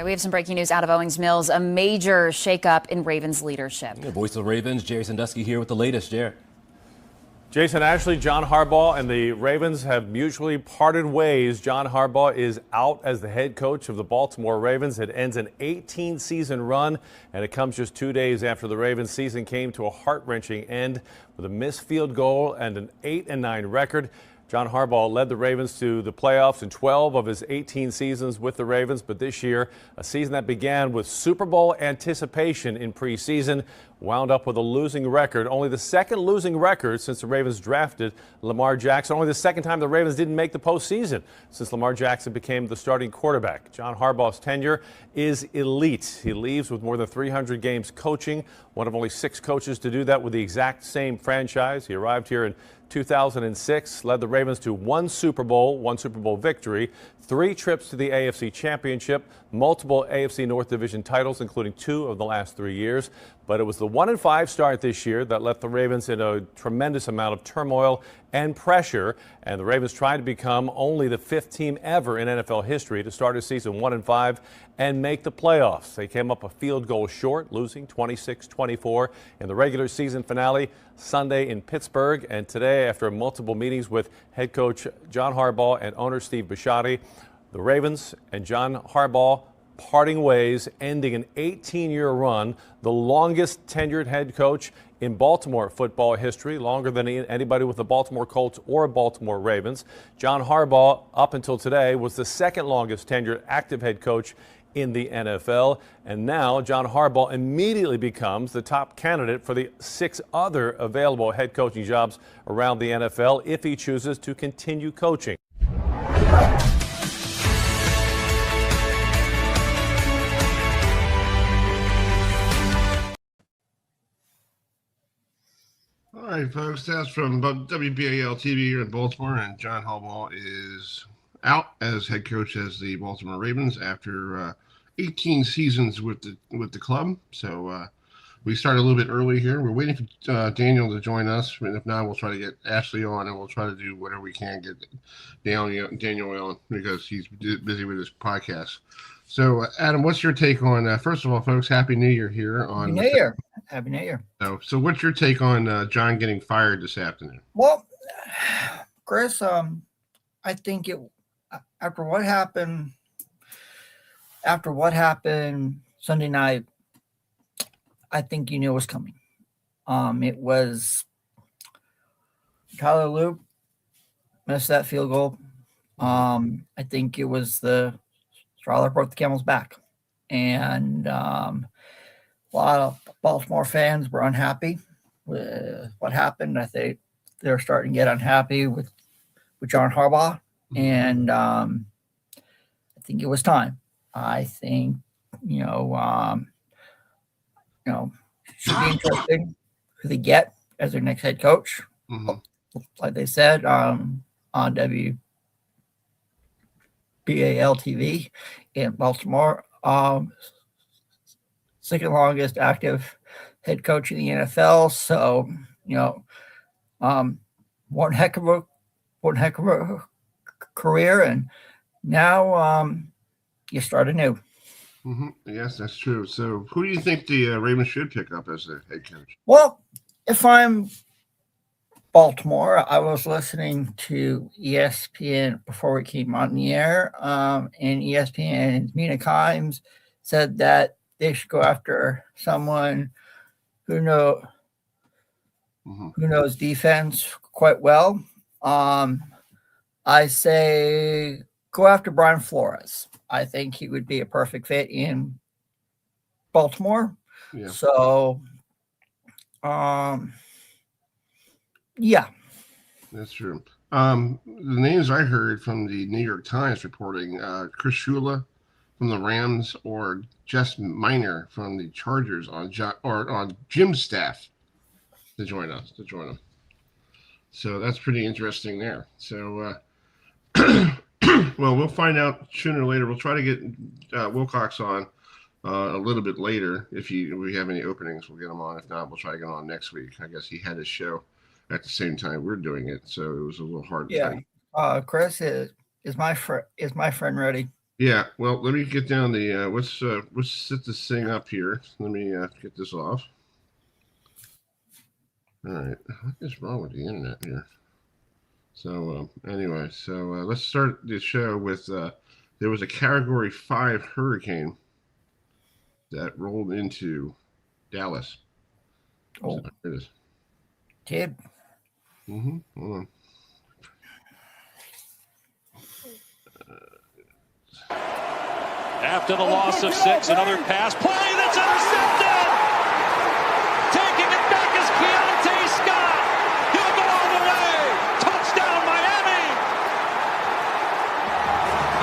we have some breaking news out of Owings Mills, a major shakeup in Ravens leadership. Yeah, Voice of the Ravens, Jerry Sandusky here with the latest. Jerry. Jason Ashley, John Harbaugh, and the Ravens have mutually parted ways. John Harbaugh is out as the head coach of the Baltimore Ravens. It ends an 18-season run, and it comes just 2 days after the Ravens season came to a heart-wrenching end with a missed field goal and an 8-9 record. John Harbaugh led the Ravens to the playoffs in 12 of his 18 seasons with the Ravens, but this year, a season that began with Super Bowl anticipation in preseason, wound up with a losing record. Only the second losing record since the Ravens drafted Lamar Jackson. Only the second time the Ravens didn't make the postseason since Lamar Jackson became the starting quarterback. John Harbaugh's tenure is elite. He leaves with more than 300 games coaching, one of only 6 coaches to do that with the exact same franchise. He arrived here in 2006, led the Ravens to one Super Bowl victory, 3 trips to the AFC Championship, multiple AFC North Division titles, including 2 of the last 3 years. But it was the 1-5 start this year that left the Ravens in a tremendous amount of turmoil and pressure. And the Ravens tried to become only the 5th team ever in NFL history to start a season 1-5 and make the playoffs. They came up a field goal short, losing 26-24 in the regular season finale Sunday in Pittsburgh. And today, after multiple meetings with head coach John Harbaugh and owner Steve Bisciotti, the Ravens and John Harbaugh parting ways, ending an 18-year run, the longest tenured head coach in Baltimore football history, longer than anybody with the Baltimore Colts or Baltimore Ravens. John Harbaugh, up until today, was the second longest tenured active head coach in the NFL. And now John Harbaugh immediately becomes the top candidate for the 6 other available head coaching jobs around the NFL if he chooses to continue coaching. All right, folks, that's from WBAL TV here in Baltimore, and John Harbaugh is out as head coach as the Baltimore Ravens after 18 seasons with the club. So we started a little bit early here. We're waiting for Daniel to join us, and if not, we'll try to get Ashley on, and we'll try to do whatever we can get Daniel on because he's busy with his podcast. So, Adam, what's your take on, first of all, folks, Happy New Year here. Happy New Year. Happy New Year. So what's your take on John getting fired this afternoon? Well, Chris, I think after what happened Sunday night, I think you knew it was coming. It was Tyler Loop missed that field goal. I think it was the straw that broke the camel's back. And a lot of Baltimore fans were unhappy with what happened. I think they're starting to get unhappy with John Harbaugh. And I think it was time. I think, should be interesting who they get as their next head coach. Mm-hmm. Like they said on WBAL TV in Baltimore, second longest active head coach in the NFL. So, one heck of a career, and now you start anew. Mm-hmm. Yes, that's true. So, who do you think the Ravens should pick up as their head coach? Well, if I'm Baltimore, I was listening to ESPN before we came on the air, and ESPN's Mina Kimes said that they should go after someone who knows defense quite well. I say go after Brian Flores. I think he would be a perfect fit in Baltimore. Yeah. So, yeah. That's true. The names I heard from the New York Times reporting, Chris Shula from the Rams or Jess Minor from the Chargers on Jim's staff to join them. So that's pretty interesting there. So, well, we'll find out sooner or later. We'll try to get Wilcox on a little bit later. If we have any openings, we'll get him on. If not, we'll try to get him on next week. I guess he had his show at the same time we're doing it, so it was a little hard. Yeah. Chris, is my friend ready? Yeah, well, let me get down the let's set this thing up here. Let me get this off. All right, what is wrong with the internet here? So anyway, let's start the show with there was a Category 5 hurricane that rolled into Dallas. Oh, So here it is. kid. Hold on. After the loss of 6, another pass play that's intercepted. Taking it back is Keontae Scott. He'll go all the way. Touchdown, Miami.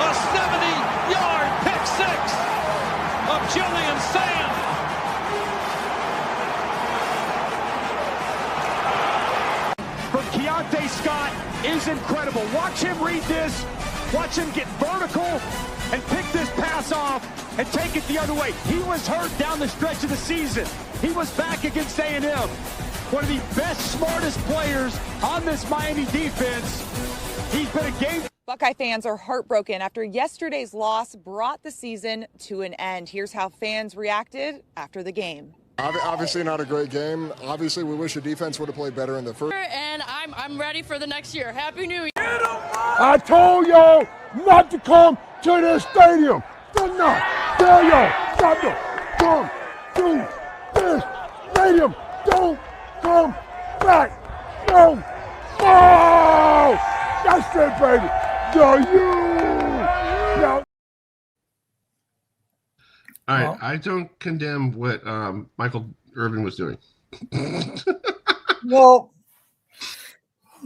A 70-yard pick six of Julian Sand. From Keontae Scott is incredible. Watch him read this. Watch him get vertical and pick this pass off and take it the other way. He was hurt down the stretch of the season. He was back against A&M. One of the best, smartest players on this Miami defense. He's been a game. Buckeye fans are heartbroken after yesterday's loss brought the season to an end. Here's how fans reacted after the game. Obviously not a great game. Obviously, we wish the defense would have played better in the first. And I'm ready for the next year. Happy New Year. I told y'all not to come to this stadium. Did not tell y'all not to come to this stadium. Don't come back. No. Oh, that's it, baby. No. All right, I don't condemn what Michael Irvin was doing. Well,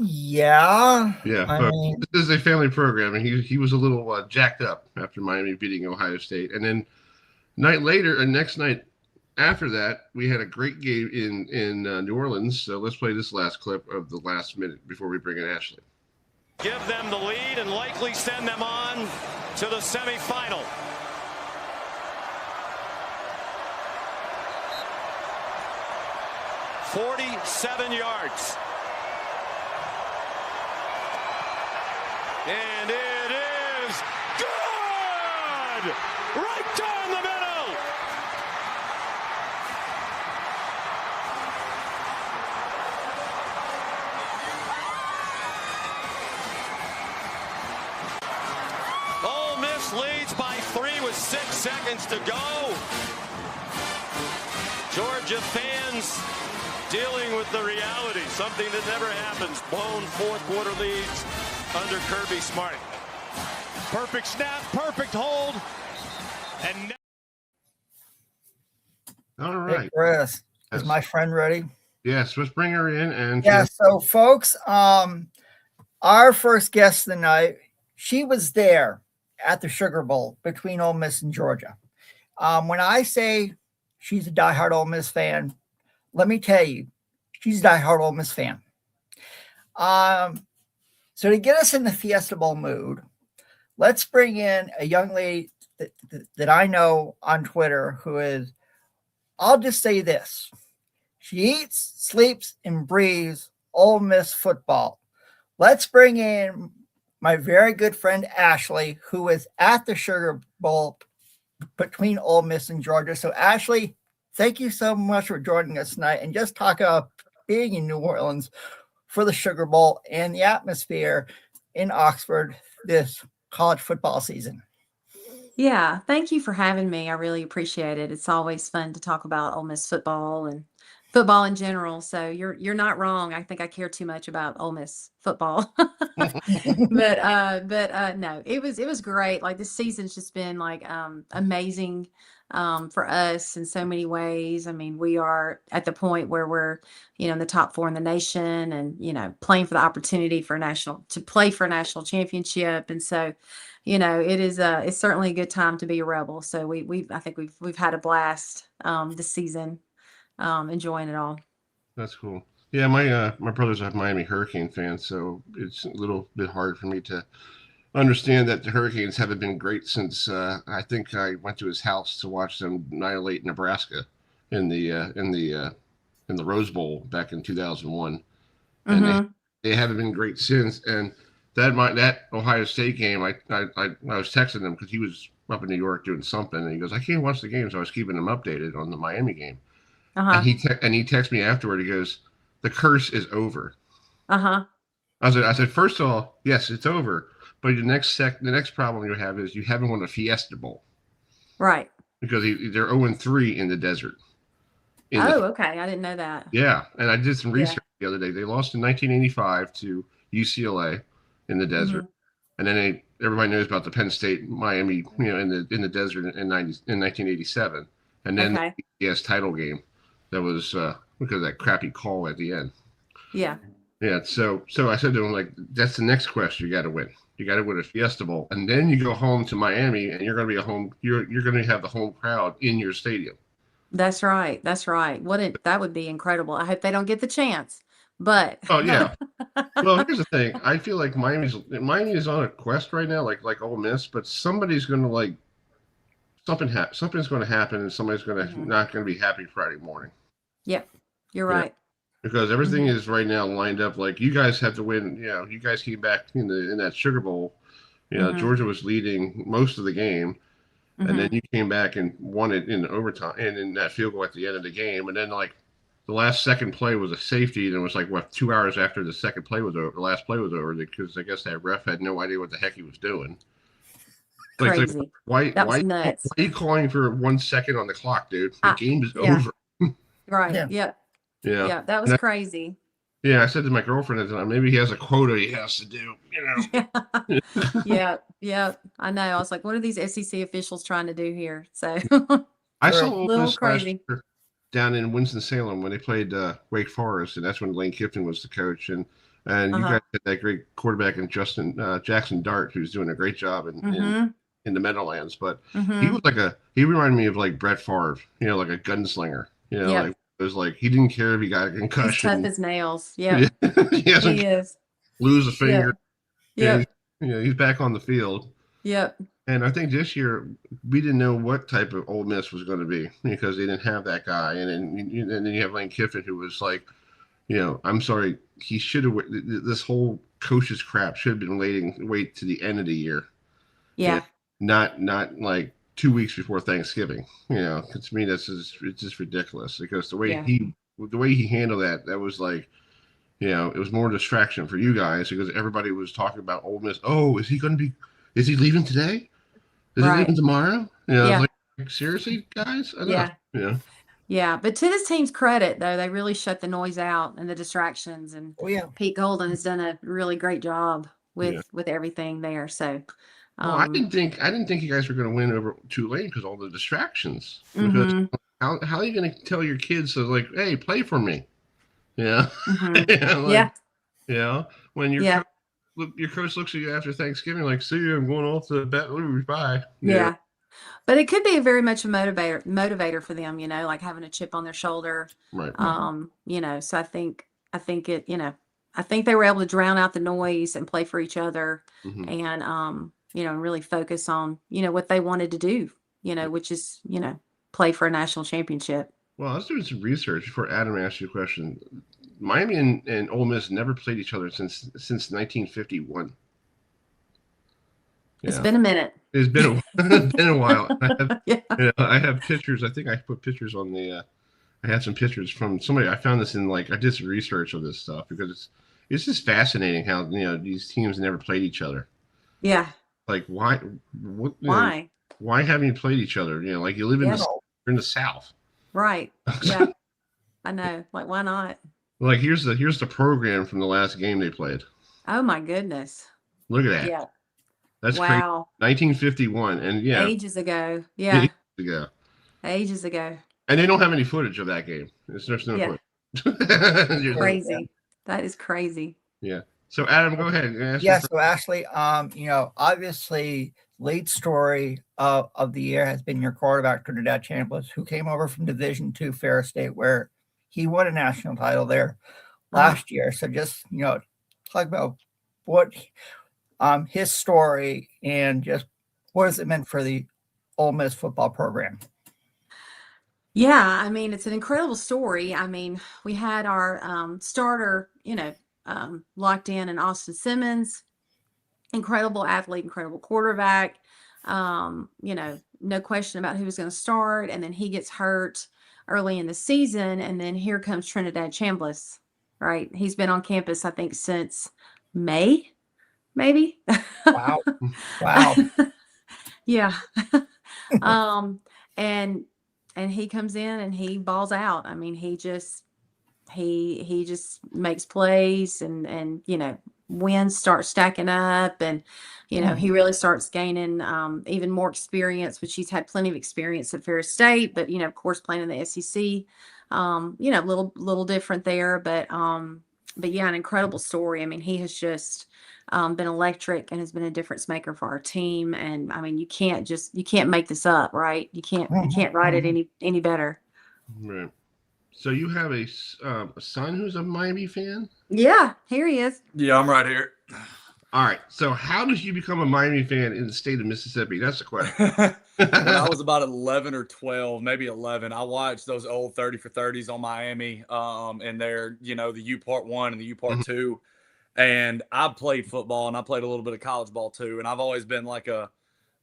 yeah. Yeah, I but mean, this is a family program, and he was a little jacked up after Miami beating Ohio State. And then next night after that, we had a great game in New Orleans. So let's play this last clip of the last minute before we bring in Ashley. Give them the lead and likely send them on to the semifinal. "47 yards. And it is good! Right down the middle! Ole Miss leads by 3 with 6 seconds to go. Georgia fans dealing with the reality, something that never happens. Blown fourth quarter leads under Kirby Smart. Perfect snap, perfect hold. And All right. hey, Chris, is my friend ready? Yes, let's bring her in. And Yeah, so folks, our first guest of the night, she was there at the Sugar Bowl between Ole Miss and Georgia. When I say she's a diehard Ole Miss fan, let me tell you, she's a diehard Ole Miss fan. So to get us in the Fiesta Bowl mood, let's bring in a young lady that I know on Twitter who is, I'll just say this. She eats, sleeps, and breathes Ole Miss football. Let's bring in my very good friend Ashley, who is at the Sugar Bowl between Ole Miss and Georgia. So Ashley, thank you so much for joining us tonight and just talk about being in New Orleans for the Sugar Bowl and the atmosphere in Oxford this college football season. Yeah, thank you for having me. I really appreciate it. It's always fun to talk about Ole Miss football and football in general. So you're not wrong. I think I care too much about Ole Miss football. but no, it was great. Like this season's just been like amazing for us in so many ways. I mean, we are at the point where we're, in the top 4 in the nation and, playing for the opportunity to play for a national championship. And so, it is it's certainly a good time to be a Rebel. So I think we've had a blast this season, enjoying it all. That's cool. Yeah, my brother's a Miami Hurricane fan, so it's a little bit hard for me to understand that the Hurricanes haven't been great since I think I went to his house to watch them annihilate Nebraska in the Rose Bowl back in 2001, and they haven't been great since. And that Ohio State game, I was texting him because he was up in New York doing something, and he goes, I can't watch the game, so I was keeping him updated on the Miami game. And he texted me afterward. He goes, the curse is over. I said, first of all, yes, it's over. But the next problem you have is you haven't won a Fiesta Bowl. Right. Because they're 0-3 in the desert. Okay. I didn't know that. Yeah. And I did some research the other day. They lost in 1985 to UCLA in the desert. And then everybody knows about the Penn State Miami, in the desert in 1987. And then the BCS title game that was because of that crappy call at the end. Yeah. Yeah. So I said to him, like, that's the next quest you got to win. You got to win a Fiesta Bowl, and then you go home to Miami, and you're going to be you're going to have the home crowd in your stadium. That's right. That's right. That would be incredible. I hope they don't get the chance, but. Oh yeah. Well, here's the thing. I feel like Miami is on a quest right now, like Ole Miss, but somebody's going to something's going to happen, and somebody's going to not going to be happy Friday morning. Yep, you're right. Because everything is right now lined up. Like, you guys have to win. You guys came back in that Sugar Bowl. Georgia was leading most of the game, and then you came back and won it in overtime and in that field goal at the end of the game. And then, like, the last second play was a safety, and it was like 2 hours after the second play was over. The last play was over because I guess that ref had no idea what the heck he was doing. Crazy. Why was nuts. Why are you calling for 1 second on the clock, dude? The game is over. Right. Yeah. Yeah, that was crazy. Yeah, I said to my girlfriend at the time, maybe he has a quota he has to do, Yeah, I know. I was like, what are these SEC officials trying to do here? So I saw a little crazy down in Winston-Salem when they played Wake Forest, and that's when Lane Kiffin was the coach, and you guys had that great quarterback in Jackson Dart, who's doing a great job in the Meadowlands, but he reminded me of like Brett Favre, like a gunslinger, like. It was like he didn't care if he got a concussion. He's tough as nails. Yeah. He is. Lose a finger. Yeah. He's back on the field. Yep. And I think this year we didn't know what type of Ole Miss was going to be because they didn't have that guy. And then you have Lane Kiffin, who was like, I'm sorry, he should have. This whole coach's crap should have been wait to the end of the year. Yeah. Not like 2 weeks before Thanksgiving, to me it's just ridiculous because the way he handled that was like, it was more distraction for you guys because everybody was talking about Ole Miss. Oh, is he leaving today? Is he leaving tomorrow? Like, seriously, guys? Yeah. But to this team's credit, though, they really shut the noise out and the distractions. And Pete Golden has done a really great job with everything there. So. Well, I didn't think you guys were going to win over Tulane because all the distractions. Because how are you going to tell your kids to like, hey, play for me? Yeah. When your coach looks at you after Thanksgiving, like, see you, I'm going off to Baton Rouge. Bye. Yeah. But it could be very much a motivator for them, like having a chip on their shoulder. Right. So I think it, I think they were able to drown out the noise and play for each other and and really focus on, what they wanted to do, which is, play for a national championship. Well, I was doing some research before Adam asked you a question. Miami and Ole Miss never played each other since 1951. It's been a minute. It's been a while. I have pictures. I think I put pictures on the. I had some pictures from somebody. I found this in I did some research of this stuff because it's just fascinating how these teams never played each other. Yeah. Like why? Why haven't you played each other? Like you live in the South. Right. Yeah. I know. Like why not? Like here's the program from the last game they played. Oh my goodness. Look at that. Yeah. That's crazy. 1951, and ages ago. Yeah. Ages ago. And they don't have any footage of that game. There's no footage. Crazy. That is crazy. Yeah. So Adam, go ahead. So Ashley, obviously lead story of the year has been your quarterback, Trinidad Chambliss, who came over from Division II Ferris State, where he won a national title there last year. So just, talk about what his story and just what has it meant for the Ole Miss football program. Yeah, I mean, it's an incredible story. I mean, we had our starter, locked in Austin Simmons. incredible athlete, incredible quarterback. No question about who was going to start. And then he gets hurt early in the season. And then here comes Trinidad Chambliss, right? He's been on campus, I think, since May, maybe. Wow. Wow. Yeah. And he comes in and he balls out. I mean, he just makes plays and wins start stacking up, and he really starts gaining even more experience, which he's had plenty of experience at Ferris State, but of course playing in the SEC, a little different there, but yeah, an incredible story. I mean, he has just been electric and has been a difference maker for our team. And I mean, you can't make this up, right? You can't write it any better. Right. So you have a son who's a Miami fan? Yeah, here he is. Yeah, I'm right here. All right. So how did you become a Miami fan in the state of Mississippi? That's the question. When I was about 11 or 12, maybe 11, I watched those old 30 for 30s on Miami, and they're, the U Part 1 and the U Part 2. And I played football and I played a little bit of college ball too. And I've always been like a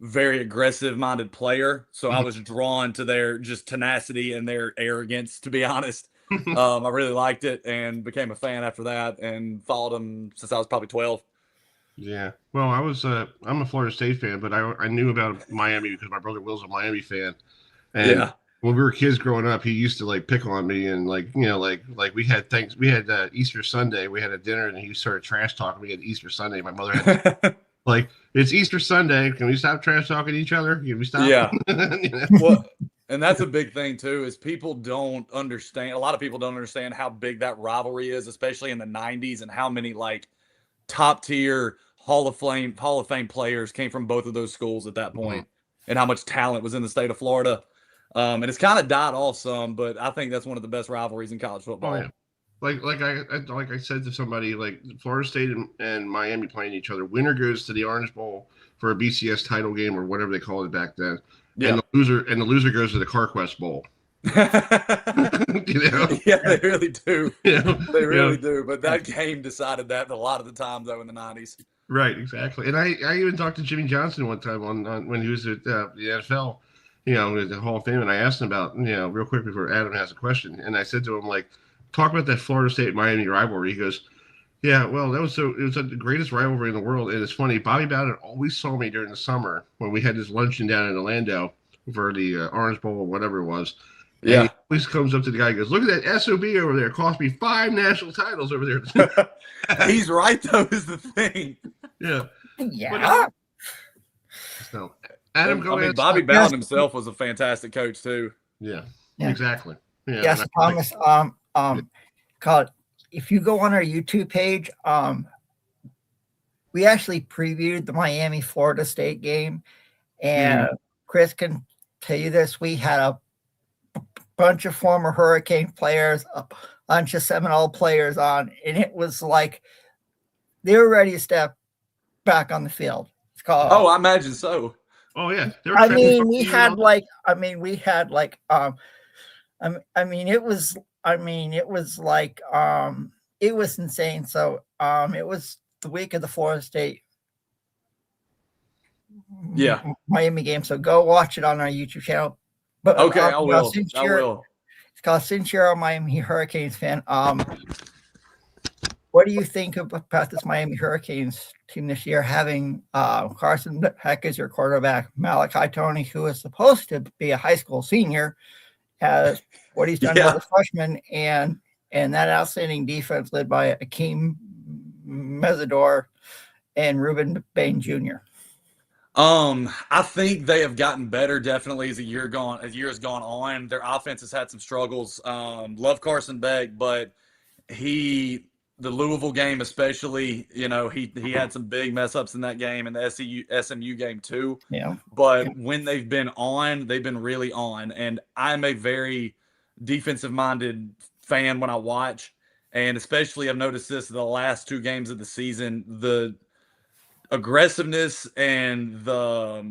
very aggressive minded player. So I was drawn to their just tenacity and their arrogance, to be honest. I really liked it and became a fan after that and followed them since I was probably 12. Yeah. Well, I'm a Florida State fan, but I knew about Miami because my brother Will's a Miami fan. And when we were kids growing up, he used to like pick on me and like we had Easter Sunday, we had a dinner and he started trash talking me at Easter Sunday. My mother had like, it's Easter Sunday. Can we stop trash talking each other? Can we stop? Yeah. Well, and that's a big thing too, is people don't understand. A lot of people don't understand how big that rivalry is, especially in the 90s, and how many like top tier Hall of Fame players came from both of those schools at that point, and how much talent was in the state of Florida. And it's kind of died off some, but I think that's one of the best rivalries in college football. Oh, yeah. Like I said to somebody, like Florida State and Miami playing each other. Winner goes to the Orange Bowl for a BCS title game or whatever they called it back then. Yeah. And the loser goes to the CarQuest Bowl. Yeah, they really do. They really do. But that game decided that a lot of the time, though, in the 90s. Right, exactly. And I even talked to Jimmy Johnson one time on when he was at the NFL, the Hall of Fame, and I asked him about, real quick before Adam has a question, and I said to him, like, talk about that Florida State-Miami rivalry. He goes, yeah, well, it was the greatest rivalry in the world. And it's funny, Bobby Bowden always saw me during the summer when we had this luncheon down in Orlando for the Orange Bowl or whatever it was. Yeah. And he always comes up to the guy and goes, look at that SOB over there. It cost me 5 national titles over there. He's right, though, is the thing. Yeah. Yeah. So, Adam, go ahead. Bobby Bowden himself was a fantastic coach, too. Yeah. Exactly. Yeah. Yes, Thomas. Called, if you go on our YouTube page, we actually previewed the Miami Florida State game, and Chris can tell you this: we had a bunch of former Hurricane players, a bunch of Seminole players on, and it was like they were ready to step back on the field. It's called. Oh, I imagine so. Oh yeah, we had it was insane. So it was the week of the Florida State Miami game. So go watch it on our YouTube channel. But okay, I will. It's called Since You're a Miami Hurricanes fan. What do you think about this Miami Hurricanes team this year, having Carson Beck as your quarterback, Malachi Tony, who is supposed to be a high school senior, has what he's done as a freshman, and that outstanding defense led by Akeem Mesidor and Ruben Bain Jr.? I think they have gotten better definitely as the year has gone on. Their offense has had some struggles. Love Carson Beck, but the Louisville game especially, he had some big mess ups in that game, and the SMU game too. Yeah. But when they've been on, they've been really on. And I'm a very defensive minded fan when I watch, and especially I've noticed this the last 2 games of the season, the aggressiveness and for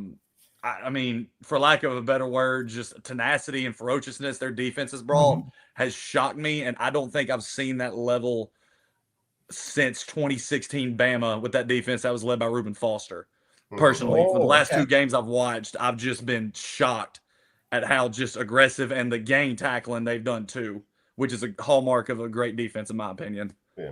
lack of a better word, just tenacity and ferociousness their defense has brought has shocked me. And I don't think I've seen that level since 2016 Bama with that defense that was led by Reuben Foster. Personally, for the last 2 games I've watched, I've just been shocked at how just aggressive and the gang tackling they've done too, which is a hallmark of a great defense in my opinion. Yeah.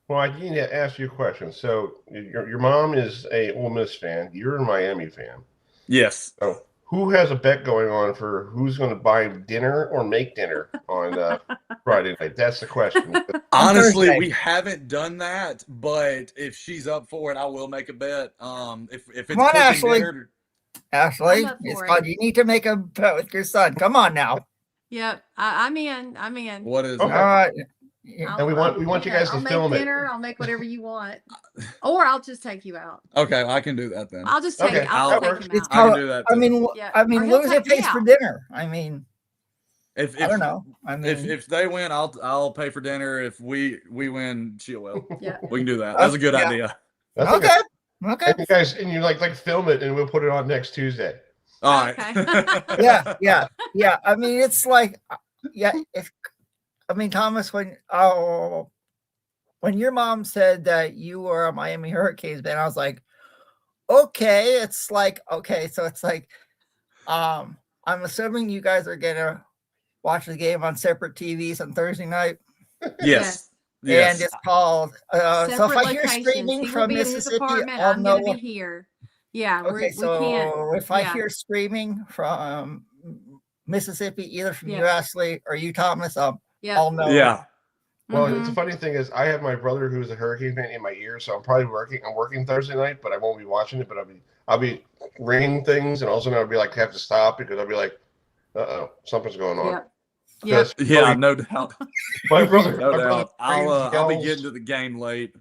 Well, I need to ask you a question. So your mom is a Ole Miss fan. You're a Miami fan. Yes. So who has a bet going on for who's going to buy dinner or make dinner on Friday night? That's the question. Honestly, we haven't done that, but if she's up for it, I will make a bet. If it's Come on, Ashley. dinner, Ashley, I'm up it's for called, it. you need to make a bet with your son. Come on now. Yep, I'm in. what is Okay. it? All right. And we want you guys to I'll film make it. dinner. I'll make whatever you want, or I'll just take you out. Okay, I can do that then. I'll just take. Okay, I'll that take works. him It's out. I can called, do that I too. mean, Yeah. I mean, Or he'll loser take me pays for out. dinner. I mean, If I don't know. I mean, if they win, I'll pay for dinner. If we win, she will. Yeah. We can do that. That's a good Yeah. idea. That's okay. Okay. And you guys, and you like film it, and we'll put it on next Tuesday. All right. Okay. Yeah. I mean, it's like, Thomas, when your mom said that you were a Miami Hurricanes fan, I was like, okay. It's like, okay. So it's like, I'm assuming you guys are going to watch the game on separate TVs on Thursday night. Yes. And it's called, so if Separate I hear locations. screaming He will from be in his Mississippi, apartment. I'll I'm know. gonna be here. Yeah. Okay, we can't. so if I yeah. hear screaming from Mississippi, either from you, Yeah. Ashley, or you, Thomas, I'll know. Yeah. Well, Mhm. it's the funny thing is, I have my brother who's a Hurricane fan in my ear, so I'm probably working. I'm working Thursday night, but I won't be watching it. But I'll be ringing things, and all of a sudden I'll be like, have to stop because I'll be like, something's going on. Yep. Yep. Yeah, no doubt. My brother, No my brother doubt. I'll be yells. getting to the game late.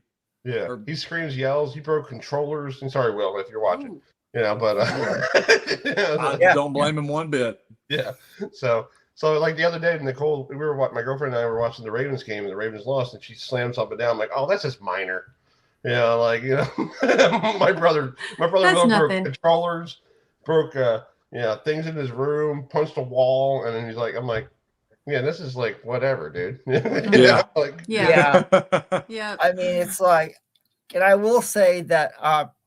Yeah, he screams, yells. He broke controllers. And sorry, Will, if you're watching. Ooh. You know, but I don't blame him one bit. yeah. So like the other day, Nicole, my girlfriend and I were watching the Ravens game, and the Ravens lost, and she slams up and down. I'm like, oh, that's just minor. Yeah, like my brother That's broke nothing. controllers, broke things in his room, punched a wall, and then I'm like, yeah, this is like whatever, dude. Yeah. Like Yeah. Yeah. I mean, it's like, and I will say that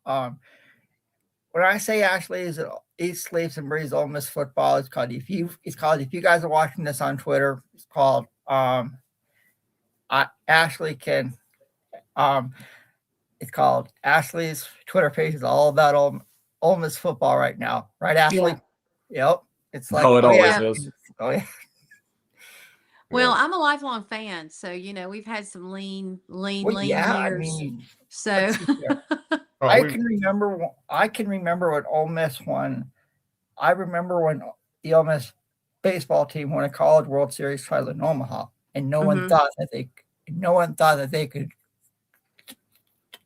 when I say Ashley he sleeps and breathes Ole Miss football, it's called if you guys are watching this on Twitter, it's called Ashley can it's called Ashley's Twitter page is all about Ole Miss football right now, right, Ashley? Yeah. Yep. It's like Oh, it always yeah. is. Oh yeah. Well, I'm a lifelong fan, so we've had some lean Well, years. yeah, I mean, so I can remember when Ole Miss won. I remember when the Ole Miss baseball team won a College World Series title in Omaha, and no one thought that they could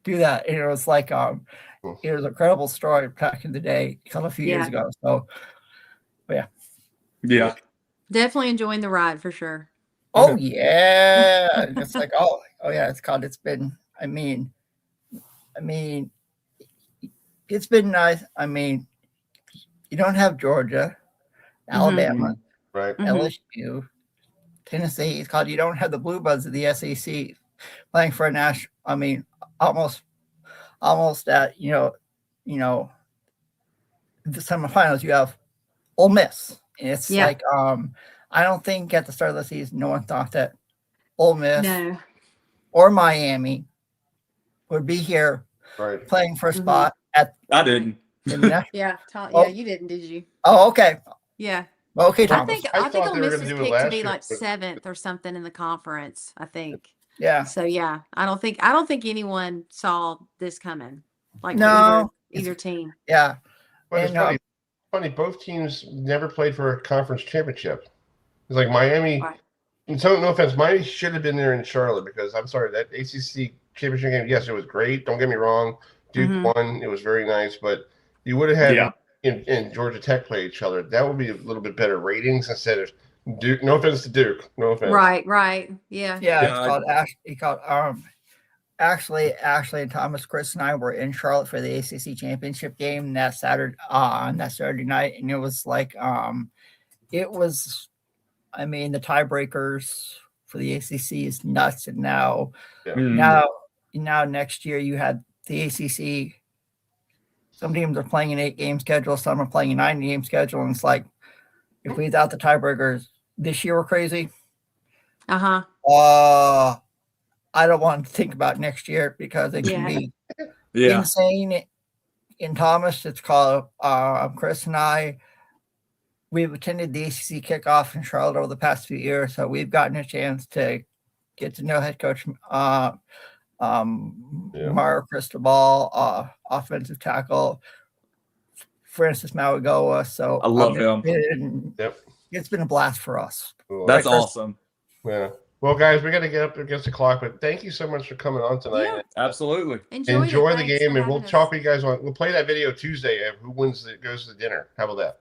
do that. And it was like it was a credible story back in the day, a few years ago. So, Yeah. definitely enjoying the ride for sure. oh yeah, and it's like oh yeah, it's been. I mean, it's been nice. I mean, you don't have Georgia, Alabama, right, LSU, Tennessee. It's called you don't have the Blue Bloods of the SEC playing for a national. I mean, almost at the semifinals. You have Ole Miss, and it's like I don't think at the start of the season no one thought that Ole Miss or Miami would be here playing for a spot at. I didn't. Yeah, you didn't, did you? Oh, okay. Yeah. Okay, I Thomas. think I Ole thought they were Miss gonna is do it picked to last be year, like but- 7th or something in the conference, I think. Yeah. So yeah, I don't think anyone saw this coming. Like No. either team. Yeah. But it's And, funny. Both teams never played for a conference championship. It's like Miami. Right. And so, no offense, Miami should have been there in Charlotte because I'm sorry that ACC championship game. Yes, it was great. Don't get me wrong. Duke won. It was very nice, but you would have had in Georgia Tech play each other. That would be a little bit better ratings instead of Duke. No offense to Duke. No offense. Right. Yeah. Yeah, it's called Ashley and Thomas, Chris and I were in Charlotte for the ACC championship game that Saturday night, and it was like the tiebreakers for the ACC is nuts. And now next year you had the ACC. Some teams are playing an 8-game schedule, some are playing a 9-game schedule, and it's like if without the tiebreakers this year we're crazy. Uh-huh. I don't want to think about next year because it can be insane. In Thomas, it's called Chris and I. We've attended the ACC kickoff in Charlotte over the past few years, so we've gotten a chance to get to know head coach Mario Cristobal, offensive tackle Francis Mauigoa. So I love him. It's been a blast for us. Cool. That's awesome. Yeah. Well, guys, we got to get up against the clock, but thank you so much for coming on tonight. Yeah, absolutely. Enjoy the game, and we'll talk with you guys on. We'll play that video Tuesday of who wins that goes to the dinner. How about that?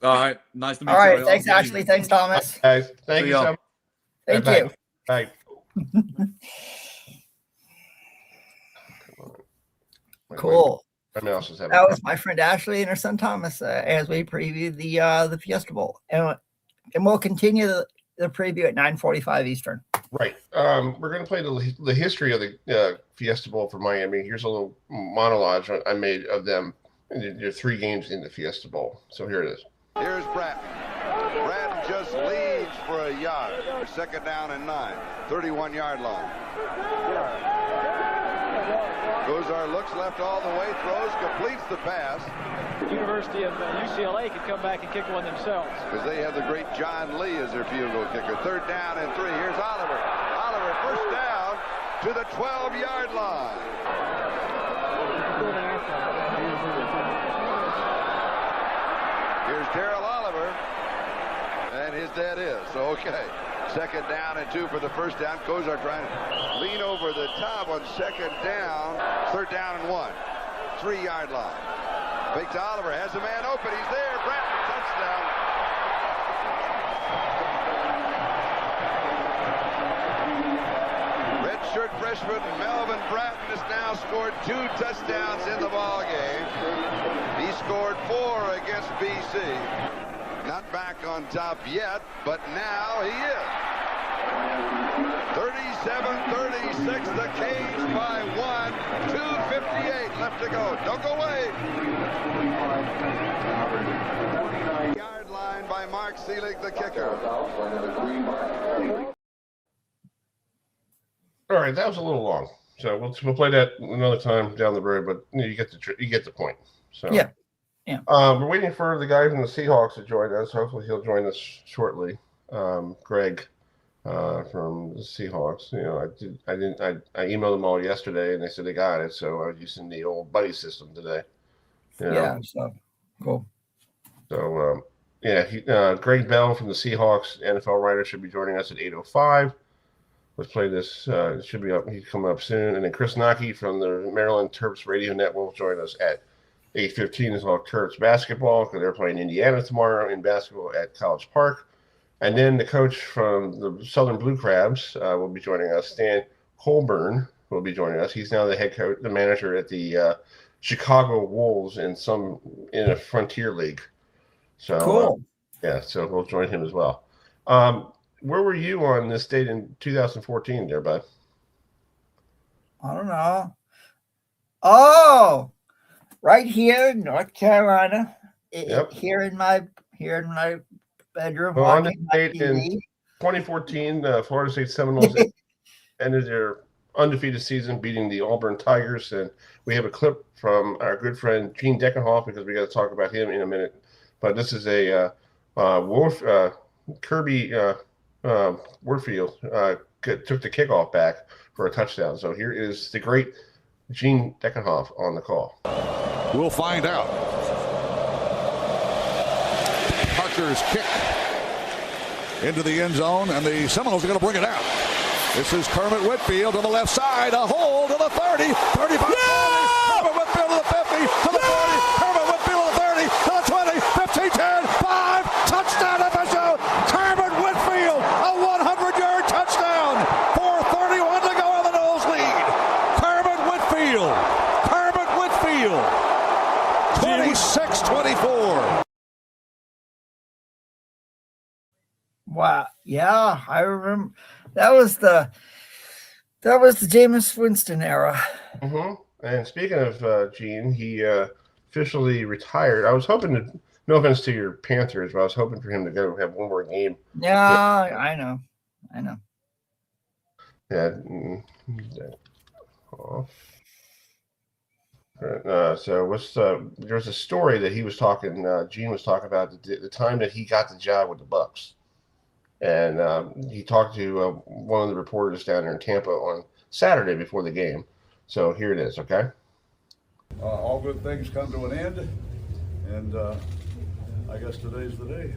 All right. Nice to meet you. All right. Thanks, Ashley. Thanks, Thomas. Guys, thank you so much. Thank you. Bye. Cool. That was my friend Ashley and her son Thomas as we preview the Fiesta Bowl, and we'll continue the preview at 9:45 Eastern. Right. We're going to play the history of the Fiesta Bowl for Miami. Here's a little monologue I made of them. There are 3 games in the Fiesta Bowl. So here it is. Here's Bratton. Bratton just leads for a yard. 2nd down and 9. 31-yard line. Gozar looks left all the way, throws, completes the pass. The University of UCLA could come back and kick one themselves. Because they have the great John Lee as their field goal kicker. 3rd down and 3. Here's Oliver. Oliver first down to the 12-yard line. Here's Darrell Oliver. And his dad is. So, okay. 2nd down and 2 for the first down. Gozar trying to lean over the top on 2nd down. 3rd down and 1. 3-yard line. Fake to Oliver. Has a man open. He's there. Bratton, touchdown. Redshirt freshman Melvin Bratton has now scored 2 touchdowns in the ball game. He scored 4 against BC. Not back on top yet, but now he is. 37-36, the Canes by 1. 2:58 left to go. Don't go away. Yard line by Mark Seelig, the kicker. All right, that was a little long, so we'll play that another time down the road. But you get the point. So yeah. We're waiting for the guy from the Seahawks to join us. Hopefully, he'll join us shortly. Greg from the Seahawks. You know, I emailed them all yesterday, and they said they got it. So I was using the old buddy system today. You know? Yeah. So cool. So Greg Bell from the Seahawks, NFL writer, should be joining us at 8:05. Let's play this. It should be up. He's coming up soon. And then Chris Knoche from the Maryland Terps radio network will join us at 8:15 is all Terps basketball because they're playing Indiana tomorrow in basketball at College Park. And then the coach from the Southern Blue Crabs will be joining us. Stan Colburn will be joining us. He's now the head coach, the manager at the Chicago Wolves in a Frontier League. So cool. So we'll join him as well. Where were you on this date in 2014 there, bud? I don't know. Oh, right here in North Carolina. Yep. Here in my bedroom. Well, on this date in 2014, Florida State Seminoles ended their undefeated season, beating the Auburn Tigers. And we have a clip from our good friend Gene Deckenhoff because we got to talk about him in a minute. But this is a Kirby Warfield took the kickoff back for a touchdown. So here is the great Gene Deckenhoff on the call. We'll find out. Parker's kick into the end zone, and the Seminoles are going to bring it out. This is Kermit Whitfield to the left side, a hold to the 30, 35, 40, Kermit Whitfield to the 50, to the 40, Kermit Whitfield to the 30, to the 20, 15, 10, 5, touchdown FSU, Kermit Whitfield, a 100-yard touchdown, 4:31 to go on the Noles lead. Kermit Whitfield, 26-24. Wow. Yeah, I remember that was the Jameis Winston era. And speaking of Gene, he officially retired. I was hoping to, no offense to your Panthers, but I was hoping for him to go have one more game. Yeah, I know. Yeah. Off. So there's a story that he was talking, Gene was talking about the time that he got the job with the Bucs. And he talked to one of the reporters down there in Tampa on Saturday before the game. So here it is, okay? All good things come to an end, and I guess today's the day.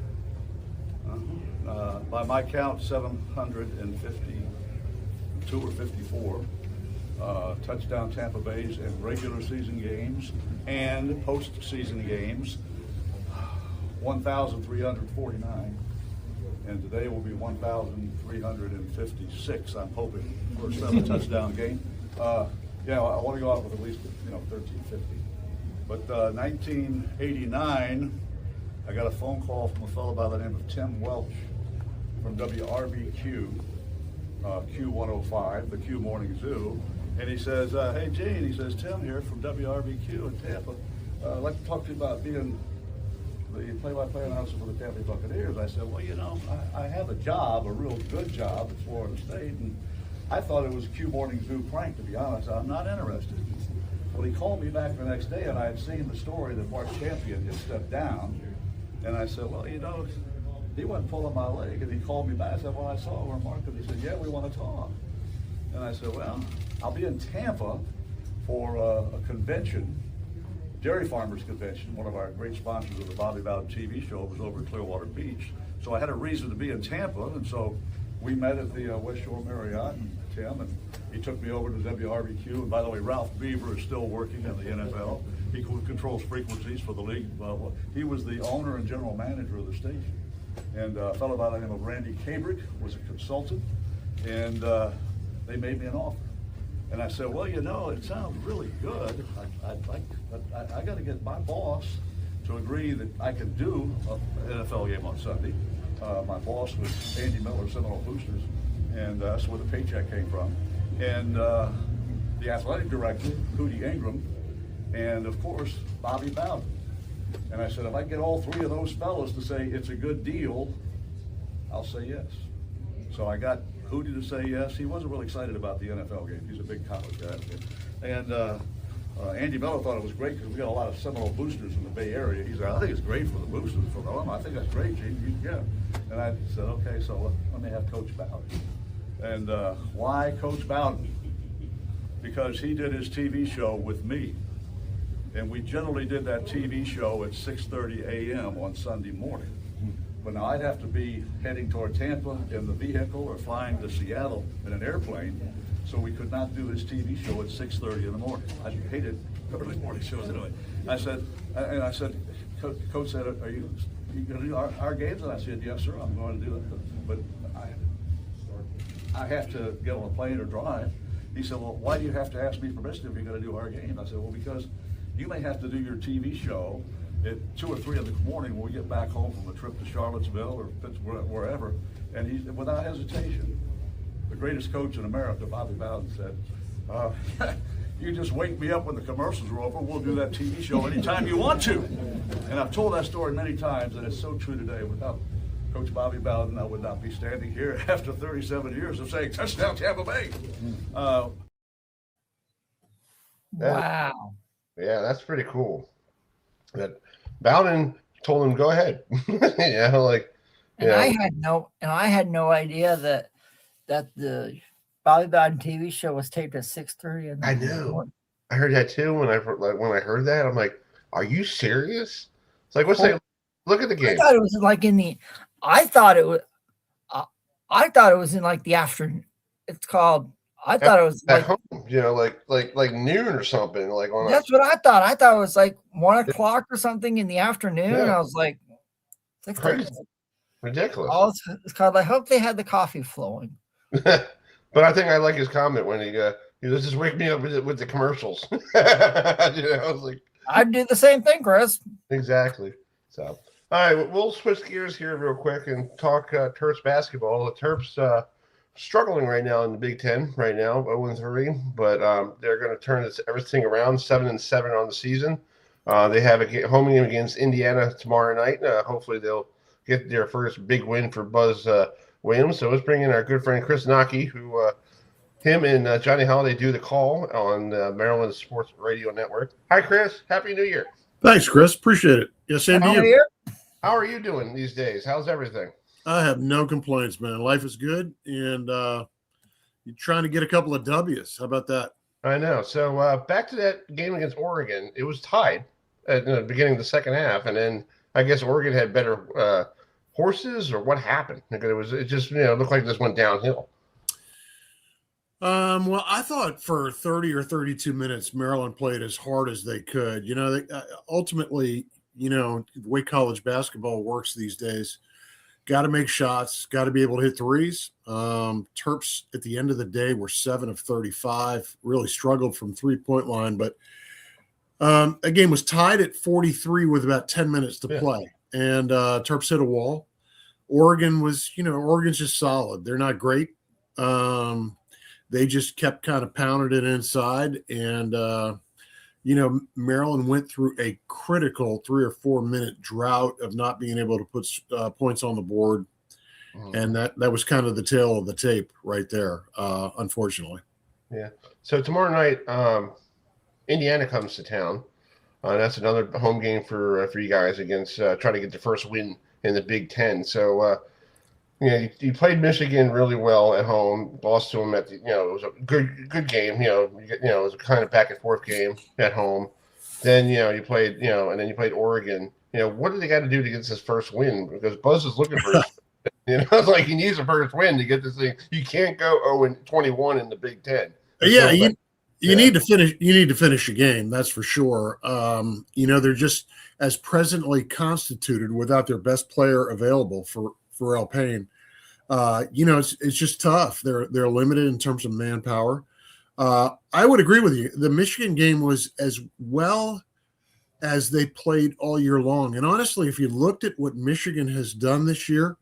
By my count, 752 or 54 touchdown Tampa Bays in regular season games and postseason games, 1,349. And today will be 1,356, I'm hoping, for a 7-touchdown game. I want to go out with at least 1,350. But 1989, I got a phone call from a fellow by the name of Tim Welch from WRBQ, Q105, the Q Morning Zoo. And he says, hey, Gene, he says, Tim here from WRBQ in Tampa. I'd like to talk to you about being the play-by-play announcer for the Tampa Bay Buccaneers. I said, well, I have a job, a real good job at Florida State, and I thought it was a Q Morning Zoo prank, to be honest. I'm not interested. Well, he called me back the next day, and I had seen the story that Mark Champion had stepped down. And I said, well, he wasn't pulling my leg. And he called me back. I said, well, I saw where Mark, and he said, yeah, we want to talk. And I said, well, I'll be in Tampa for a convention, Dairy Farmers Convention. One of our great sponsors of the Bobby Bowden TV show was over at Clearwater Beach. So I had a reason to be in Tampa, and so we met at the West Shore Marriott, and Tim, and he took me over to WRBQ. And by the way, Ralph Beaver is still working in the NFL. He controls frequencies for the league. He was the owner and general manager of the station. And a fellow by the name of Randy Kabrick was a consultant, and they made me an offer. And I said, well, it sounds really good. I got to get my boss to agree that I can do an NFL game on Sunday. My boss was Andy Miller, Seminole Boosters, and that's where the paycheck came from. And the athletic director, Hootie Ingram, and of course, Bobby Bowden. And I said, if I get all three of those fellows to say it's a good deal, I'll say yes. So I got Hootie to say yes. He wasn't really excited about the NFL game. He's a big college guy. And Andy Miller thought it was great because we got a lot of Seminole boosters in the Bay Area. He said, I think it's great for the boosters. For them. I think that's great, Gene. Yeah. And I said, okay, so let me have Coach Bowden. And why Coach Bowden? Because he did his TV show with me. And we generally did that TV show at 6:30 a.m. on Sunday morning. But now I'd have to be heading toward Tampa in the vehicle or flying to Seattle in an airplane, so we could not do this TV show at 6:30 in the morning. I hated early morning shows anyway. I said, Coach said, are you going to do our games? And I said, yes, sir, I'm going to do it. But I have to get on a plane or drive. He said, well, why do you have to ask me permission if you're going to do our game? I said, well, because you may have to do your TV show at 2 or 3 in the morning when we get back home from a trip to Charlottesville or Pittsburgh, wherever. And he, without hesitation, the greatest coach in America, Bobby Bowden, said, you just wake me up when the commercials are over. We'll do that TV show anytime you want to. And I've told that story many times, and it's so true today. Without Coach Bobby Bowden, I would not be standing here after 37 years of saying, touchdown Tampa Bay. Wow. Yeah, that's pretty cool. That Bowden told him, go ahead. I had no idea that the Bobby Bowden TV show was taped at 6:30. I know. I heard that too. When I heard that, I'm like, are you serious? It's like, look at the game. I thought it was like I thought it was in like the afternoon. It's called. I thought it was at home, like noon or something. That's what I thought. I thought it was like 1 o'clock or something in the afternoon. Yeah. I was like, ridiculous. It's called. I hope they had the coffee flowing. But I think I like his comment when he goes, just wake me up with the commercials. I was like, I'd do the same thing, Chris. Exactly. So, All right, we'll switch gears here real quick and talk Terps basketball. The Terps struggling right now in the Big Ten right now, 0-3, but they're going to turn everything around, 7-7 on the season. They have a home game against Indiana tomorrow night. Hopefully they'll get their first big win for Buzz Williams. So let's bring in our good friend Chris Knoche, who him and Johnny Holiday do the call on Maryland Sports Radio Network. Hi, Chris. Happy New Year. Thanks, Chris. Appreciate it. Yes, same to you. How are you doing these days? How's everything? I have no complaints, man. Life is good, and you're trying to get a couple of W's. How about that? I know. So back to that game against Oregon. It was tied at the beginning of the second half, and then I guess Oregon had better horses, or what happened? It just looked like this went downhill. Well, I thought for 30 or 32 minutes, Maryland played as hard as they could. Ultimately, the way college basketball works these days, got to make shots, got to be able to hit threes. Terps at the end of the day were 7 of 35, really struggled from 3-point line, but a game was tied at 43 with about 10 minutes to play, and Terps hit a wall. Oregon's just solid. They're not great. They just kept kind of pounding it inside, and Maryland went through a critical 3 or 4 minute drought of not being able to put points on the board. And that was kind of the tail of the tape right there, unfortunately. Yeah. So tomorrow night, Indiana comes to town. That's another home game for you guys against trying to get the first win in the Big Ten. So, you played Michigan really well at home, lost to them it was a good game. It was a kind of back and forth game at home. Then, you played, and then you played Oregon. What do they got to do to get this first win? Because Buzz is looking for it's like he needs a first win to get this thing. You can't go 0-21 in the Big Ten. You need to finish. You need to finish a game. That's for sure. They're just as presently constituted without their best player available for El Payne. It's just tough. They're limited in terms of manpower. I would agree with you. The Michigan game was as well as they played all year long. And honestly, if you looked at what Michigan has done this year,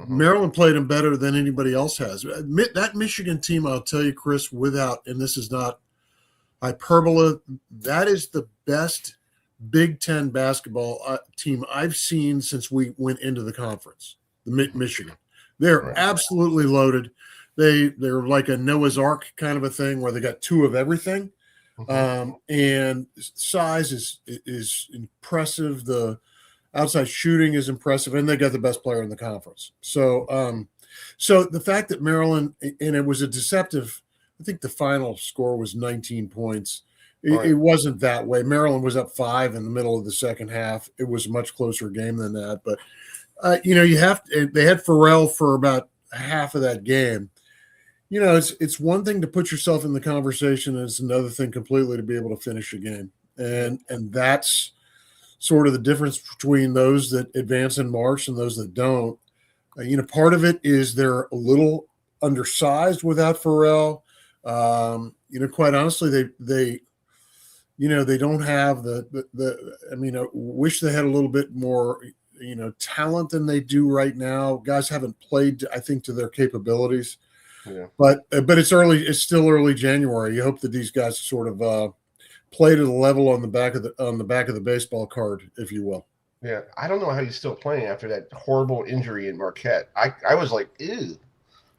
Maryland played them better than anybody else has. That Michigan team, I'll tell you, Chris, and this is not hyperbole, that is the best Big Ten basketball team I've seen since we went into the conference, Michigan. They're absolutely loaded. They're like a Noah's Ark kind of a thing where they got 2 of everything. And size is impressive. The outside shooting is impressive, and they got the best player in the conference. So the fact that Maryland, and it was a deceptive, I think the final score was 19 points. It wasn't that way. Maryland was up 5 in the middle of the second half. It was a much closer game than that. But, they had Farrell for about half of that game. It's one thing to put yourself in the conversation, and it's another thing completely to be able to finish a game. And that's sort of the difference between those that advance in March and those that don't. Part of it is they're a little undersized without Farrell. Quite honestly, they don't have I wish they had a little bit more, talent than they do right now. Guys haven't played, I think, to their capabilities. Yeah. But it's early. It's still early January. You hope that these guys sort of play to the level on the back of the baseball card, if you will. Yeah, I don't know how he's still playing after that horrible injury in Marquette. I was like, ew.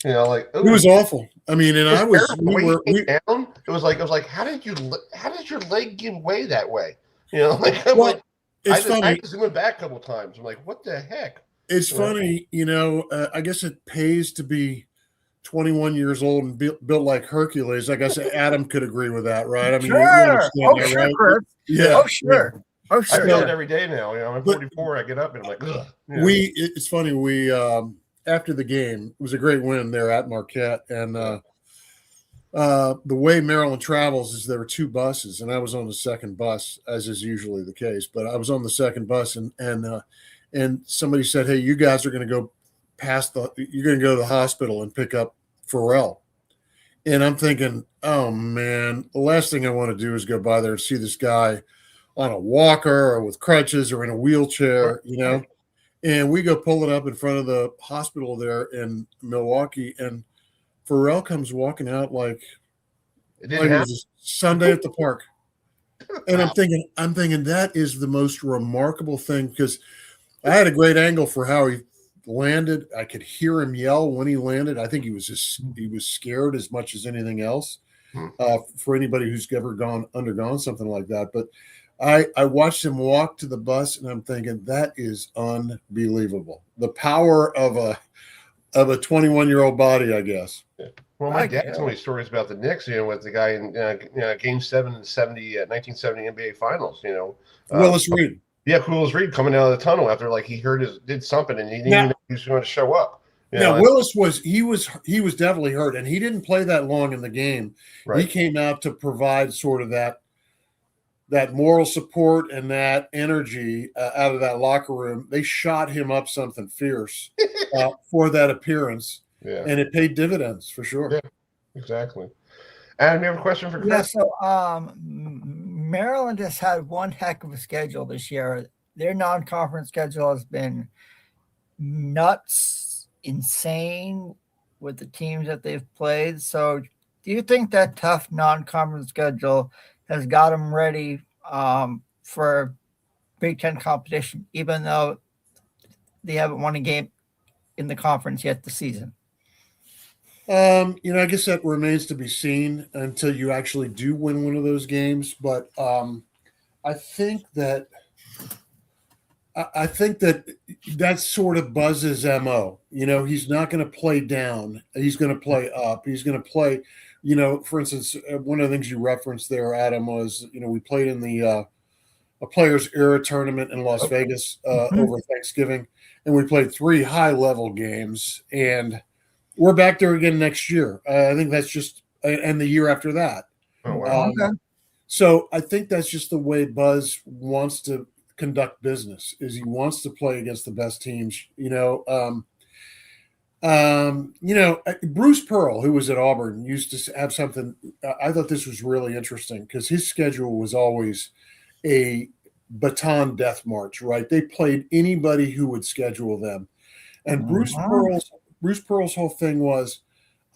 It was awful. I mean, and I was down. It was like, how did your leg give way that way? It's funny. I just went back a couple of times. I'm like, what the heck? It's funny, I guess it pays to be 21 years old and built like Hercules. I guess Adam could agree with that, right? I mean, sure. Right? Sure. Yeah. Oh, sure. Oh, sure. I feel it every day now. I'm 44. I get up and I'm like, ugh. It's funny. We after the game, it was a great win there at Marquette, and the way Maryland travels is there were 2 buses, and I was on the second bus, as is usually the case. But I was on the second bus, and somebody said, "Hey, you guys are going to go you're going to go to the hospital and pick up Farrell." And I'm thinking, oh man, the last thing I want to do is go by there and see this guy on a walker or with crutches or in a wheelchair, And we go pull it up in front of the hospital there in Milwaukee, and Pharrell comes walking out like It it didn't happen. was a Sunday at the park. And I'm thinking that is the most remarkable thing, because I had a great angle for how he landed. I could hear him yell when he landed. I think he was scared as much as anything else. For anybody who's ever undergone something like that. But I watched him walk to the bus, and I'm thinking that is unbelievable. The power of a 21-year-old body, I guess. Yeah. Well, my dad told me stories about the Knicks, with the guy in Game 7 in the 1970 NBA Finals, Willis Reed. Yeah, Willis Reed coming out of the tunnel after he did something and he didn't even know he was going to show up. Willis was definitely hurt, and he didn't play that long in the game. Right. He came out to provide sort of that moral support and that energy out of that locker room. They shot him up something fierce for that appearance. Yeah. And it paid dividends for sure. Yeah, exactly. And we have a question for Chris. Yeah, so Maryland has had one heck of a schedule this year. Their non-conference schedule has been nuts, insane with the teams that they've played. So do you think that tough non-conference schedule has got them ready for Big Ten competition, even though they haven't won a game in the conference yet this season? I guess that remains to be seen until you actually do win one of those games. But I think that sort of Buzz's MO. He's not going to play down. He's going to play up. He's going to play. For instance, one of the things you referenced there, Adam, was we played in the a Players Era tournament in Las Vegas over Thanksgiving, and we played 3 high-level games, and we're back there again next year. I think that's just and the year after that. Oh, wow. Okay. So I think that's just the way Buzz wants to conduct business. Is he wants to play against the best teams. Bruce Pearl, who was at Auburn, used to have something. I thought this was really interesting because his schedule was always a baton death march, right? They played anybody who would schedule them. And Bruce Pearl's whole thing was,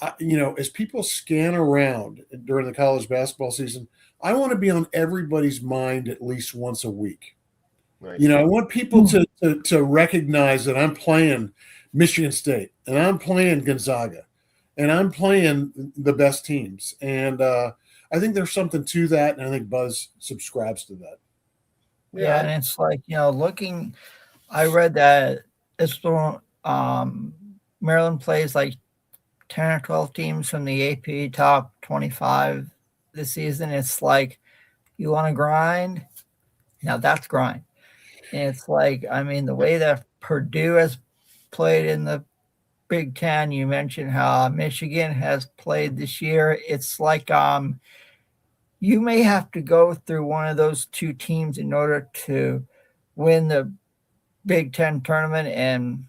as people scan around during the college basketball season, I want to be on everybody's mind at least once a week. Right. I want people to recognize that I'm playing Michigan State and I'm playing Gonzaga and I'm playing the best teams. And I think there's something to that. And I think Buzz subscribes to that. Yeah. And it's like, I read that it's Maryland plays like 10 or 12 teams from the AP top 25 this season. It's like, you want to grind? Now that's grind. And it's like, the way that Purdue has played in the Big Ten, you mentioned how Michigan has played this year. It's like you may have to go through one of those 2 teams in order to win the Big Ten tournament and,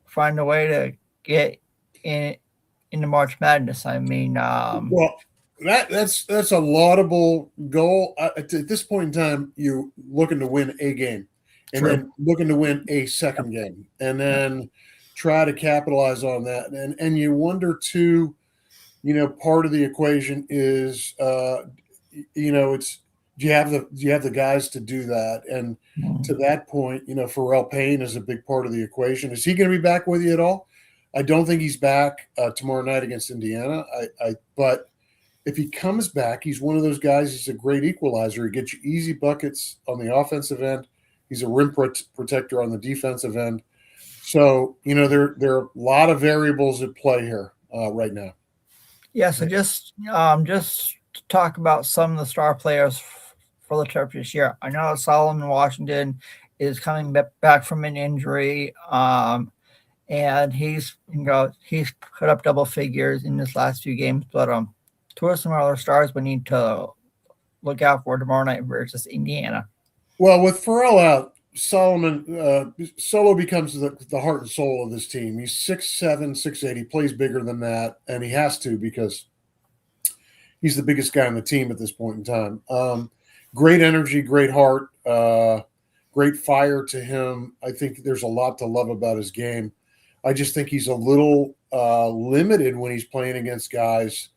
find a way to get into March Madness. That's a laudable goal. At this point in time, you're looking to win a game and then looking to win a second game and then try to capitalize on that. And you wonder too, part of the equation is, it's, do you have the guys to do that? And to that point, Pharrell Payne is a big part of the equation. Is he going to be back with you at all? I don't think he's back tomorrow night against Indiana. But if he comes back, he's one of those guys. He's a great equalizer. He gets you easy buckets on the offensive end. He's a rim protector on the defensive end. So, there are a lot of variables at play here right now. Yeah. So just to talk about some of the star players for the Terps this year. I know Solomon Washington is coming back from an injury, and he's put up double figures in his last 2 games. But 2 of some other stars we need to look out for tomorrow night versus Indiana. Well, with Pharrell out, Solomon Solo becomes the heart and soul of this team. He's 6'7", 6'8". He plays bigger than that, and he has to because he's the biggest guy on the team at this point in time. Great energy, great heart, great fire to him. I think there's a lot to love about his game. I just think he's a little limited when he's playing against guys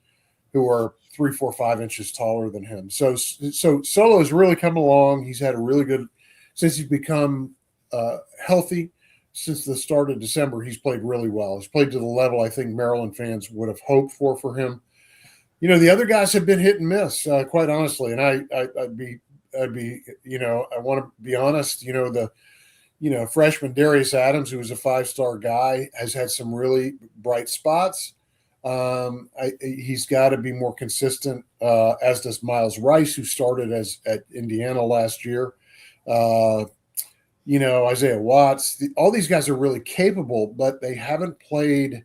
who are 3, 4, 5 inches taller than him. So Solo's really come along. He's had a really good since he's become healthy. Since the start of December, he's played really well. He's played to the level I think Maryland fans would have hoped for him. The other guys have been hit and miss, quite honestly. And I'd be, I want to be honest. The freshman Darius Adams, who was a 5-star guy, has had some really bright spots. He's got to be more consistent, as does Miles Rice, who started at Indiana last year. Isaiah Watts, all these guys are really capable, but they haven't played,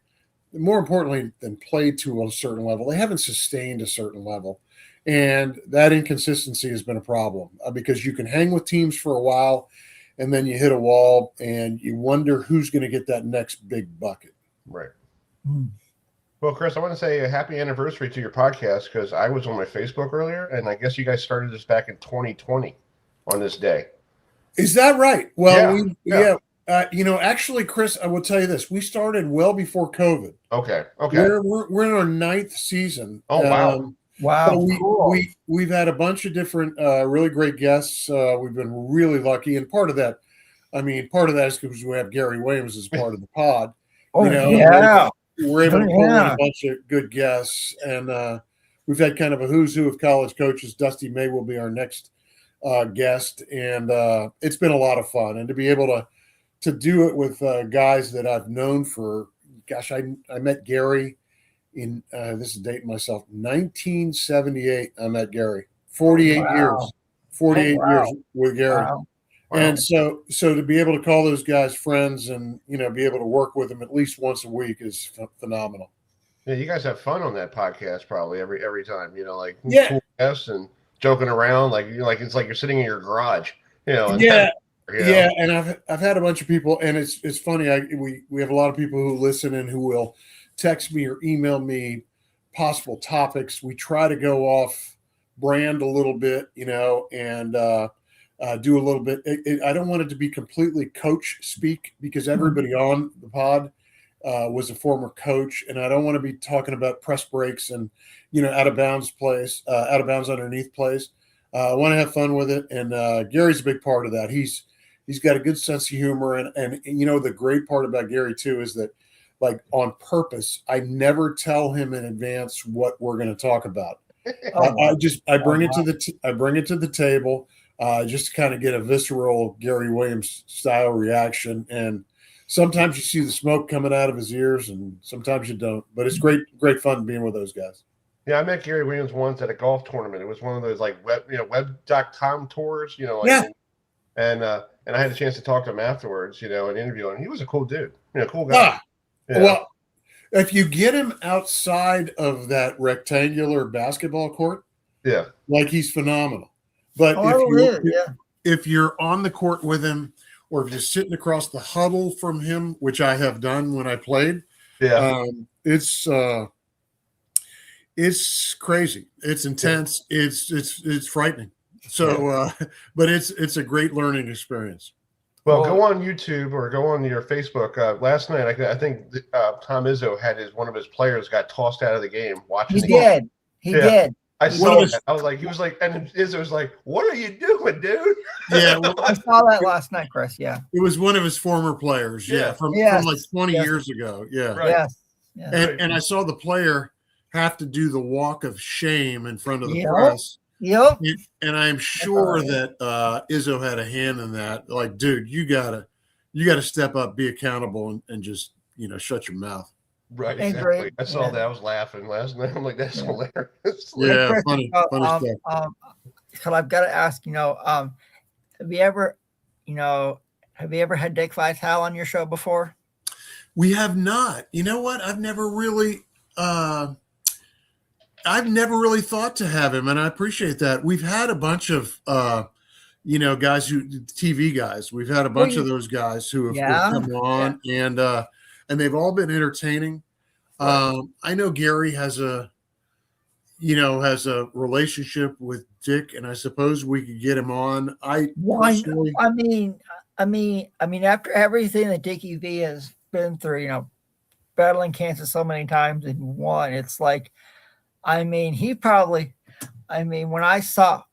more importantly than played to a certain level, they haven't sustained a certain level. And that inconsistency has been a problem because you can hang with teams for a while and then you hit a wall and you wonder who's going to get that next big bucket. Right. Well, Chris, I want to say a happy anniversary to your podcast because I was on my Facebook earlier, and I guess you guys started this back in 2020 on this day. Is that right? Well, yeah. Actually, Chris, I will tell you this: we started well before COVID. Okay. We're in our 9th season. Oh wow! Wow. So we've had a bunch of different really great guests. We've been really lucky, and part of that is because we have Gary Williams as part of the pod. Yeah. We're able to pull in a bunch of good guests, and we've had kind of a who's who of college coaches. Dusty May will be our next guest, and it's been a lot of fun. And to be able to do it with guys that I've known for, gosh, I met Gary in this is dating myself, 1978. I met Gary. 48 years. 48 years with Gary. Wow. And so to be able to call those guys friends and be able to work with them at least once a week is phenomenal. Yeah, you guys have fun on that podcast probably every time. Yeah. Cool guests and joking around like it's like you're sitting in your garage. Yeah. And I've had a bunch of people, and it's funny. We have a lot of people who listen and who will text me or email me possible topics. We try to go off brand a little bit, and do a little bit. I don't want it to be completely coach speak because everybody on the pod was a former coach, and I don't want to be talking about press breaks and out of bounds underneath plays. I want to have fun with it, and Gary's a big part of that. He's got a good sense of humor, and the great part about Gary too is that, like, on purpose, I never tell him in advance what we're going to talk about. I bring it to the table. Just to kind of get a visceral Gary Williams style reaction. And sometimes you see the smoke coming out of his ears and sometimes you don't, but it's great fun being with those guys. Yeah. I met Gary Williams once at a golf tournament. It was one of those like web.com tours, and I had a chance to talk to him afterwards, and interview him. He was a cool dude, cool guy. Well, if you get him outside of that rectangular basketball court, he's phenomenal. But if you're on the court with him, or if you're sitting across the huddle from him, which I have done when I played, it's crazy. It's intense. It's frightening. So, but it's a great learning experience. Well, go on YouTube or go on your Facebook. Last night, I think Tom Izzo had one of his players got tossed out of the game. Watching. He did. I saw that. I was like, and Izzo was like, "What are you doing, dude?" Yeah, I saw that last night, Chris. Yeah, it was one of his former players. From like 20 years ago. Yeah, right. Yes. And I saw the player have to do the walk of shame in front of the press. Yep. And I'm sure that Izzo had a hand in that. Like, dude, you gotta step up, be accountable, and just shut your mouth. Right, exactly. I saw that. I was laughing last night. I'm like, that's hilarious. Yeah, funny stuff. So I've got to ask, have you ever had Dick Vitale on your show before? We have not. You know what? I've never really thought to have him, and I appreciate that. We've had a bunch of guys TV guys. We've had a bunch of those guys who have come on, and they've all been entertaining. I know Gary has has a relationship with Dick, and I suppose we could get him on. Why? I mean, after everything that Dickie V has been through, battling cancer so many times and won, it's like, he probably, when I saw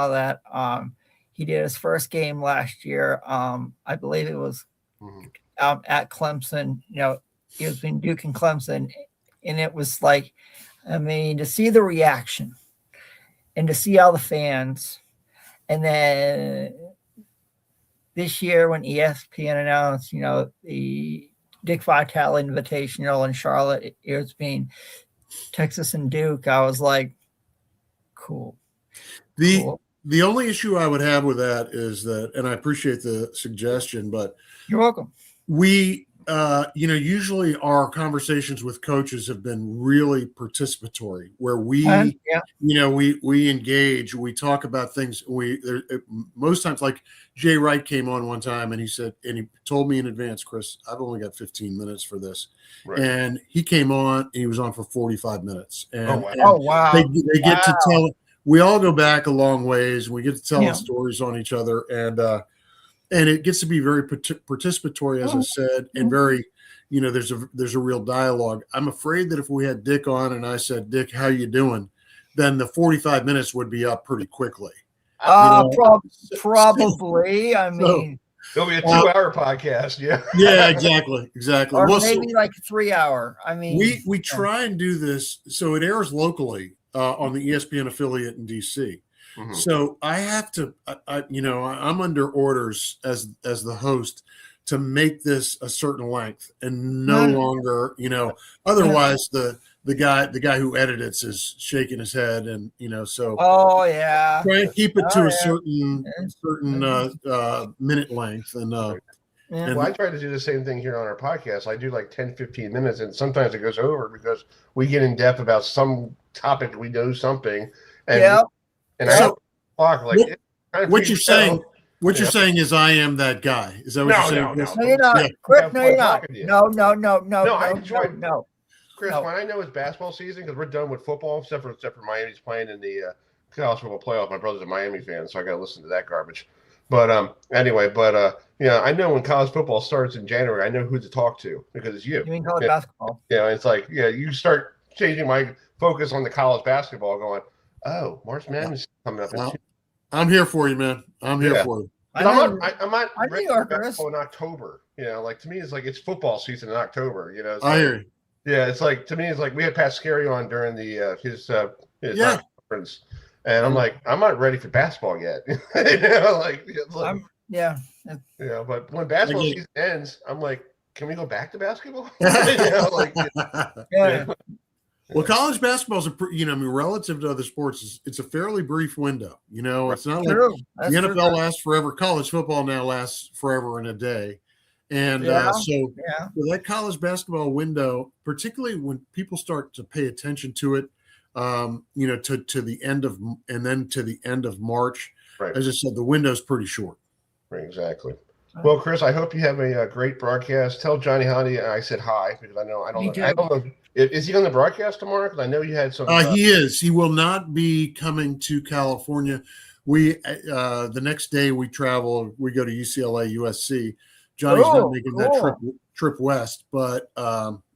that, he did his first game last year. I believe it was at Clemson. He was between Duke and Clemson, and it was like, to see the reaction and to see all the fans, and then this year when ESPN announced, the Dick Vitale Invitational in Charlotte, it was being Texas and Duke, I was like, cool. The only issue I would have with that is that, and I appreciate the suggestion, but you're welcome. We, usually our conversations with coaches have been really participatory, where we engage, we talk about things. Most times, like Jay Wright came on one time and he told me in advance, Chris, I've only got 15 minutes for this. Right. And he came on and he was on for 45 minutes. And, wow. They get to tell, we all go back a long ways. We get to tell stories on each other, and it gets to be very participatory, as I said, and very, there's a real dialogue. I'm afraid that if we had Dick on and I said, Dick, how you doing? Then the 45 minutes would be up pretty quickly. Probably. It'll be a 2-hour podcast. Yeah. Yeah, exactly. Or maybe like 3 hour. We try and do this. So it airs locally on the ESPN affiliate in DC. Mm-hmm. So I have to, I'm under orders as the host to make this a certain length and no longer, otherwise the guy who edits is shaking his head and, so. Oh yeah. Try and keep it to a certain minute length. And, well, I try to do the same thing here on our podcast. I do like 10, 15 minutes, and sometimes it goes over because we get in depth about some topic. We know something. And and I talk like what you're saying. What you're saying is I am that guy. Is that what you're saying? No, you're not. Yeah. Chris, no, you're not. No. I enjoy. Chris, when I know it's basketball season, because we're done with football, except for Miami's playing in the college football playoff. My brother's a Miami fan, so I got to listen to that garbage. But anyway, I know when college football starts in January, I know who to talk to because it's you. You mean college basketball? Yeah, it's like you start changing my focus on the college basketball, going, oh, March Madness is coming up. I'm here for you, man. I'm here for you. I'm not ready for basketball in October. To me, it's like it's football season in October. I hear you. Yeah, it's like to me, it's like we had Pat Scarry on during the his conference, and I'm like, I'm not ready for basketball yet. But when basketball season ends, I'm like, can we go back to basketball? Well, college basketball is relative to other sports, it's a fairly brief window. It's not like the NFL lasts forever. College football now lasts forever and a day. And so that college basketball window, particularly when people start to pay attention to it, to the end of and then to the end of March, as I said, the window's pretty short. Right, exactly. Well, Chris, I hope you have a great broadcast. Tell Johnny Howdy I said hi because I don't know. Is he on the broadcast tomorrow? Because I know you had some. He is. He will not be coming to California. We the next day we travel. We go to UCLA, USC. Johnny's not making that trip west, but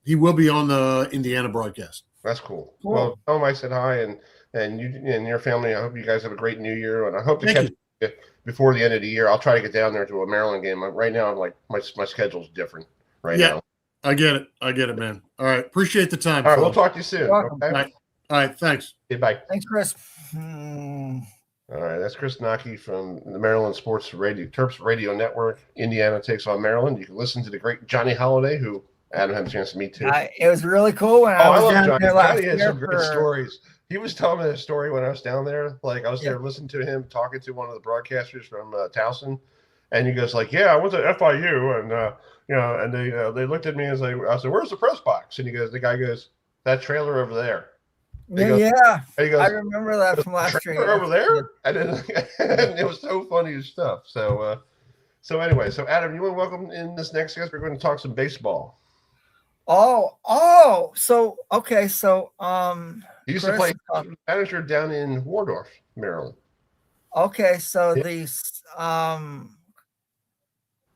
he will be on the Indiana broadcast. That's cool. Well, tell him I said hi, and you and your family. I hope you guys have a great New Year, and I hope to catch you before the end of the year. I'll try to get down there to a Maryland game. Right now, I'm like my schedule's different right now. I get it, man. All right, appreciate the time. All right, we'll talk to you soon. Okay? All right, thanks. Okay, bye. Thanks, Chris. All right, that's Chris Knoche from the Maryland Sports Radio, Terps Radio Network. Indiana takes on Maryland. You can listen to the great Johnny Holiday, who Adam had a chance to meet too. It was really cool when I was down there last year. Johnny has some great stories. He was telling me a story when I was down there. Like I was there listening to him talking to one of the broadcasters from Towson, and he goes like, "Yeah, I went to FIU, and they looked at me and I said, where's the press box?" And the guy goes, "That trailer over there." He goes, I remember that from last year. Over there, and it was so funny and stuff. So anyway, Adam, you want to welcome in this next guest? We're going to talk some baseball. So okay, so He used to Chris play manager down in Waldorf, Maryland. Okay, so these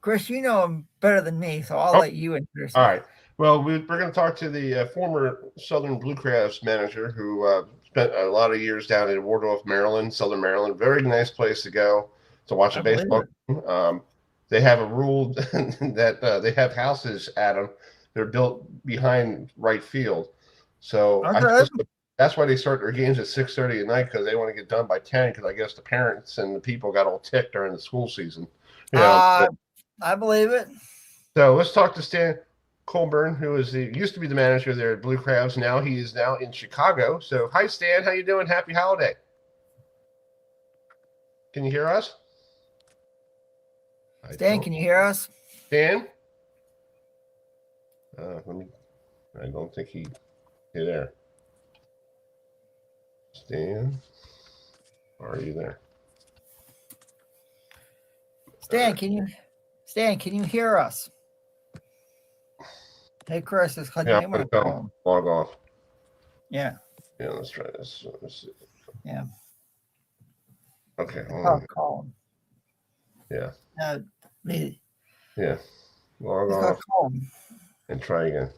Chris, you know him better than me, so I'll let you introduce him. All right. Well, we're going to talk to the former Southern Blue Crabs manager who spent a lot of years down in Waldorf, Maryland, Southern Maryland. Very nice place to go to watch a baseball game. They have a rule that they have houses, Adam. They're built behind right field. So that's why they start their games at 6:30 at night, because they want to get done by 10, because I guess the parents and the people got all ticked during the school season. I believe it. So let's talk to Stan Colburn, who used to be the manager there at Blue Crabs. Now he is now in Chicago. So hi, Stan. How you doing? Happy holiday. Can you hear us? Stan, can you hear us? Stan? I don't think you're there. Stan? Are you there? Stan, can you hear us? Hey, Chris, it's Yeah, I'm going to log off. Yeah. Yeah, let's try this. Let's see. Yeah. Okay, hold on. Call him. Yeah. Yeah. Log off and try again.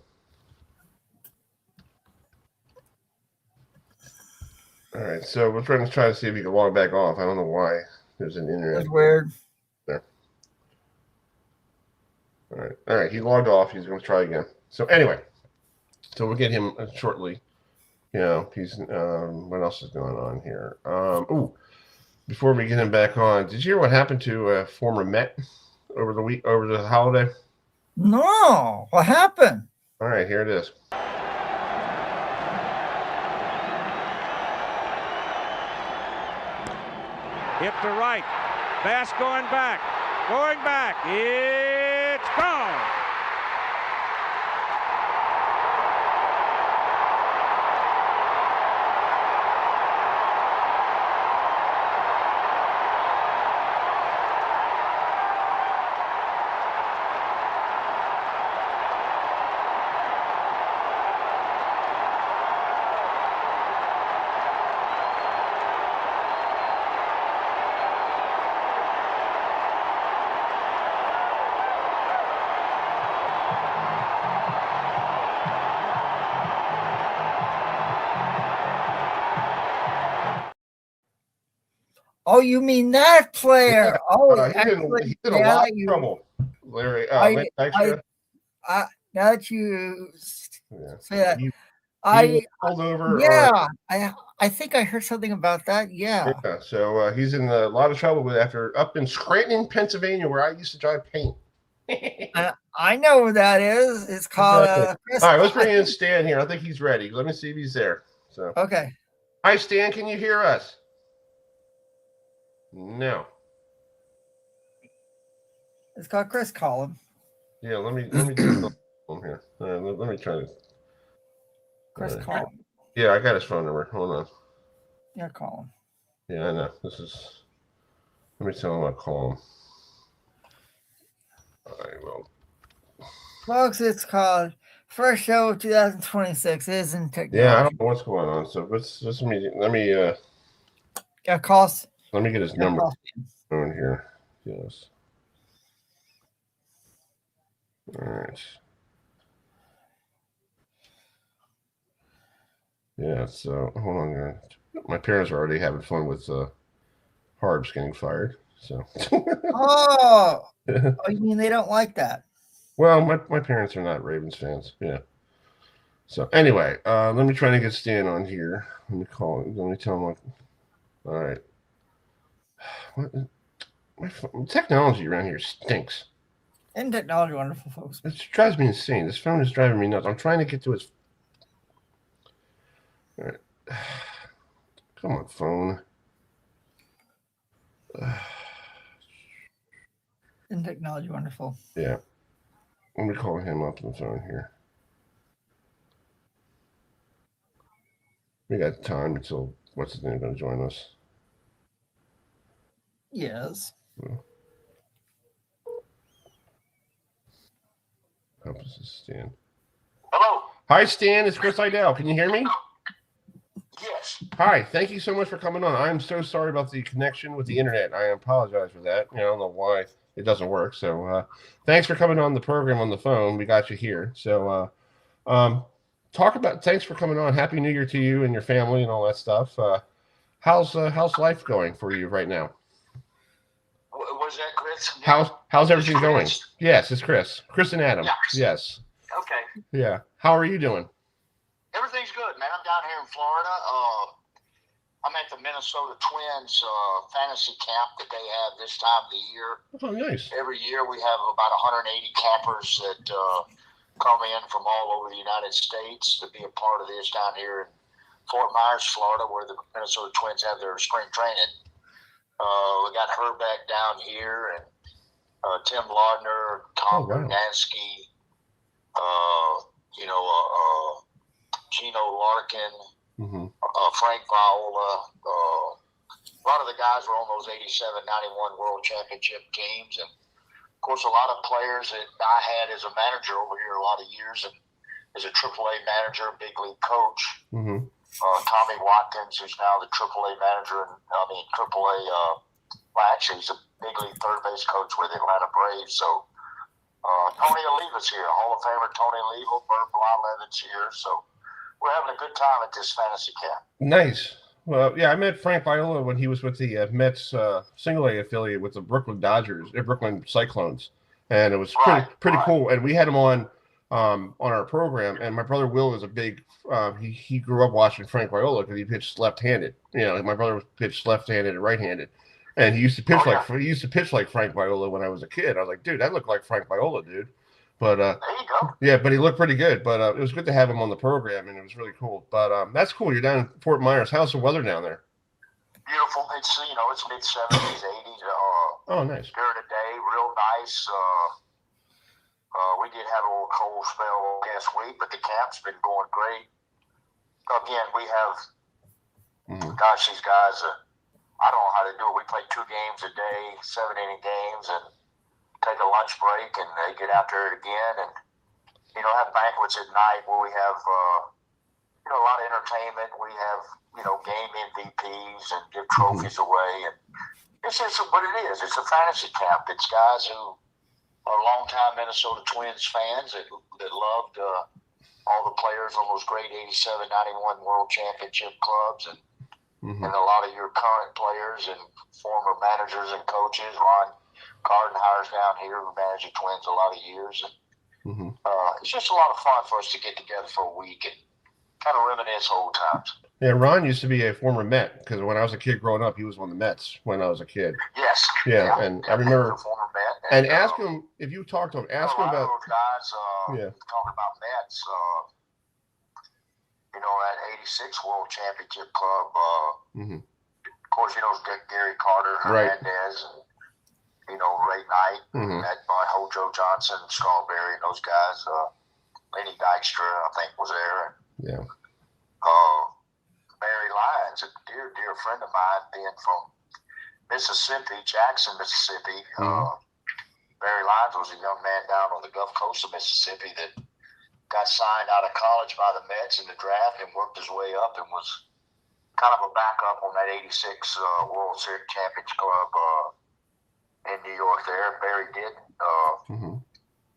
All right, so we're trying to see if you can log back off. I don't know why there's an internet. That's weird. There. All right. He logged off. He's going to try again. So anyway, we'll get him shortly. You know, he's what else is going on here? Before we get him back on, did you hear what happened to a former Met over the holiday? No, what happened? All right, here it is. Hit to right. Bass going back. It's gone. Oh, you mean that player? He's in a lot of trouble, Larry. Now that you say that, he pulled over. Yeah, I think I heard something about that. Yeah. So he's in a lot of trouble after up in Scranton, Pennsylvania, where I used to drive paint. I know where that is. It's called. All right, let's bring in Stan here. I think he's ready. Let me see if he's there. So okay. Hi, Stan. Can you hear us? No. It's called Chris. Call him. Yeah, let me just call him here. Let me try to. Chris, call him. Yeah, I got his phone number. Hold on. Yeah, call him. Yeah, I know. Let me tell him I'll call him. I will. Folks, it's called First Show of 2026. Isn't technology. Yeah, I don't know what's going on. So let me Yeah, cost. Let me get his number on here. Yes. All right. Yeah, so hold on here. My parents are already having fun with Harbs getting fired. So Oh, you mean they don't like that? Well, my parents are not Ravens fans. Yeah. So anyway, let me try to get Stan on here. Let me call him. Let me tell him what. All right. My technology around here stinks. And technology, wonderful, folks. It drives me insane. This phone is driving me nuts. I'm trying to get to his. All right. Come on, phone. And technology, wonderful. Yeah. Let me call him up on the phone here. We got time until what's his name going to join us? Yes. How does this stand? Hello. Hi, Stan. It's Chris Heidel. Can you hear me? Yes. Hi. Thank you so much for coming on. I'm so sorry about the connection with the internet. I apologize for that. I don't know why it doesn't work. So thanks for coming on the program on the phone. We got you here. So thanks for coming on. Happy New Year to you and your family and all that stuff. How's life going for you right now? Was that Chris? How's everything going? Yes, it's Chris. Chris and Adam. Yeah. Yes. Okay. Yeah. How are you doing? Everything's good, man. I'm down here in Florida. I'm at the Minnesota Twins fantasy camp that they have this time of the year. Oh, nice. Every year we have about 180 campers that come in from all over the United States to be a part of this down here in Fort Myers, Florida, where the Minnesota Twins have their spring training. We got Herbeck down here, and Tim Laudner, Tom Bernansky, Gino Larkin, Frank Viola. A lot of the guys were on those 87-91 World Championship teams. And, of course, a lot of players that I had as a manager over here a lot of years, and as a AAA manager, big league coach. Tommy Watkins, who's now the AAA manager, actually he's a big league third base coach with the Atlanta Braves. So Tony Oliva's here, Hall of Famer Tony Oliva, Bert Blaulevin's here. So we're having a good time at this fantasy camp. Nice. Well, yeah, I met Frank Viola when he was with the Mets single A affiliate with the Brooklyn Cyclones, and it was pretty cool. And we had him on our program, and my brother Will is a big he grew up watching Frank Viola because he pitched left-handed. My brother pitched left-handed and right-handed, and he used to pitch like Frank Viola when I was a kid. I was like, dude, that looked like Frank Viola, dude. But there you go. Yeah, but he looked pretty good. But it was good to have him on the program, and it was really cool. But that's cool. You're down in Fort Myers. How's the weather down there? Beautiful. It's it's mid-70s, 80s. Oh, nice. During the day, real nice. We did have a little cold spell last week, but the camp's been going great. Again, we have, these guys, I don't know how to do it. We play 2 games a day, 7-inning games, and take a lunch break, and they get out there again, and, have banquets at night where we have, a lot of entertainment. We have, game MVPs and give trophies away, and it's just what it is. It's a fantasy camp. It's guys who are longtime Minnesota Twins fans that loved all the players on those great 87-91 World Championship clubs, and a lot of your current players and former managers and coaches. Ron Gardenhire's down here who managed the Twins a lot of years. And, it's just a lot of fun for us to get together for a week and kind of reminisce old times. Yeah, Ron used to be a former Met because when I was a kid growing up, he was on the Mets when I was a kid. Yes. Yeah, and I remember. Former Met. And ask him if you talk to him. Ask him about those guys. Talking about Mets. That '86 World Championship Club. Of course, Gary Carter, Hernandez, and Ray Knight, that by Hojo Johnson, Strawberry, and those guys. Lenny Dykstra, I think, was there. Yeah. Barry Lyons, a dear friend of mine, being from Mississippi, Jackson, Mississippi. Barry Lyons was a young man down on the Gulf Coast of Mississippi that got signed out of college by the Mets in the draft and worked his way up and was kind of a backup on that '86 World Series Championship Club in New York there. Barry did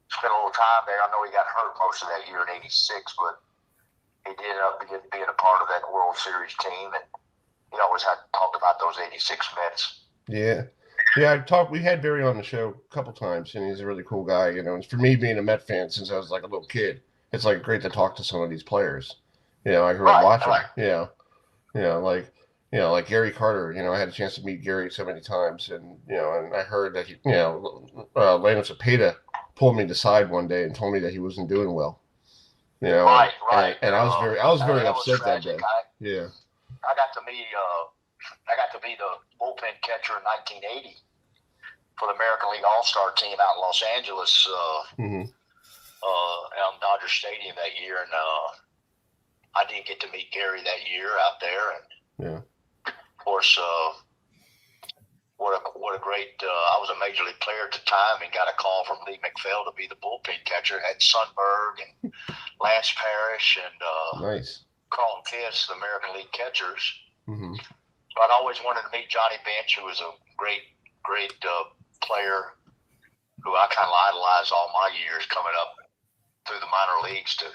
spend a little time there. I know he got hurt most of that year in '86, but he did end up being a part of that World Series team, and he always had talked about those '86 Mets. Yeah. We had Barry on the show a couple times, and he's a really cool guy. And for me being a Met fan since I was like a little kid, it's like great to talk to some of these players. I grew up watching. Like Gary Carter. I had a chance to meet Gary so many times, and and I heard that Lando Cepeda pulled me aside one day and told me that he wasn't doing well. And I was very upset that day. I got to be the bullpen catcher in 1980 for the American League All-Star team out in Los Angeles, out in Dodger Stadium that year, and I didn't get to meet Gary that year out there, and of course, what a great! I was a major league player at the time, and got a call from Lee McPhail to be the bullpen catcher. Had Sundberg and Lance Parrish and Nice. Carlton Fisk, the American League catchers. Mm-hmm. But I always wanted to meet Johnny Bench, who was a great player who I kind of idolized all my years coming up through the minor leagues to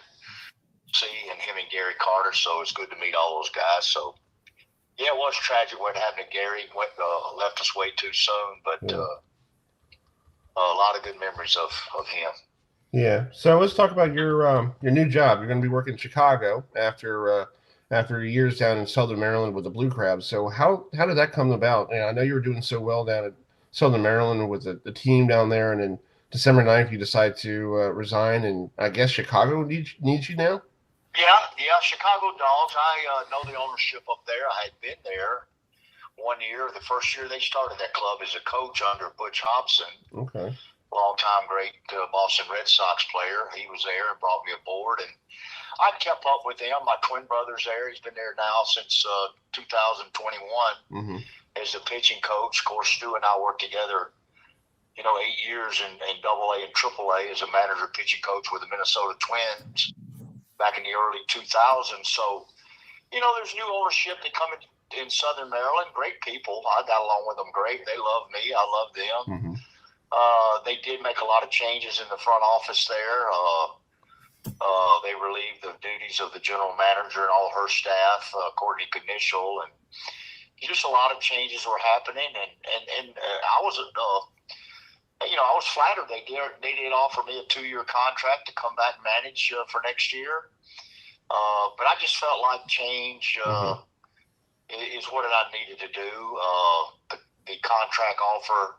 see, and him and Gary Carter. So it's good to meet all those guys. So, yeah, it was tragic what happened to Gary. Left us way too soon, but a lot of good memories of him. Yeah. So let's talk about your new job. You're going to be working in Chicago after years down in Southern Maryland with the Blue Crabs. So how did that come about? I know you were doing so well down at Southern Maryland with the team down there, and then December 9th you decide to resign, and I guess Chicago needs you now? Yeah, Chicago Dogs. I know the ownership up there. I had been there 1 year. The first year they started that club as a coach under Butch Hobson. Okay. Long-time great Boston Red Sox player. He was there and brought me aboard, and I kept up with him. My twin brother's there. He's been there now since 2021 as the pitching coach. Of course, Stu and I worked together, 8 years in AA and AAA as a manager pitching coach with the Minnesota Twins back in the early 2000s. So, there's new ownership. They come in Southern Maryland. Great people. I got along with them great. They love me. I love them. Mm-hmm. They did make a lot of changes in the front office there. They relieved the duties of the general manager and all her staff, Courtney Knoche, and just a lot of changes were happening. And I was, I was flattered. They did offer me a 2-year contract to come back and manage for next year. But I just felt like change is what I needed to do. The contract offer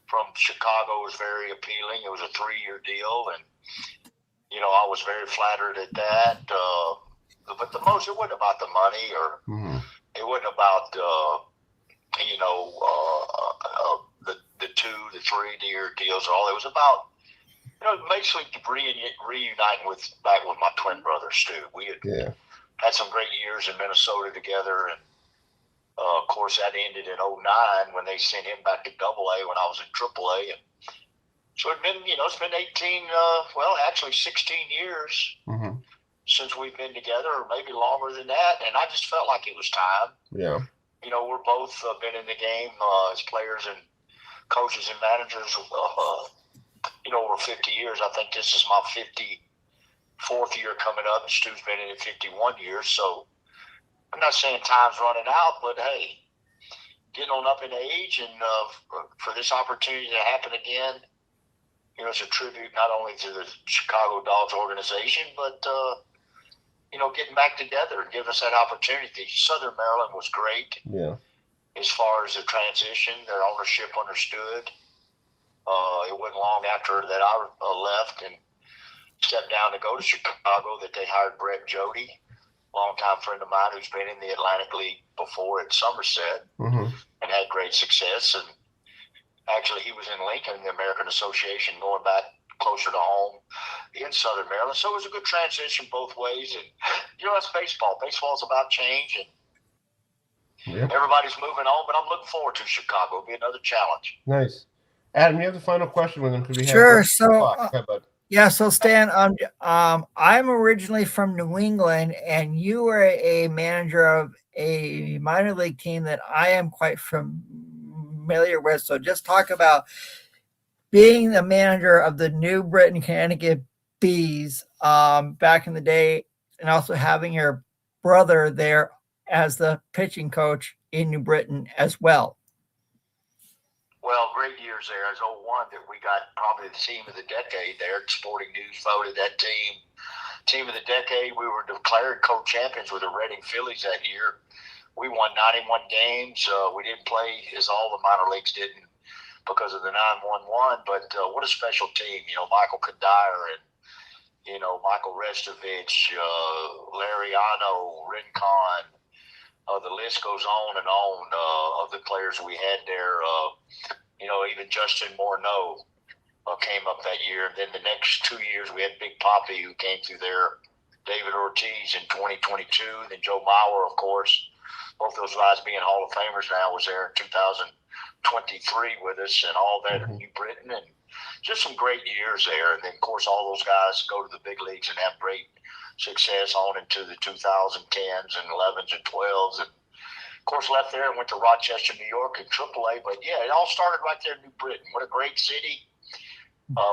from Chicago was very appealing. It was a 3-year deal, and I was very flattered at that. But it wasn't about the money, or it wasn't about the 2 to 3-year deals. All it was about, basically reuniting back with my twin brother Stu. We had some great years in Minnesota together, and of course that ended in 2009 when they sent him back to AA when I was in AAA. And so it's been 16 years since we've been together, or maybe longer than that. And I just felt like it was time. Yeah. We're both been in the game as players and coaches and managers, over 50 years. I think this is my 54th year coming up, and Stu's been in it 51 years. So I'm not saying time's running out, but hey, getting on up in age, and for this opportunity to happen again, it's a tribute not only to the Chicago Dogs organization, but getting back together and giving us that opportunity. Southern Maryland was great. Yeah. As far as the transition, their ownership understood. It wasn't long after that I left and stepped down to go to Chicago that they hired Brett Jody, longtime friend of mine who's been in the Atlantic League before at Somerset and had great success. And actually, he was in Lincoln, the American Association, going back closer to home in Southern Maryland. So it was a good transition both ways. And, that's baseball. Baseball's about change, and everybody's moving on. But I'm looking forward to Chicago. It'll be another challenge. Nice. Adam, you have the final question with him. Sure. So Stan, I'm originally from New England, and you were a manager of a minor league team that I am quite familiar with. So just talk about being the manager of the New Britain, Connecticut Bees back in the day, and also having your brother there as the pitching coach in New Britain as well. Well, great years there. It was 2001 that we got probably the team of the decade there. Sporting News voted that team of the decade. We were declared co-champions with the Reading Phillies that year. We won 91 games. We didn't play as all the minor leagues didn't because of the 9-1-1, but what a special team. Michael Kadire and, Michael Restovich, Lariano, Rincon. The list goes on and on of the players we had there. Even Justin Morneau came up that year. And then the next 2 years, we had Big Papi, who came through there, David Ortiz in 2022, then Joe Mauer, of course. Both those guys being Hall of Famers now, was there in 2023 with us, and all that in New Britain. And just some great years there. And then, of course, all those guys go to the big leagues and have great success on into the 2010s and 11s and 12s. And, of course, left there and went to Rochester, New York in AAA. But, yeah, it all started right there in New Britain. What a great city.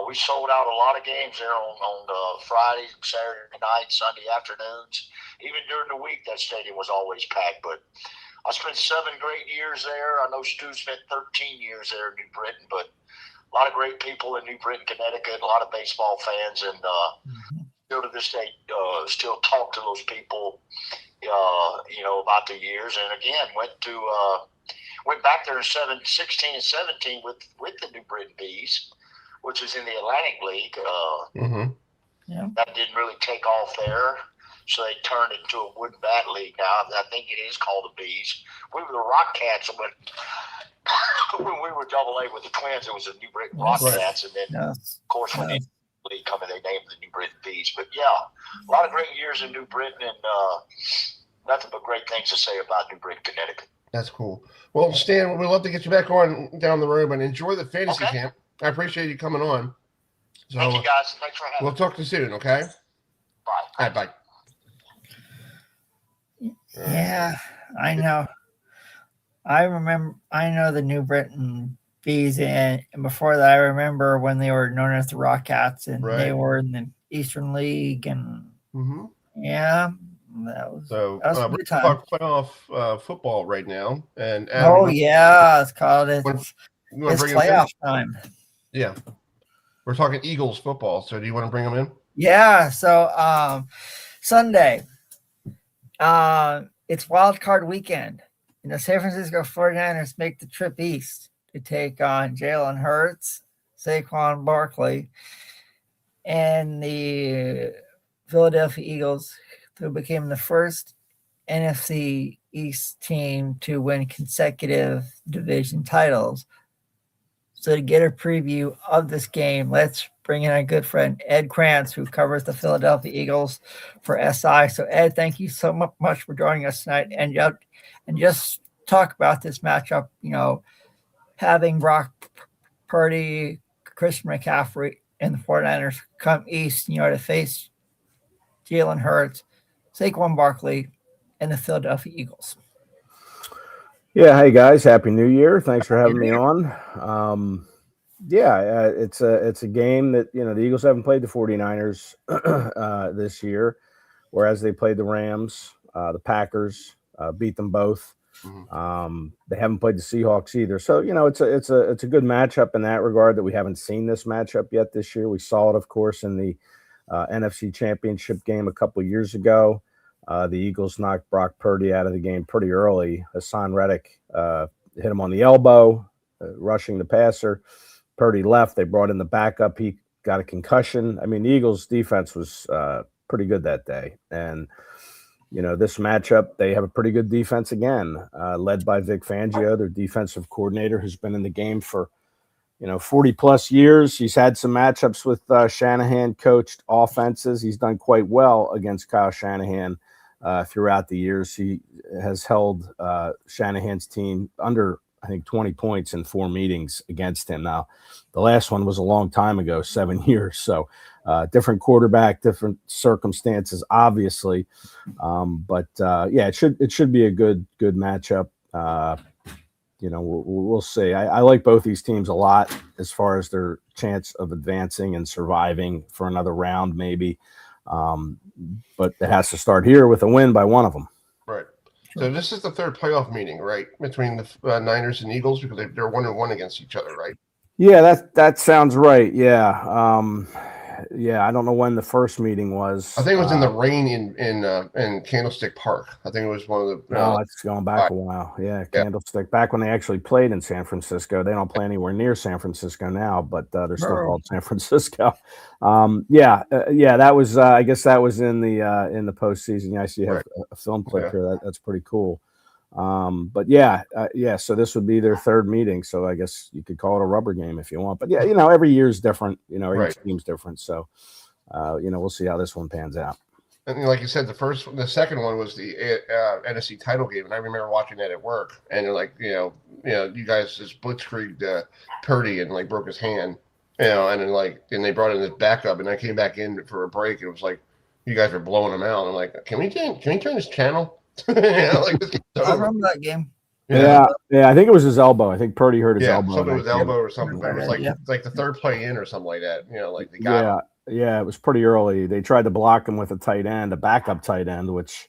We sold out a lot of games there on Friday, Saturday night, Sunday afternoons. Even during the week, that stadium was always packed. But I spent 7 great years there. I know Stu spent 13 years there in New Britain, but a lot of great people in New Britain, Connecticut, a lot of baseball fans, and still to this day, still talk to those people, about the years. And again, went back there in 16 and 17 with the New Britain Bees, which is in the Atlantic League. That didn't really take off there. So they turned it into a wooden bat league now. I think it is called the Bees. We were the Rock Cats when we were AA with the Twins. It was the New Britain Rock Cats, and then of course when the league come in, they named the New Britain Bees. But yeah, a lot of great years in New Britain, and nothing but great things to say about New Britain, Connecticut. That's cool. Well, Stan, we'd love to get you back on down the road, and enjoy the fantasy camp. I appreciate you coming on. So, thank you, guys. Thanks for having me. We'll talk to you soon, okay? Bye. All right, bye. Yeah, I know. I know the New Britain Bees, and before that, I remember when they were known as the Rock Cats, and they were in the Eastern League, and yeah, that was a good time. Talk playoff football right now, and it's called it's playoff time. Yeah, we're talking Eagles football. So, do you want to bring them in? Yeah. So, Sunday. It's wild card weekend. The San Francisco 49ers make the trip east to take on Jalen Hurts, Saquon Barkley, and the Philadelphia Eagles, who became the first NFC East team to win consecutive division titles. So to get a preview of this game, let's bring in our good friend Ed Krantz, who covers the Philadelphia Eagles for SI. So Ed, thank you so much for joining us tonight, and just talk about this matchup. Having Brock Purdy, Christian McCaffrey, and the 49ers come east, to face Jalen Hurts, Saquon Barkley, and the Philadelphia Eagles. Yeah, hey guys, Happy New Year. Thanks for having me on. It's a game that, the Eagles haven't played the 49ers this year, whereas they played the Rams, the Packers, beat them both. They haven't played the Seahawks either. So, it's a good matchup in that regard, that we haven't seen this matchup yet this year. We saw it, of course, in the NFC Championship game a couple of years ago. The Eagles knocked Brock Purdy out of the game pretty early. Hassan Reddick hit him on the elbow, rushing the passer. Purdy left. They brought in the backup. He got a concussion. I mean, the Eagles' defense was pretty good that day. And, this matchup, they have a pretty good defense again, led by Vic Fangio, their defensive coordinator, who's been in the game for, 40-plus years. He's had some matchups with Shanahan-coached offenses. He's done quite well against Kyle Shanahan throughout the years. He has held Shanahan's team under, I think, 20 points in 4 meetings against him. Now, the last one was a long time ago, 7 years. So different quarterback, different circumstances, obviously. It should be a good matchup. We'll see. I like both these teams a lot as far as their chance of advancing and surviving for another round, maybe. But it has to start here with a win by one of them. Right. So this is the third playoff meeting, right, between the Niners and Eagles, because they're 1-1 against each other, right? Yeah, that sounds right. Yeah. I don't know when the first meeting was. I think it was in the rain in Candlestick Park. I think it was one of the. No, it's going back a while. Yeah, Candlestick. Back when they actually played in San Francisco. They don't play anywhere near San Francisco now, but they're still called San Francisco. That was. I guess that was in the postseason. Yeah, I see you have a film clip here. That's pretty cool. So this would be their third meeting. So I guess you could call it a rubber game if you want. But every year is different. Each team's different. So, we'll see how this one pans out. And like you said, the second one was the NFC title game, and I remember watching that at work. And they're like, you guys just blitzkrieged Purdy and broke his hand. And then and they brought in this backup, and I came back in for a break, and it was like, you guys are blowing them out. I'm like, can we turn this channel? I remember that game. Yeah, I think it was his elbow. I think Purdy hurt his elbow. Something with elbow or something. But it was like the third play in or something like that. They got him. Yeah, it was pretty early. They tried to block him with a tight end, a backup tight end, which,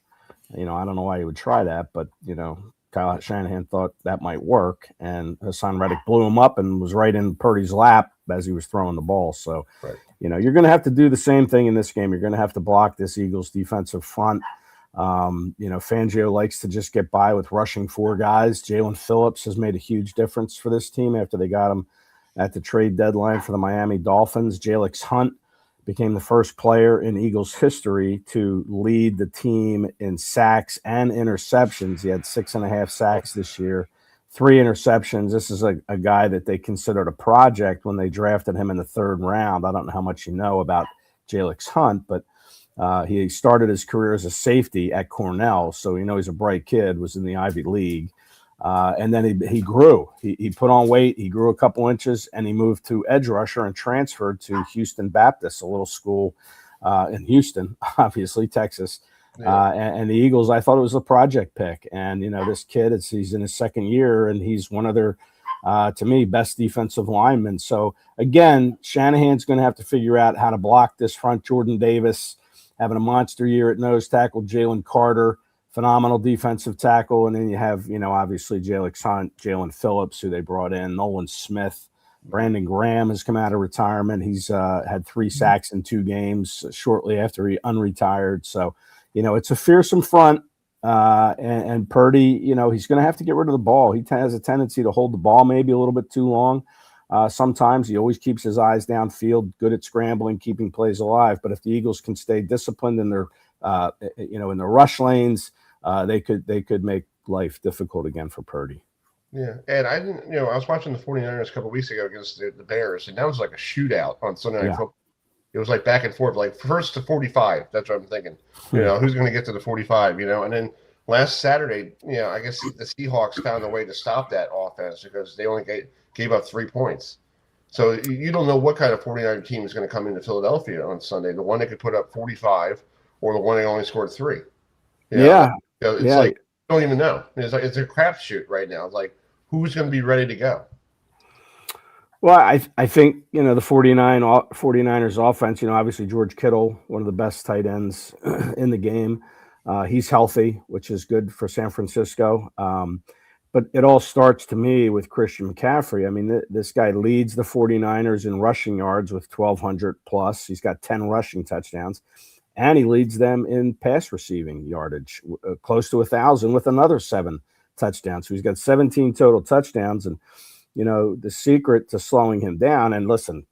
I don't know why he would try that, but Kyle Shanahan thought that might work, and Hassan Reddick blew him up and was right in Purdy's lap as he was throwing the ball. So, you're going to have to do the same thing in this game. You're going to have to block this Eagles defensive front. Fangio likes to just get by with rushing 4 guys. Jalen Phillips has made a huge difference for this team after they got him at the trade deadline for the Miami Dolphins. Jalex Hunt became the first player in Eagles history to lead the team in sacks and interceptions. He had 6.5 sacks this year, 3 interceptions. This is a guy that they considered a project when they drafted him in the 3rd round. I don't know how much you know about Jalex Hunt, but he started his career as a safety at Cornell, so he's a bright kid, was in the Ivy League. And then he grew. He put on weight. He grew a couple inches, and he moved to edge rusher and transferred to Houston Baptist, a little school in Houston, obviously, Texas. And the Eagles, I thought it was a project pick. And, this kid, he's in his 2nd year, and he's one of their, to me, best defensive linemen. So, again, Shanahan's going to have to figure out how to block this front. Jordan Davis having a monster year at nose tackle, Jalen Carter, phenomenal defensive tackle. And then you have, obviously Jalex Hunt, Jalen Phillips, who they brought in, Nolan Smith, Brandon Graham has come out of retirement. He's had 3 sacks in 2 games shortly after he unretired. So, it's a fearsome front. And Purdy, he's going to have to get rid of the ball. He has a tendency to hold the ball maybe a little bit too long. Sometimes he always keeps his eyes downfield, good at scrambling, keeping plays alive. But if the Eagles can stay disciplined in their, in the rush lanes, they could make life difficult again for Purdy. Yeah, and I didn't, I was watching the 49ers a couple weeks ago against the Bears, and that was like a shootout on Sunday Night Football. It was like back and forth, like first to 45. That's what I'm thinking. Who's going to get to the 45? And then last Saturday, I guess the Seahawks found a way to stop that offense because they only gave up 3 points. So you don't know what kind of 49er team is going to come into Philadelphia on Sunday. The one that could put up 45 or the one that only scored 3. It's like, you don't even know. It's a crapshoot right now. It's like, who's going to be ready to go? Well, I think, the 49ers offense, obviously George Kittle, one of the best tight ends in the game. He's healthy, which is good for San Francisco. But it all starts to me with Christian McCaffrey. I mean, this guy leads the 49ers in rushing yards with 1,200 plus. He's got 10 rushing touchdowns. And he leads them in pass receiving yardage, close to 1,000 with another 7 touchdowns. So he's got 17 total touchdowns. And, the secret to slowing him down, and listen,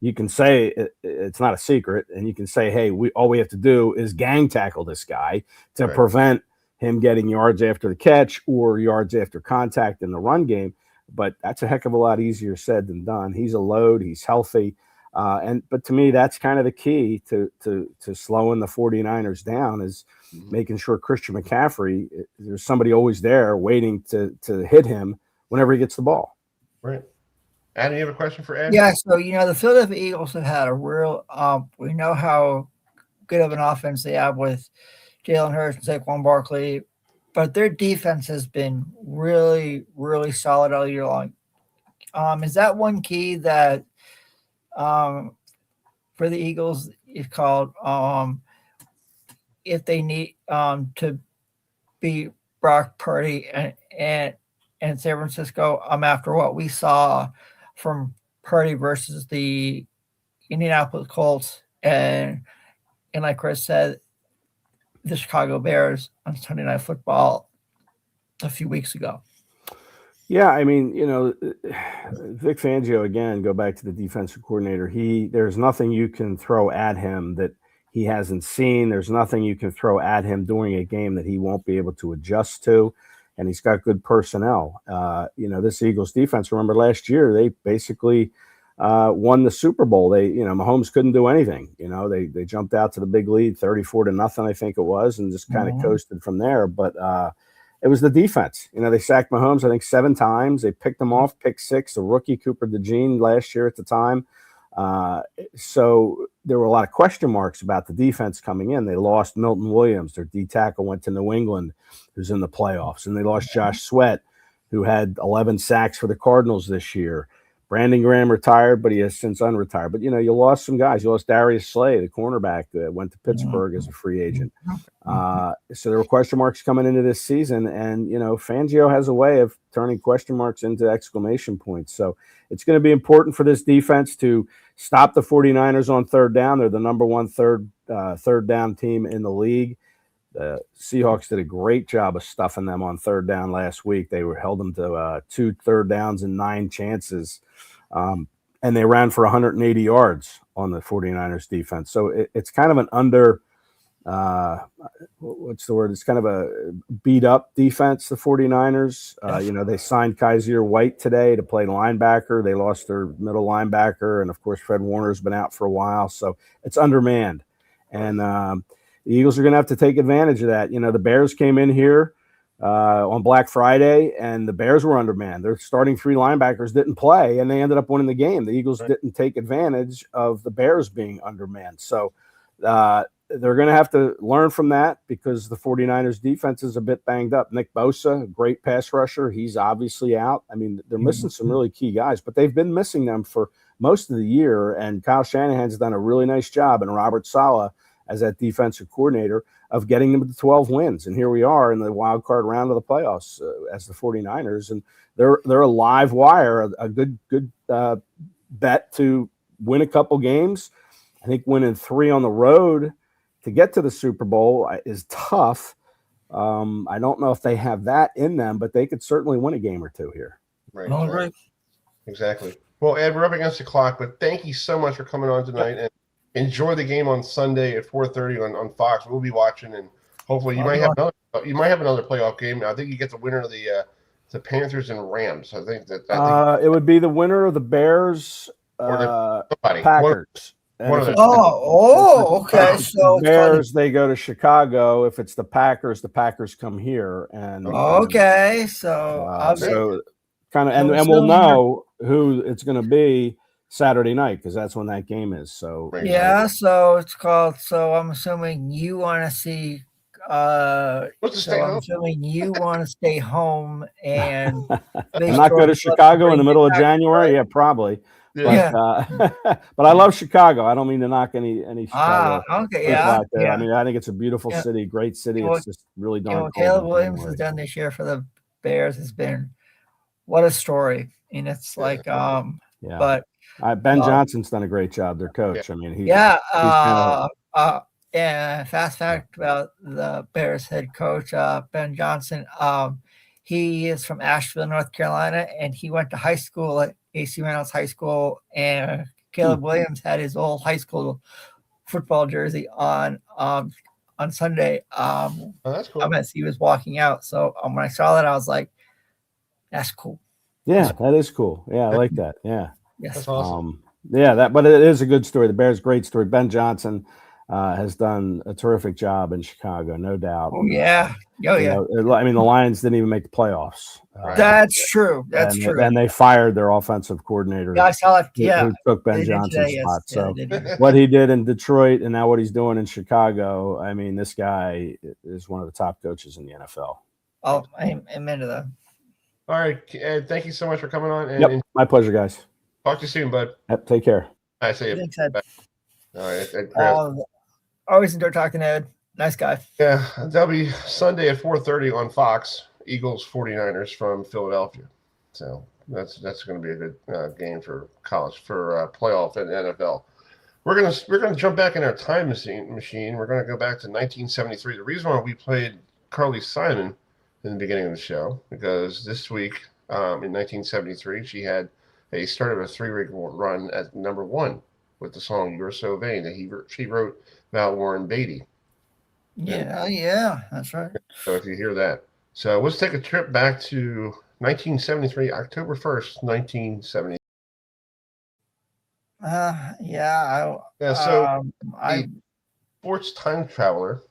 you can say it's not a secret, and you can say, hey, all we have to do is gang tackle this guy to prevent him getting yards after the catch or yards after contact in the run game. But that's a heck of a lot easier said than done. He's a load. He's healthy. But to me, that's kind of the key to slowing the 49ers down is making sure Christian McCaffrey, there's somebody always there waiting to hit him whenever he gets the ball. Right. Adam, you have a question for Ed? Yeah, so, the Philadelphia Eagles have had a real we know how good of an offense they have with Jalen Hurts and Saquon Barkley, but their defense has been really, really solid all year long. Is that one key that for the Eagles is called if they need to beat Brock Purdy and San Francisco after what we saw from Purdy versus the Indianapolis Colts and like Chris said, the Chicago Bears on Sunday Night Football a few weeks ago. Yeah, I mean, Vic Fangio, again, go back to the defensive coordinator. There's nothing you can throw at him that he hasn't seen. There's nothing you can throw at him during a game that he won't be able to adjust to. And he's got good personnel. This Eagles defense, remember last year, they basically won the Super Bowl. Mahomes couldn't do anything. They jumped out to the big lead, 34-0, I think it was, and just kind of coasted from there. But it was the defense. They sacked Mahomes, I think, 7 times. They picked him off, pick 6. The rookie Cooper DeJean last year at the time. So there were a lot of question marks about the defense coming in. They lost Milton Williams. Their D tackle went to New England, who's in the playoffs. And they lost Josh Sweat, who had 11 sacks for the Cardinals this year. Brandon Graham retired, but he has since unretired. But, you lost some guys. You lost Darius Slay, the cornerback, that went to Pittsburgh as a free agent. So there were question marks coming into this season. And, Fangio has a way of turning question marks into exclamation points. So it's going to be important for this defense to stop the 49ers on third down. They're the number 1 third down team in the league. The Seahawks did a great job of stuffing them on third down last week. They held them to 2 third downs and 9 chances. And they ran for 180 yards on the 49ers defense. So it's kind of an what's the word? It's kind of a beat up defense, the 49ers. They signed Kaiser White today to play linebacker. They lost their middle linebacker. And of course, Fred Warner's been out for a while. So it's undermanned. And the Eagles are going to have to take advantage of that. The Bears came in here on Black Friday, and the Bears were undermanned. Their starting 3 linebackers didn't play, and they ended up winning the game. The Eagles didn't take advantage of the Bears being undermanned. So they're going to have to learn from that because the 49ers defense is a bit banged up. Nick Bosa, great pass rusher. He's obviously out. I mean, they're missing some really key guys, but they've been missing them for most of the year, and Kyle Shanahan's done a really nice job, and Robert Saleh as that defensive coordinator of getting them to 12 wins. And here we are in the wild card round of the playoffs as the 49ers. And they're a live wire, a good bet to win a couple games. I think winning 3 on the road to get to the Super Bowl is tough. I don't know if they have that in them, but they could certainly win a game or 2 here. Right. Exactly. Well, Ed, we're up against the clock, but thank you so much for coming on tonight. And enjoy the game on Sunday at 4:30 on Fox. We'll be watching, and hopefully you might have another playoff game. I think you get the winner of the Panthers and Rams. I think it would be the winner of the Bears Packers. Okay. So Bears, they go to Chicago. If it's the Packers come here. And okay, so kind of, and we'll know who it's going to be Saturday night because that's when that game is. So so it's called. So I'm assuming you want to see. I'm assuming you want to stay home and not go to Chicago in the middle of January. Yeah, probably. But I love Chicago. I don't mean to knock any Chicago. Out there. I mean, I think it's a beautiful city, great city. It's just really darn cool. Caleb Williams has done this year for the Bears has been what a story. And it's like but Ben Johnson's done a great job, their coach. I mean, fast fact about the Bears head coach, Ben Johnson. He is from Asheville, North Carolina, and he went to high school at AC Reynolds High School. And Caleb Williams had his old high school football jersey on Sunday. That's cool. As he was walking out. So when I saw that, I was like, "That's cool." Yeah, that is cool. Yeah, I like that. Yeah. Yes. That's awesome. But it is a good story. The Bears, great story. Ben Johnson has done a terrific job in Chicago, no doubt. Oh, yeah. I mean, the Lions didn't even make the playoffs. That's true. That's true. And they fired their offensive coordinator. Yeah, I saw it. Who took Ben Johnson's spot. So what he did in Detroit and now what he's doing in Chicago, I mean, this guy is one of the top coaches in the NFL. Oh, I'm into that. All right, Ed, thank you so much for coming on. And my pleasure, guys. Talk to you soon, bud. Take care. I see you. Thanks, Ed. All right, always enjoy talking to Ed. Nice guy. Yeah, that'll be Sunday at 4:30 on Fox. Eagles 49ers from Philadelphia. So that's going to be a good game for college for playoff and NFL. We're gonna jump back in our time machine. We're gonna go back to 1973. The reason why we played Carly Simon in the beginning of the show because this week in 1973 she had started a 3-week run at number 1 with the song "You're So Vain" that she wrote about Warren Beatty. Yeah, that's right. So if you hear that, so let's take a trip back to 1973, October 1st, 1970. So sports time traveler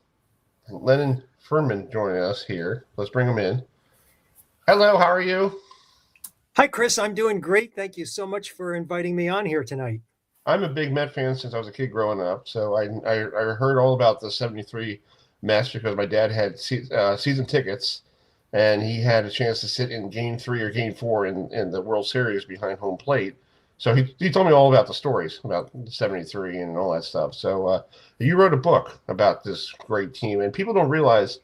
Lennon Ferman joining us here. Let's bring him in. Hello, how are you? Hi, Chris. I'm doing great. Thank you so much for inviting me on here tonight. I'm a big Met fan since I was a kid growing up, so I heard all about the '73 Mets because my dad had season tickets, and he had a chance to sit in Game 3 or Game 4 in the World Series behind home plate. So he told me all about the stories about '73 and all that stuff. So you wrote a book about this great team, and people don't realize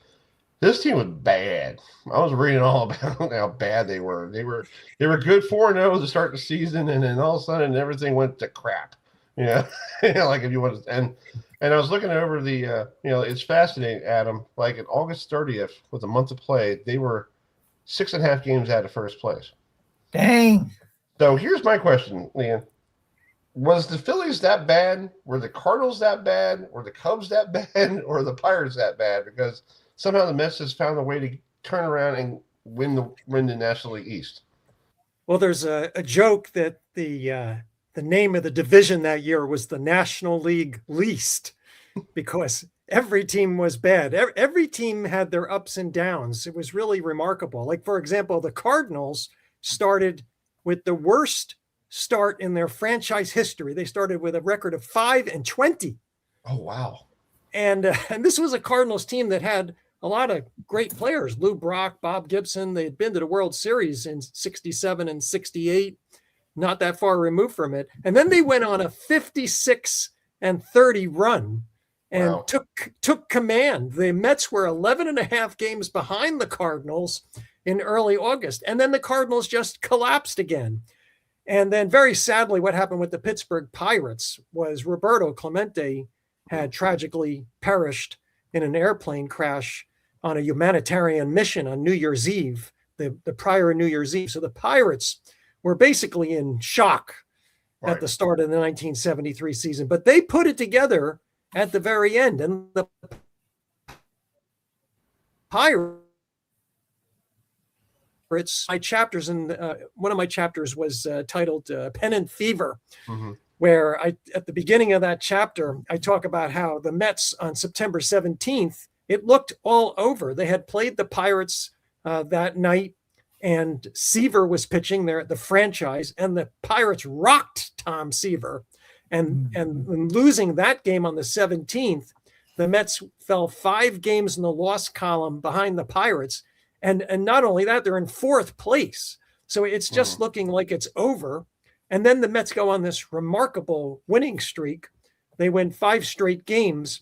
this team was bad. I was reading all about how bad they were. They were good 4-0 to start the season, and then all of a sudden everything went to crap. Like if you want to, and I was looking over the it's fascinating, Adam. Like in August 30th, with a month to play, they were 6.5 games out of first place. Dang. So here's my question, Leon. Was the Phillies that bad? Were the Cardinals that bad? Were the Cubs that bad? Or the Pirates that bad? Because somehow the Mets has found a way to turn around and win the National League East. Well, there's a joke that the name of the division that year was the National League Least because every team was bad. Every team had their ups and downs. It was really remarkable. Like, for example, the Cardinals started with the worst start in their franchise history. They started with a record of 5-20. Oh, wow. And this was a Cardinals team that had a lot of great players. Lou Brock, Bob Gibson. They had been to the World Series in '67 and '68, not that far removed from it. And then they went on a 56-30 run and took command. The Mets were 11.5 games behind the Cardinals in early August. And then the Cardinals just collapsed again. And then very sadly, what happened with the Pittsburgh Pirates was Roberto Clemente had tragically perished in an airplane crash on a humanitarian mission on New Year's Eve, the prior New Year's Eve. So the Pirates were basically in shock at the start of the 1973 season, but they put it together at the very end. And the Pirates, my chapters, and one of my chapters was titled Pennant Fever, where at the beginning of that chapter, I talk about how the Mets on September 17th, it looked all over. They had played the Pirates that night, and Seaver was pitching there at the franchise, and the Pirates rocked Tom Seaver. And losing that game on the 17th, the Mets fell 5 games in the loss column behind the Pirates. And not only that, they're in 4th place. So it's just looking like it's over. And then the Mets go on this remarkable winning streak. They win 5 straight games.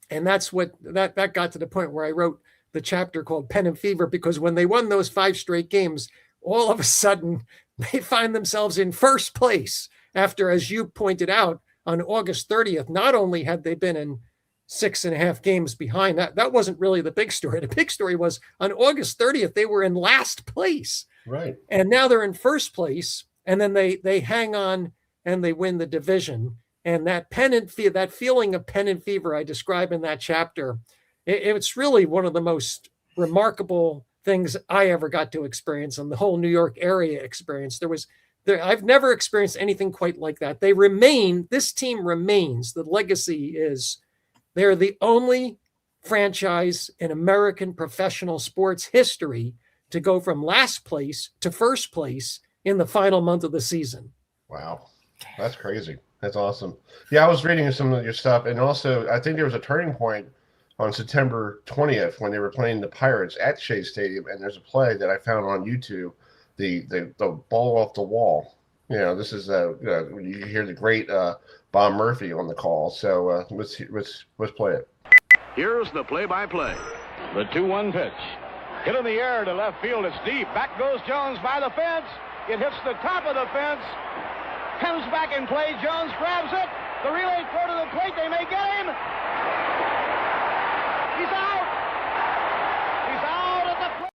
And that's what that got to the point where I wrote the chapter called Pennant Fever, because when they won those 5 straight games, all of a sudden they find themselves in first place after, as you pointed out, on August 30th, not only had they been in 6.5 games behind, that wasn't really the big story. The big story was on August 30th, they were in last place. Right. And now they're in first place. And then they hang on and they win the division. And that that feeling of pennant fever I describe in that chapter, it's really one of the most remarkable things I ever got to experience, and the whole New York area experience. I've never experienced anything quite like that. This team remains. The legacy is they're the only franchise in American professional sports history to go from last place to first place in the final month of the season. Wow. That's crazy. That's awesome. Yeah, I was reading some of your stuff, and also I think there was a turning point on September 20th when they were playing the Pirates at Shea Stadium, and there's a play that I found on YouTube, the ball off the wall. This is you hear the great Bob Murphy on the call. So let's play it. Here's the play-by-play. The 2-1 pitch. Hit in the air to left field. It's deep. Back goes Jones by the fence. It hits the top of the fence. Comes back in play. Jones grabs it. The relay throw to the plate. They may get him. He's out. He's out at the plate.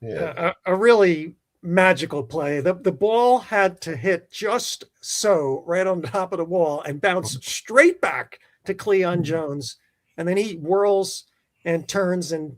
Yeah. A really magical play. The ball had to hit just so right on top of the wall and bounce straight back to Cleon Jones. And then he whirls and turns and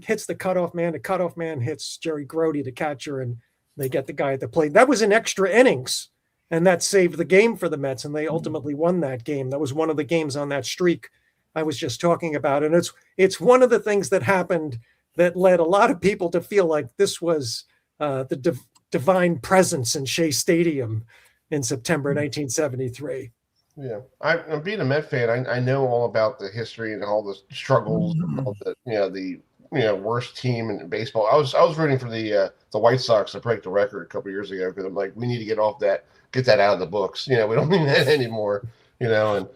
hits the cutoff man. The cutoff man hits Jerry Grody, the catcher, and they get the guy at the plate. That was in extra innings, and that saved the game for the Mets, and they ultimately won that game. That was one of the games on that streak I was just talking about. And it's one of the things that happened that led a lot of people to feel like this was the divine presence in Shea Stadium in September 1973. Yeah, I'm being a Met fan. I know all about the history and all the struggles, and all the worst team in baseball. I was rooting for the White Sox to break the record a couple years ago because I'm like, we need to get that out of the books. We don't need that anymore. And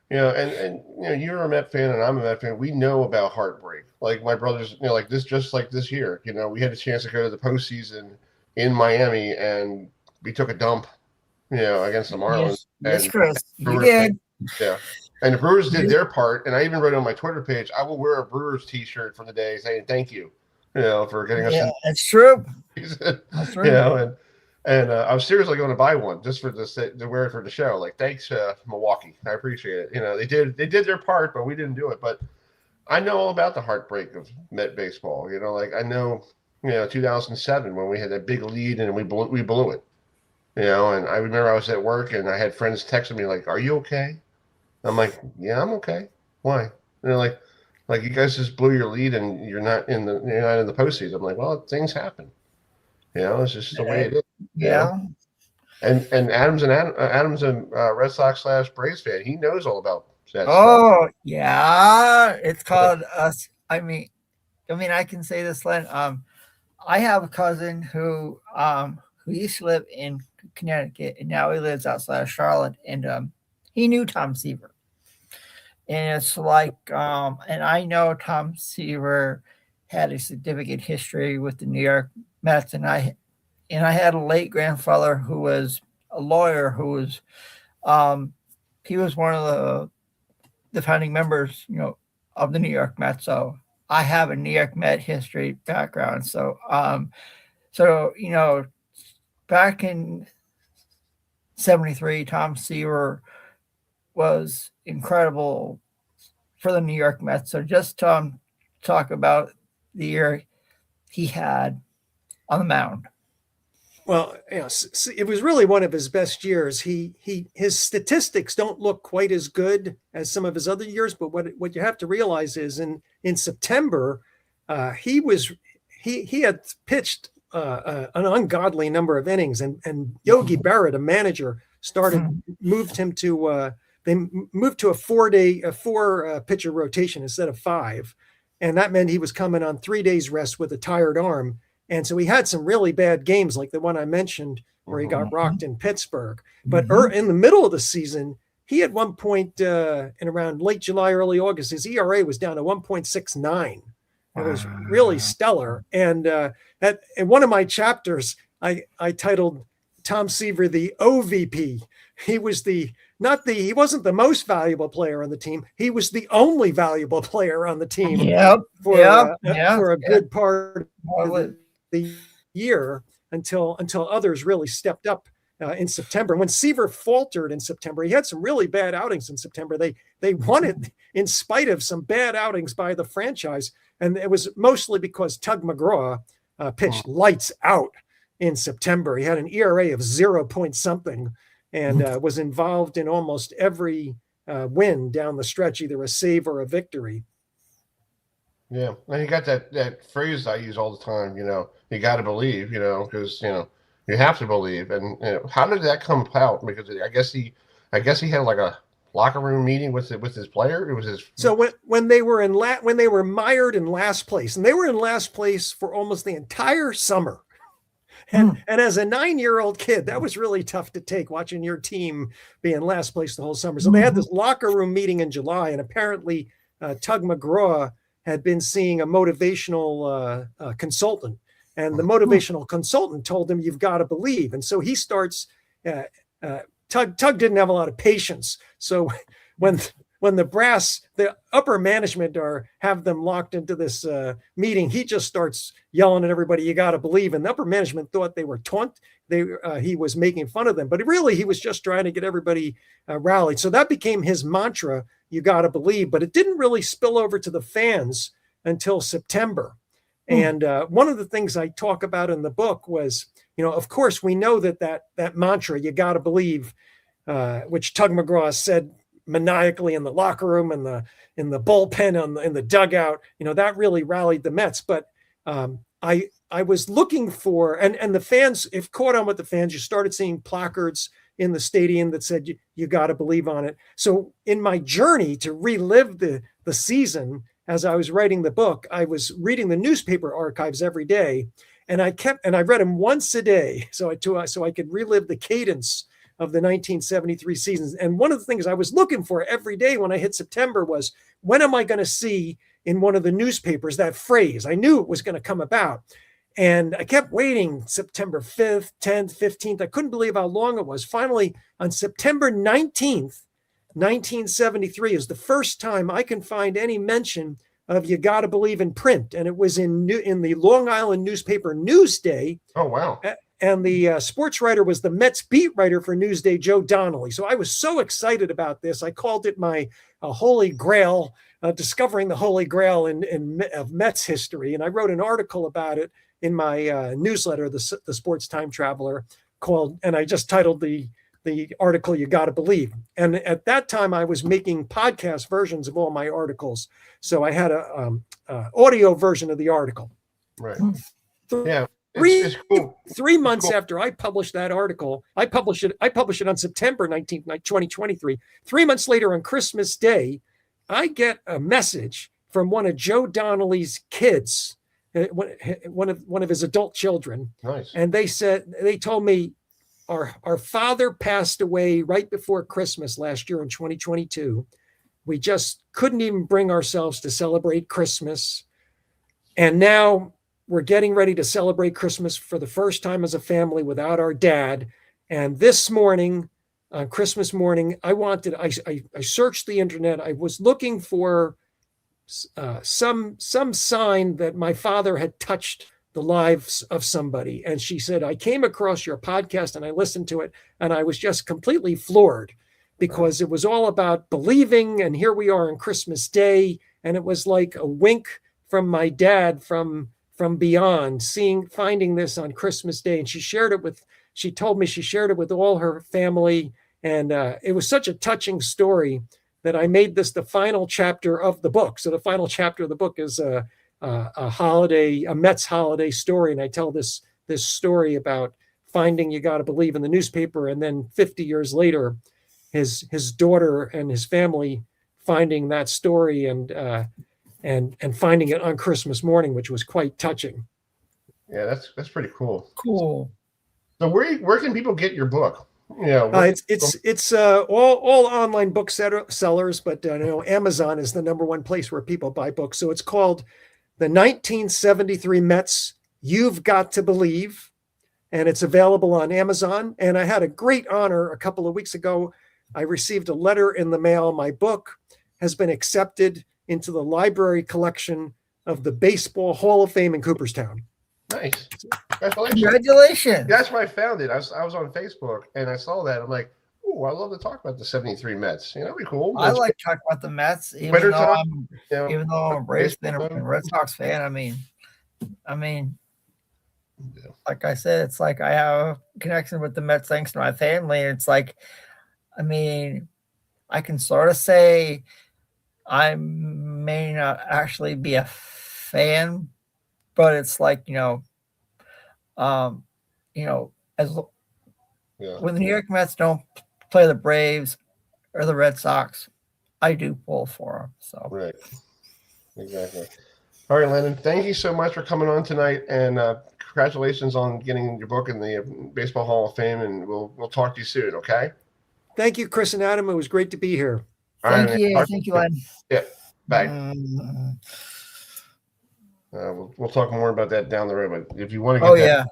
you're a Met fan and I'm a Met fan. We know about heartbreak. Like my brothers, like this year. We had a chance to go to the postseason in Miami and we took a dump. Against the Marlins. Yes, Chris. You Brewers, did. Yeah. And the Brewers did their part. And I even wrote on my Twitter page, I will wear a Brewers t-shirt from the day saying thank you, for getting us. Yeah, that's true. That's true. And I was seriously going to buy one just to wear it for the show. Like, thanks, Milwaukee. I appreciate it. They did their part, but we didn't do it. But I know all about the heartbreak of Met baseball. I know, 2007 when we had that big lead and we blew it. And I remember I was at work and I had friends texting me like, "Are you okay?" I'm like, "Yeah, I'm okay." Why? And they're like you guys just blew your lead and you're not in the postseason. I'm like, well, things happen. It's just the way it is. Yeah. And Adam's a Red Sox / Braves fan. He knows all about that Oh, stuff. yeah. It's called us. I mean, I can say this, Len. I have a cousin who used to live in Connecticut, and now he lives outside of Charlotte. And he knew Tom Seaver, and it's like, and I know Tom Seaver had a significant history with the New York Mets, and I had a late grandfather who was a lawyer who was, he was one of the founding members, of the New York Mets. So I have a New York Met history background. So, back in 73, Tom Seaver was incredible for the New York Mets. So just talk about the year he had on the mound. Well, it was really one of his best years. His statistics don't look quite as good as some of his other years, but what you have to realize is in September, he had pitched an ungodly number of innings, and Yogi Berra, a manager, moved him to they moved to a four pitcher rotation instead of 5, and that meant he was coming on 3 days rest with a tired arm, and so he had some really bad games like the one I mentioned where he got rocked in Pittsburgh. But in the middle of the season, he at one point in around late July, early August, his ERA was down to 1.69. It was really stellar. And in one of my chapters, I titled Tom Seaver the OVP. He was he wasn't the most valuable player on the team. He was the only valuable player on the team for a good part of the year until others really stepped up in September. When Seaver faltered in September, he had some really bad outings in September. They won it in spite of some bad outings by the franchise. And it was mostly because Tug McGraw pitched lights out in September. He had an ERA of 0 point something and was involved in almost every win down the stretch, either a save or a victory. Yeah. And you got that phrase I use all the time, you got to believe, because, you have to believe. And how did that come about? Because I guess he had like a locker room meeting with his player. It was his. So when they were when they were mired in last place, and they were in last place for almost the entire summer, and as a 9-year-old kid, that was really tough to take, watching your team be in last place the whole summer. So they had this locker room meeting in July, and apparently Tug McGraw had been seeing a motivational consultant, and the motivational consultant told him, "You've got to believe." And so he starts. Tug didn't have a lot of patience. So when the upper management have them locked into this meeting, he just starts yelling at everybody, "You got to believe." And the upper management thought they were he was making fun of them, but really he was just trying to get everybody rallied. So that became his mantra, "You got to believe." But it didn't really spill over to the fans until September. And one of the things I talk about in the book was, of course, we know that mantra, "You got to believe," which Tug McGraw said maniacally in the locker room and in the bullpen in the dugout. That really rallied the Mets. But I was looking for, and the fans, if caught on with the fans, you started seeing placards in the stadium that said, you got to believe on it. So in my journey to relive the season, as I was writing the book, I was reading the newspaper archives every day, and I read them once a day. So I could relive the cadence of the 1973 seasons. And one of the things I was looking for every day when I hit September was, when am I going to see in one of the newspapers that phrase? I knew it was going to come about. And I kept waiting, September 5th, 10th, 15th. I couldn't believe how long it was. Finally, on September 19th, 1973 is the first time I can find any mention of "You Gotta Believe" in print. And it was in the Long Island newspaper Newsday. Oh, wow. And the sports writer was the Mets beat writer for Newsday, Joe Donnelly. So I was so excited about this. I called it my holy grail, discovering the holy grail of Mets history. And I wrote an article about it in my newsletter, the Sports Time Traveler, and I just titled the article "You Gotta Believe." And at that time, I was making podcast versions of all my articles, so I had a audio version of the article. Right. Yeah. It's cool. 3 months after I published that article, I published it on September 19th, 2023. 3 months later, on Christmas Day, I get a message from one of Joe Donnelly's kids, one of his adult children. Nice. And they told me, our father passed away right before Christmas last year in 2022. We just couldn't even bring ourselves to celebrate Christmas. And now we're getting ready to celebrate Christmas for the first time as a family without our dad. And this morning, on Christmas morning, I searched the internet. I was looking for some sign that my father had touched the lives of somebody. And she said, I came across your podcast and I listened to it, and I was just completely floored, because it was all about believing. And here we are on Christmas Day. And it was like a wink from my dad from beyond, finding this on Christmas Day. And she told me she shared it with all her family. And it was such a touching story that I made this the final chapter of the book. So the final chapter of the book is a Mets holiday story. And I tell this story about finding "You Gotta Believe" in the newspaper. And then 50 years later, his daughter and his family finding that story and finding it on Christmas morning, which was quite touching. Yeah, that's pretty cool. Cool. So where can people get your book? It's all online book sellers, but Amazon is the number one place where people buy books. So it's called The 1973 Mets, You've Got to Believe, and it's available on Amazon. And I had a great honor a couple of weeks ago. I received a letter in the mail. My book has been accepted into the library collection of the Baseball Hall of Fame in Cooperstown. Nice. Congratulations. That's where I found it. I was on Facebook and I saw that. I'm like, oh, I love to talk about the 73 Mets. That'd be cool. I like to talk about the Mets, even though I'm a Braves fan and Red Sox fan. I mean, like I said, it's like I have a connection with the Mets thanks to my family. It's like, I can sort of say I may not actually be a fan, but it's like, when the New York Mets don't play the Braves or the Red Sox, I do pull for them. So right, exactly. All right, Lennon, thank you so much for coming on tonight, and congratulations on getting your book in the Baseball Hall of Fame. And we'll talk to you soon. Okay. Thank you, Chris and Adam. It was great to be here. Thank you, Len. Yeah. Bye. We'll talk more about that down the road. But if you want to get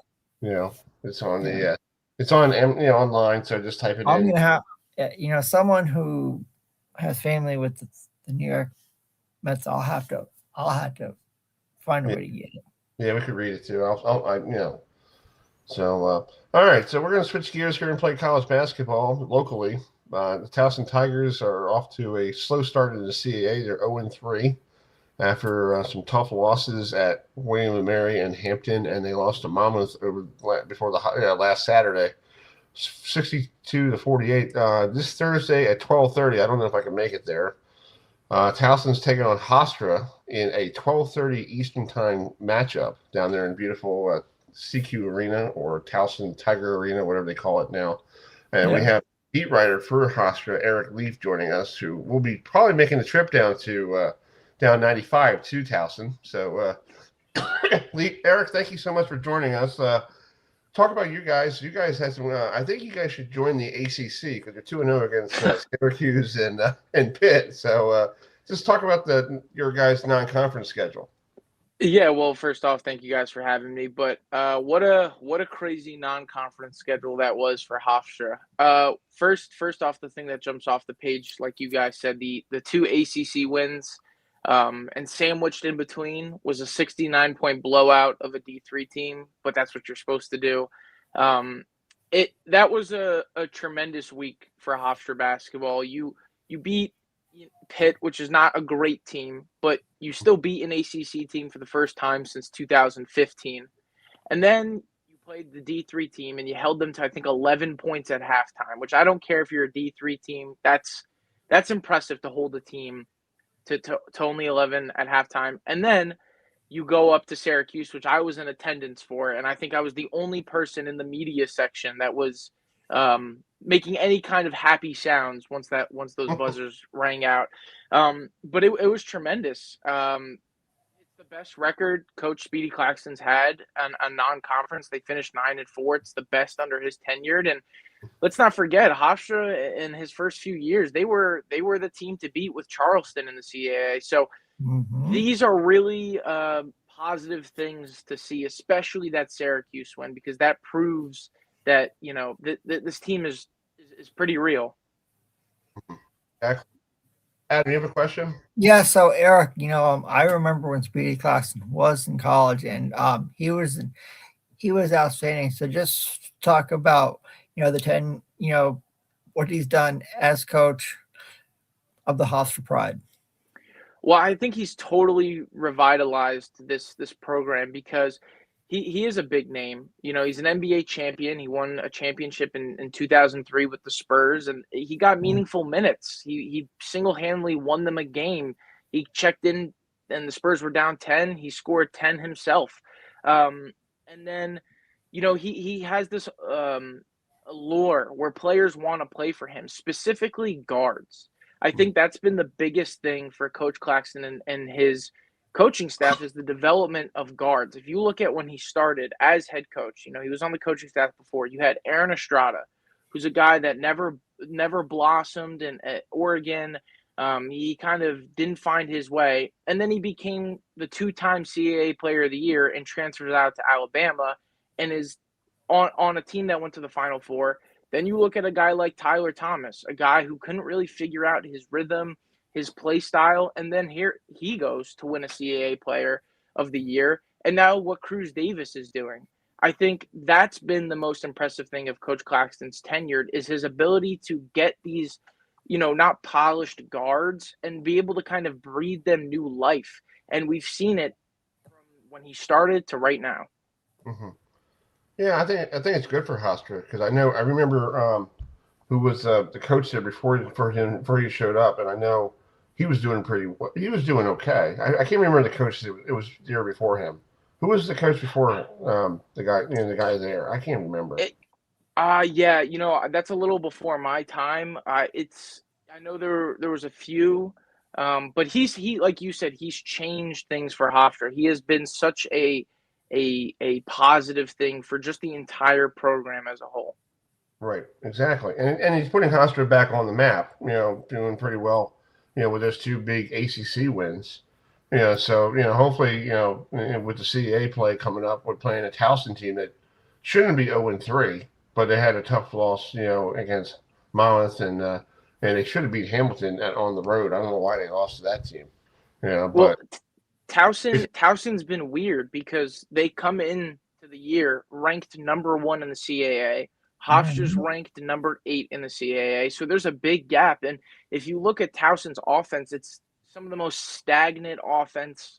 it's on the it's on online. So just type it in. I'm gonna have someone who has family with the New York Mets. I'll have to find a way to get it. Yeah, we could read it too. So all right. So we're gonna switch gears here and play college basketball locally. The Towson Tigers are off to a slow start in the CAA. They're 0-3 after some tough losses at William & Mary and Hampton, and they lost to Monmouth before the last Saturday. 62-48. This Thursday at 12:30. I don't know if I can make it there. Towson's taking on Hofstra in a 12:30 Eastern Time matchup down there in beautiful CQ Arena, or Towson Tiger Arena, whatever they call it now. And we have beat writer for Hofstra, Eric Leaf, joining us, who will be probably making the trip down to down 95 to Towson. So, Eric, thank you so much for joining us. Talk about you guys. You guys had some. I think you guys should join the ACC because you're 2-0 against Syracuse and Pitt. So just talk about your guys' non-conference schedule. Yeah, well, first off, thank you guys for having me. But what a crazy non-conference schedule that was for Hofstra. First off, the thing that jumps off the page, like you guys said, the 2 ACC wins, and sandwiched in between was a 69-point blowout of a D3 team. But that's what you're supposed to do. That was a tremendous week for Hofstra basketball. You beat Pitt, which is not a great team, but you still beat an ACC team for the first time since 2015. And then you played the D3 team and you held them to, I think, 11 points at halftime, which I don't care if you're a D3 team. That's impressive to hold a team to only 11 at halftime. And then you go up to Syracuse, which I was in attendance for, and I think I was the only person in the media section that was making any kind of happy sounds once those buzzers rang out. But it was tremendous. It's the best record Coach Speedy Claxton's had on a non-conference. They finished 9-4. It's the best under his tenure. And let's not forget, Hofstra in his first few years, they were the team to beat with Charleston in the CAA. So these are really positive things to see, especially that Syracuse win, because that proves that, this team is pretty real. Adam, you have a question? Yeah. So Eric, I remember when Speedy Claxton was in college, and he was outstanding. So just talk about what he's done as coach of the Hofstra Pride. Well, I think he's totally revitalized this program because he is a big name. He's an NBA champion. He won a championship in 2003 with the Spurs, and he got meaningful minutes. He single-handedly won them a game. He checked in, and the Spurs were down 10. He scored 10 himself. And then, he has this allure where players want to play for him, specifically guards. I think that's been the biggest thing for Coach Claxton and his coaching staff is the development of guards. If you look at when he started as head coach, he was on the coaching staff before. You had Aaron Estrada, who's a guy that never blossomed at Oregon. He kind of didn't find his way. And then he became the 2-time CAA Player of the Year and transfers out to Alabama and is on a team that went to the Final Four. Then you look at a guy like Tyler Thomas, a guy who couldn't really figure out his rhythm, his play style, and then here he goes to win a CAA Player of the Year. And now what Cruz Davis is doing. I think that's been the most impressive thing of Coach Claxton's tenure is his ability to get these, not polished guards and be able to kind of breathe them new life. And we've seen it from when he started to right now. Mm-hmm. Yeah, I think it's good for Hofstra because I remember who was the coach there before he showed up, and I know he was doing he was doing okay. I can't remember the coach. It was the year before him. Who was the coach before the guy there? I can't remember. Yeah, that's a little before my time. I know there was a few, but he like you said, he's changed things for Hofstra. He has been such a positive thing for just the entire program as a whole. Right, exactly. And he's putting Hofstra back on the map, doing pretty well, with those 2 big ACC wins. So, hopefully, with the CAA play coming up, we're playing a Towson team that shouldn't be 0-3, but they had a tough loss, against Monmouth, and they should have beat Hamilton on the road. I don't know why they lost to that team. Well, Towson's been weird because they come into the year ranked number 1 in the CAA. Hofstra's ranked number 8 in the CAA. So there's a big gap. And if you look at Towson's offense, it's some of the most stagnant offenses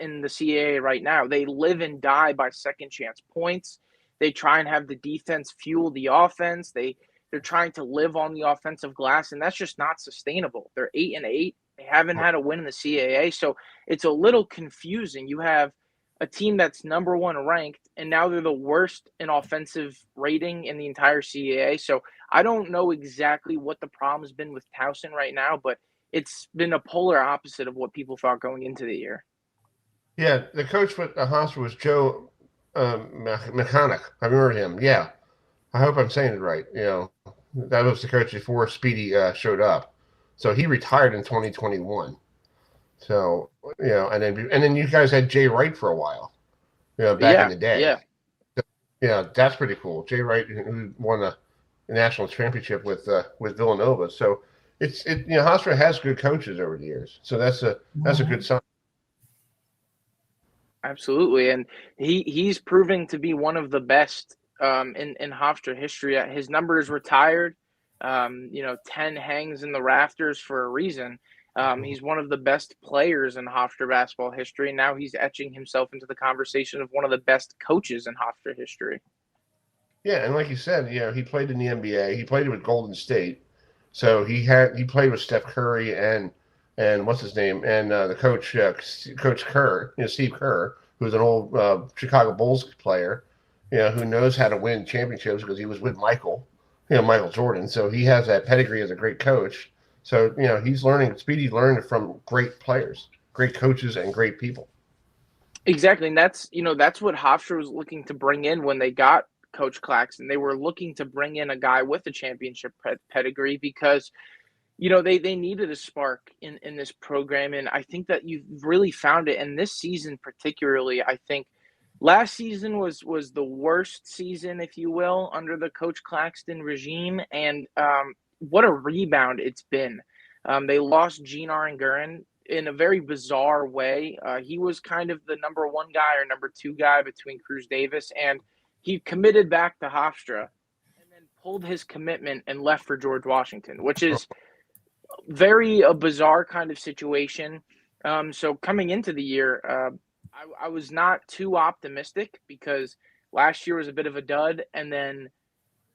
in the CAA right now. They live and die by second chance points. They try and have the defense fuel the offense. They're trying to live on the offensive glass, and that's just not sustainable. They're 8-8. They haven't had a win in the CAA, so it's a little confusing. You have a team that's number 1 ranked, and now they're the worst in offensive rating in the entire CAA. So I don't know exactly what the problem's been with Towson right now, but it's been a polar opposite of what people thought going into the year. Yeah, the coach with the Hofstra was Joe Mechanic. I remember him. Yeah, I hope I'm saying it right. That was the coach before Speedy showed up. So he retired in 2021. So, and then you guys had Jay Wright for a while, back in the day. Yeah. So, that's pretty cool. Jay Wright, who won the national championship with Villanova. So Hofstra has good coaches over the years. So that's a good sign. Absolutely, and he's proving to be one of the best in Hofstra history. His numbers retired. 10 hangs in the rafters for a reason. He's one of the best players in Hofstra basketball history. Now he's etching himself into the conversation of one of the best coaches in Hofstra history. Yeah, and like you said, he played in the NBA. He played with Golden State, so he played with Steph Curry and what's his name, and the coach Coach Kerr, Steve Kerr, who's an old Chicago Bulls player, who knows how to win championships because he was with Michael Jordan. So he has that pedigree as a great coach. So he's learning. Speedy learned from great players, great coaches, and great people. Exactly, and that's what Hofstra was looking to bring in when they got Coach Claxton. They were looking to bring in a guy with a championship pedigree because they needed a spark in this program, and I think that you've really found it. And this season particularly, I think last season was the worst season, if you will, under the Coach Claxton regime, and what a rebound it's been. They lost Gene Aranguren in a very bizarre way. He was kind of the number 1 guy or number 2 guy between Cruz Davis, and he committed back to Hofstra and then pulled his commitment and left for George Washington, which is a bizarre kind of situation. So coming into the year, I was not too optimistic because last year was a bit of a dud, and then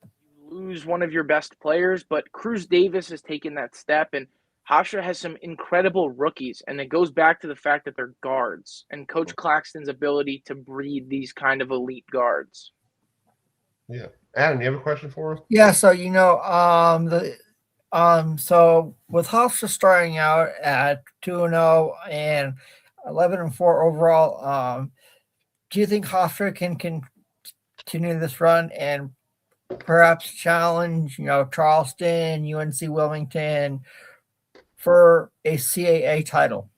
you lose one of your best players. But Cruz Davis has taken that step, and Hofstra has some incredible rookies, and it goes back to the fact that they're guards and Coach Claxton's ability to breed these kind of elite guards. Yeah. Adam, you have a question for him? Yeah, so so with Hofstra starting out at 2-0 and 11-4 overall, do you think Hofstra can continue this run and perhaps challenge, Charleston, UNC Wilmington for a CAA title,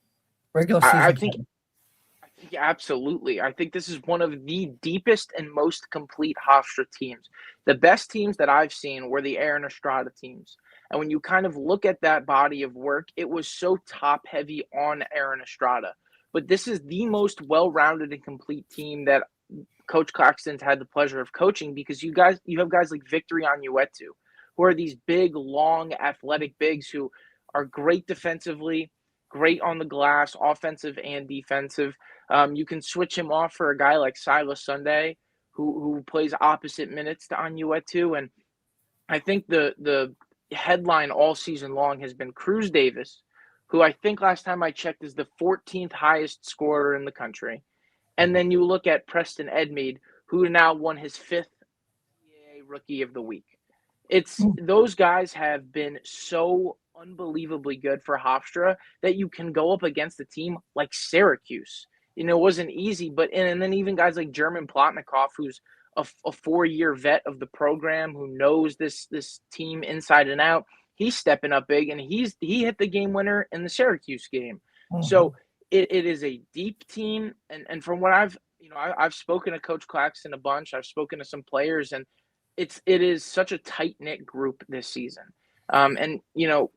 regular season? I think absolutely. I think this is one of the deepest and most complete Hofstra teams. The best teams that I've seen were the Aaron Estrada teams. And when you kind of look at that body of work, it was so top heavy on Aaron Estrada. But this is the most well-rounded and complete team that Coach Claxton's had the pleasure of coaching, because you have guys like Victory Onyewetu, who are these big, long, athletic bigs who are great defensively, great on the glass, offensive and defensive. You can switch him off for a guy like Silas Sunday, who plays opposite minutes to Onyewetu. And I think the headline all season long has been Cruz Davis, who I think last time I checked is the 14th highest scorer in the country. And then you look at Preston Edmeade, who now won his 5th CAA Rookie of the Week. Those guys have been so unbelievably good for Hofstra that you can go up against a team like Syracuse. It wasn't easy, and then even guys like German Plotnikov, who's a 4-year vet of the program, who knows this team inside and out. He's stepping up big, and he hit the game winner in the Syracuse game. Mm-hmm. So it is a deep team, and from what I've spoken to Coach Claxton a bunch. I've spoken to some players, and it is such a tight-knit group this season. And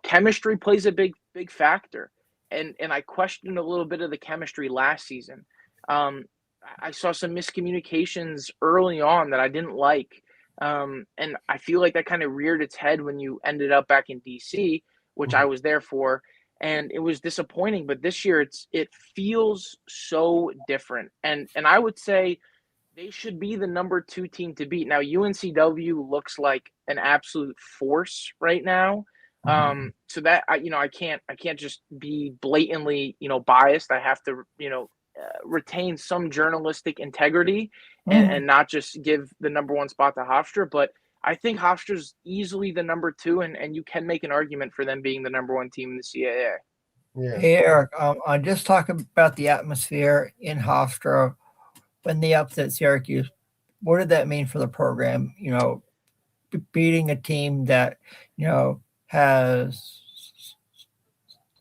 chemistry plays a big factor, and I questioned a little bit of the chemistry last season. I saw some miscommunications early on that I didn't like. And I feel like that kind of reared its head when you ended up back in DC, which I was there for, and it was disappointing. But this year it feels so different. And I would say they should be the number 2 team to beat. Now, UNCW looks like an absolute force right now. So that I can't just be blatantly, biased. I have to, retain some journalistic integrity and not just give the number 1 spot to Hofstra. But I think Hofstra's easily the number 2, and you can make an argument for them being the number 1 team in the CAA. Yeah. Hey, Eric, I'm just talking about the atmosphere in Hofstra when they upset Syracuse. What did that mean for the program? Beating a team that, has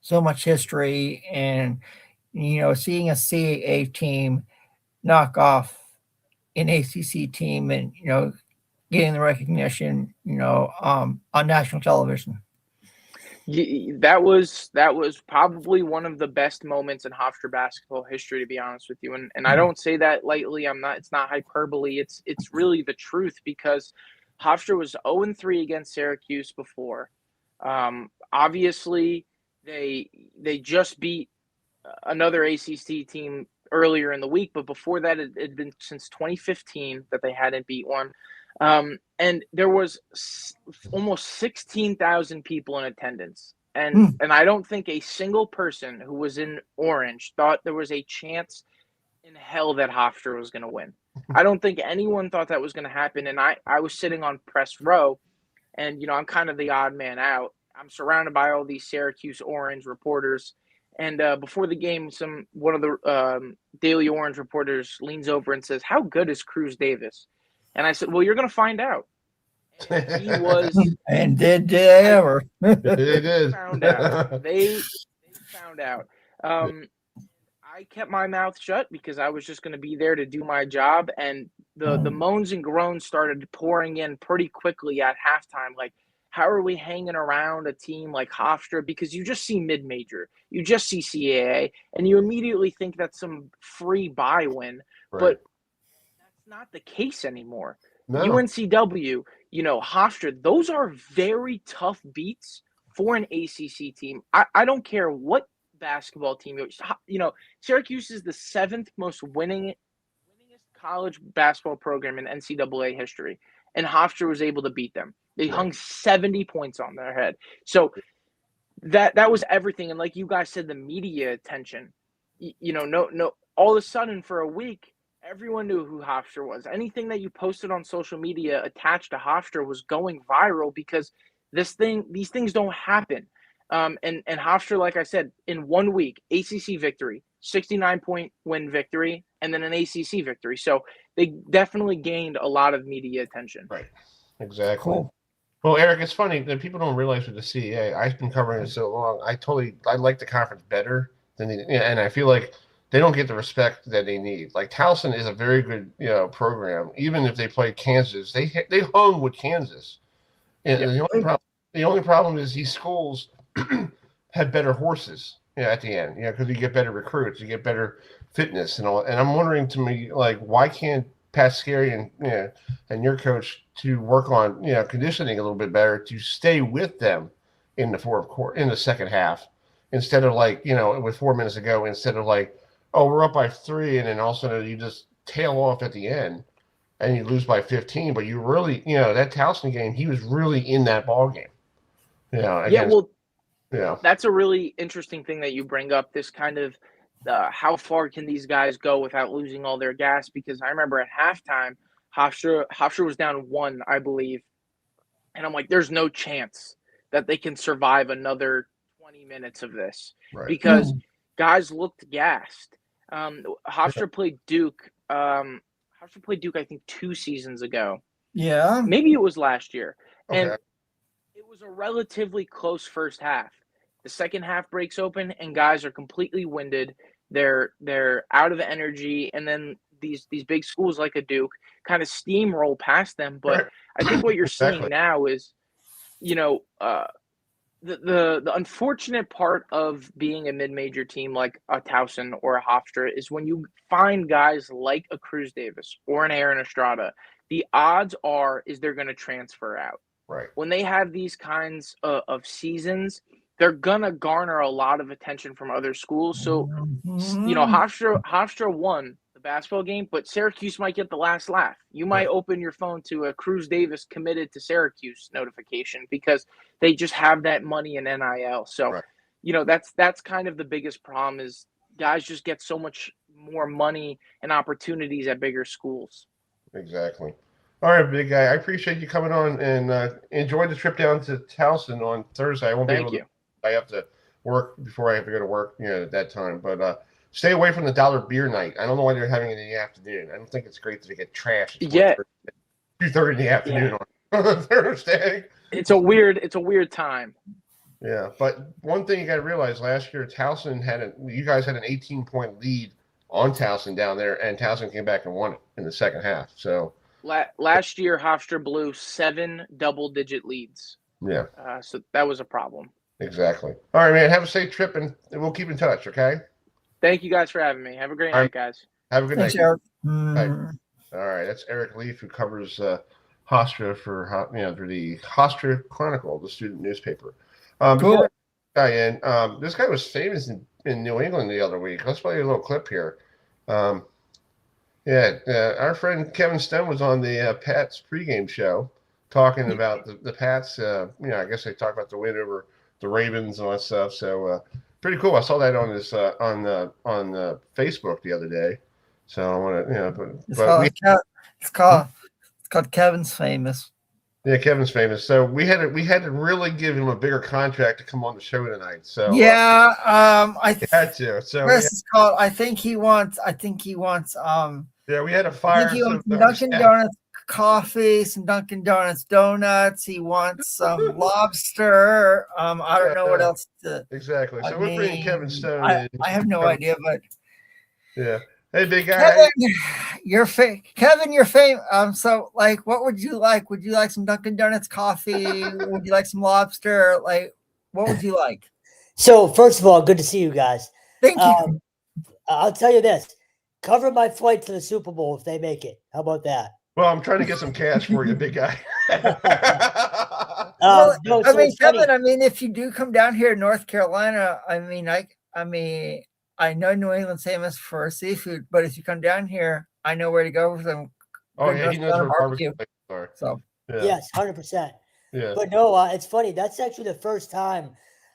so much history, and, seeing a CAA team knock off an ACC team and, getting the recognition, on national television. That was probably one of the best moments in Hofstra basketball history, to be honest with you. And I don't say that lightly. It's not hyperbole. It's really the truth, because Hofstra was 0-3 against Syracuse before. Obviously they just beat another ACC team earlier in the week, but before that it had been since 2015 that they hadn't beat one. And there was almost 16,000 people in attendance. And I don't think a single person who was in orange thought there was a chance in hell that Hofstra was going to win. I don't think anyone thought that was going to happen. And I was sitting on press row, and, I'm kind of the odd man out. I'm surrounded by all these Syracuse Orange reporters. And before the game, one of the Daily Orange reporters leans over and says, "How good is Cruz Davis?" And I said, "Well, you're going to find out." And he was. And did they ever? They did. Found out. They found out. I kept my mouth shut because I was just going to be there to do my job. And the moans and groans started pouring in pretty quickly at halftime. Like, how are we hanging around a team like Hofstra? Because you just see mid-major, you just see CAA, and you immediately think that's some free buy win. Right. But that's not the case anymore. No. UNCW, Hofstra, those are very tough beats for an ACC team. I don't care what basketball team Syracuse is the 7th most winningest college basketball program in NCAA history, and Hofstra was able to beat them. They hung 70 points on their head. So that was everything. And like you guys said, the media attention, no, all of a sudden for a week, everyone knew who Hofstra was. Anything that you posted on social media attached to Hofstra was going viral, because these things don't happen. And Hofstra, like I said, in 1 week, ACC victory, 69-point win victory, and then an ACC victory. So they definitely gained a lot of media attention. Right. Exactly. Cool. Well, Eric, it's funny that people don't realize with the CAA, I've been covering it so long. I like the conference better than and I feel like they don't get the respect that they need. Like, Towson is a very good, program. Even if they played Kansas, they hung with Kansas. And the only problem is these schools have better horses, at the end, because you get better recruits, you get better fitness and all. And I'm wondering, to me, like, why can't Pat Scarry and your coach to work on conditioning a little bit better to stay with them in the second half, instead of with 4 minutes to go, instead of we're up by 3 and then all of a sudden you just tail off at the end and you lose by 15, but you really that Towson game, he was really in that ball game. That's a really interesting thing that you bring up, this kind of how far can these guys go without losing all their gas? Because I remember at halftime, Hofstra was down 1, I believe. And I'm like, there's no chance that they can survive another 20 minutes of this. Right. Because guys looked gassed. Hofstra played Duke. I think 2 seasons ago. Yeah. Maybe it was last year. Okay. And it was a relatively close first half. The second half breaks open and guys are completely winded. They're out of energy, and then these big schools like a Duke kind of steamroll past them. But I think what you're seeing now is, the unfortunate part of being a mid-major team like a Towson or a Hofstra is when you find guys like a Cruz Davis or an Aaron Estrada, the odds is they're going to transfer out. Right. When they have these kinds of seasons, they're going to garner a lot of attention from other schools. So, Hofstra won the the basketball game, but Syracuse might get the last laugh. You might open your phone to a Cruz Davis committed to Syracuse notification because they just have that money in NIL. So, that's kind of the biggest problem is guys just get so much more money and opportunities at bigger schools. Exactly. All right, big guy. I appreciate you coming on and enjoy the trip down to Towson on Thursday. I won't be able to. I have to work before I have to go to work, at that time. But stay away from the dollar beer night. I don't know why they're having it in the afternoon. I don't think it's great to get trashed. Yeah. 2:30 in the afternoon on Thursday. It's a weird time. Yeah, but one thing you got to realize: last year, Towson you guys had an 18-point lead on Towson down there, and Towson came back and won it in the second half. So last year, Hofstra blew 7 double-digit leads. Yeah. So that was a problem. Exactly. All right, man. Have a safe trip, and we'll keep in touch. Okay. Thank you guys for having me. Have a great night, guys. Have a good Thanks, night. Eric. All right, that's Eric Leaf, who covers Hofstra for the Hofstra Chronicle, the student newspaper. Cool. This guy was famous in New England the other week. Let's play a little clip here. Our friend Kevin Stone was on the Pats pregame show talking about the Pats. I guess they talked about the win over the Ravens and all that stuff. So pretty cool. I saw that on this on Facebook the other day. So I want to, it's called Kevin's Famous. Yeah, Kevin's famous. So we had to really give him a bigger contract to come on the show tonight. So I had to. So it's called. I think he wants. Yeah, we had a fire. I think he wants Dunkin' Donuts coffee, some Dunkin' Donuts donuts. He wants some lobster. I don't know what else to. Exactly. So we're bringing Kevin Stone in. I have no idea, but yeah. Hey, big guy. Kevin, you're famous. So, like, what would you like? Would you like some Dunkin' Donuts coffee? Would you like some lobster? Like, what would you like? So, first of all, good to see you guys. Thank you. I'll tell you this. Cover my flight to the Super Bowl if they make it. How about that? Well, I'm trying to get some cash for you, big guy. Kevin, if you do come down here to North Carolina, I know New England's famous for seafood, but if you come down here, I know where to go for some. Oh yeah, he knows where barbecue are. So yes, 100%. Yeah. But no, it's funny. That's actually the first time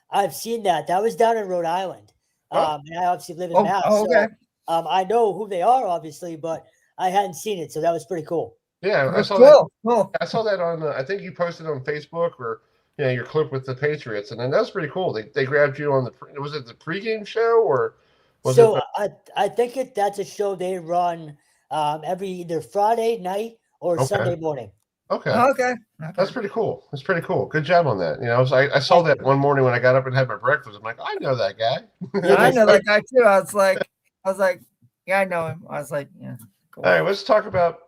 I've seen that. That was down in Rhode Island. And I obviously live in Mass. Okay. So, I know who they are, obviously, but I hadn't seen it, so that was pretty cool. Yeah, I saw that. Cool. I saw that on. I think you posted on Facebook or your clip with the Patriots, and then that was pretty cool. They grabbed you on was it the pregame show or? I think that's a show they run every either Friday night or Sunday morning. Okay. Okay. That's pretty cool. That's pretty cool. Good job on that. I saw that one morning when I got up and had my breakfast. I'm like, I know that guy. Yeah, I know that guy too. I was like, yeah, I know him. I was like, yeah. Cool. All right, let's talk about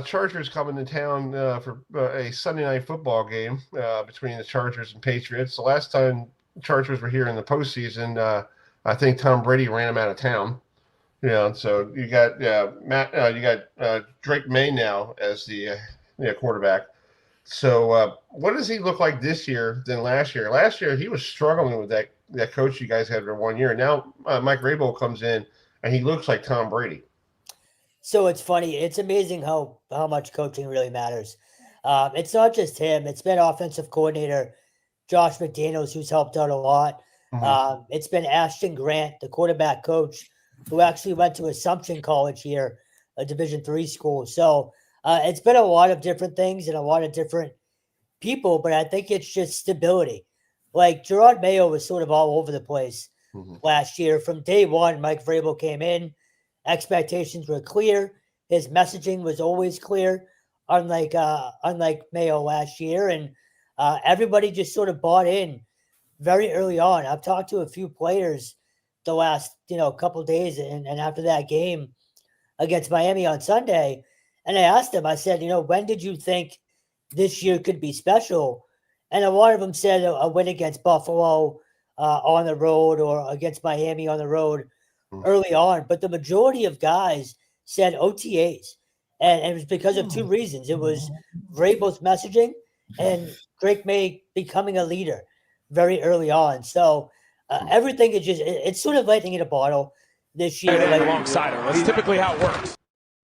Chargers coming to town for a Sunday night football game between the Chargers and Patriots. The last time Chargers were here in the postseason, I think Tom Brady ran him out of town. So you got Drake May now as the quarterback. So what does he look like this year than last year? Last year he was struggling with that coach you guys had for 1 year. Now Mike Vrabel comes in and he looks like Tom Brady. So it's funny. It's amazing how much coaching really matters. It's not just him. It's been offensive coordinator Josh McDaniels who's helped out a lot. Mm-hmm. It's been Ashton Grant, the quarterback coach, who actually went to Assumption College here, a Division III school. So it's been a lot of different things and a lot of different people, but I think it's just stability. Like Gerard Mayo was sort of all over the place last year. From day one, Mike Vrabel came in. Expectations were clear. His messaging was always clear, unlike Mayo last year. And everybody just sort of bought in very early on. I've talked to a few players the last, couple of days and after that game against Miami on Sunday. And I asked them, I said, when did you think this year could be special? And a lot of them said a win against Buffalo on the road or against Miami on the road early on. But the majority of guys said OTAs. And it was because of two reasons. It was Vrabel's messaging and Drake May becoming a leader very early on. So everything is it's sort of lightning in a bottle. this year. Like, alongside him. That's typically how it works.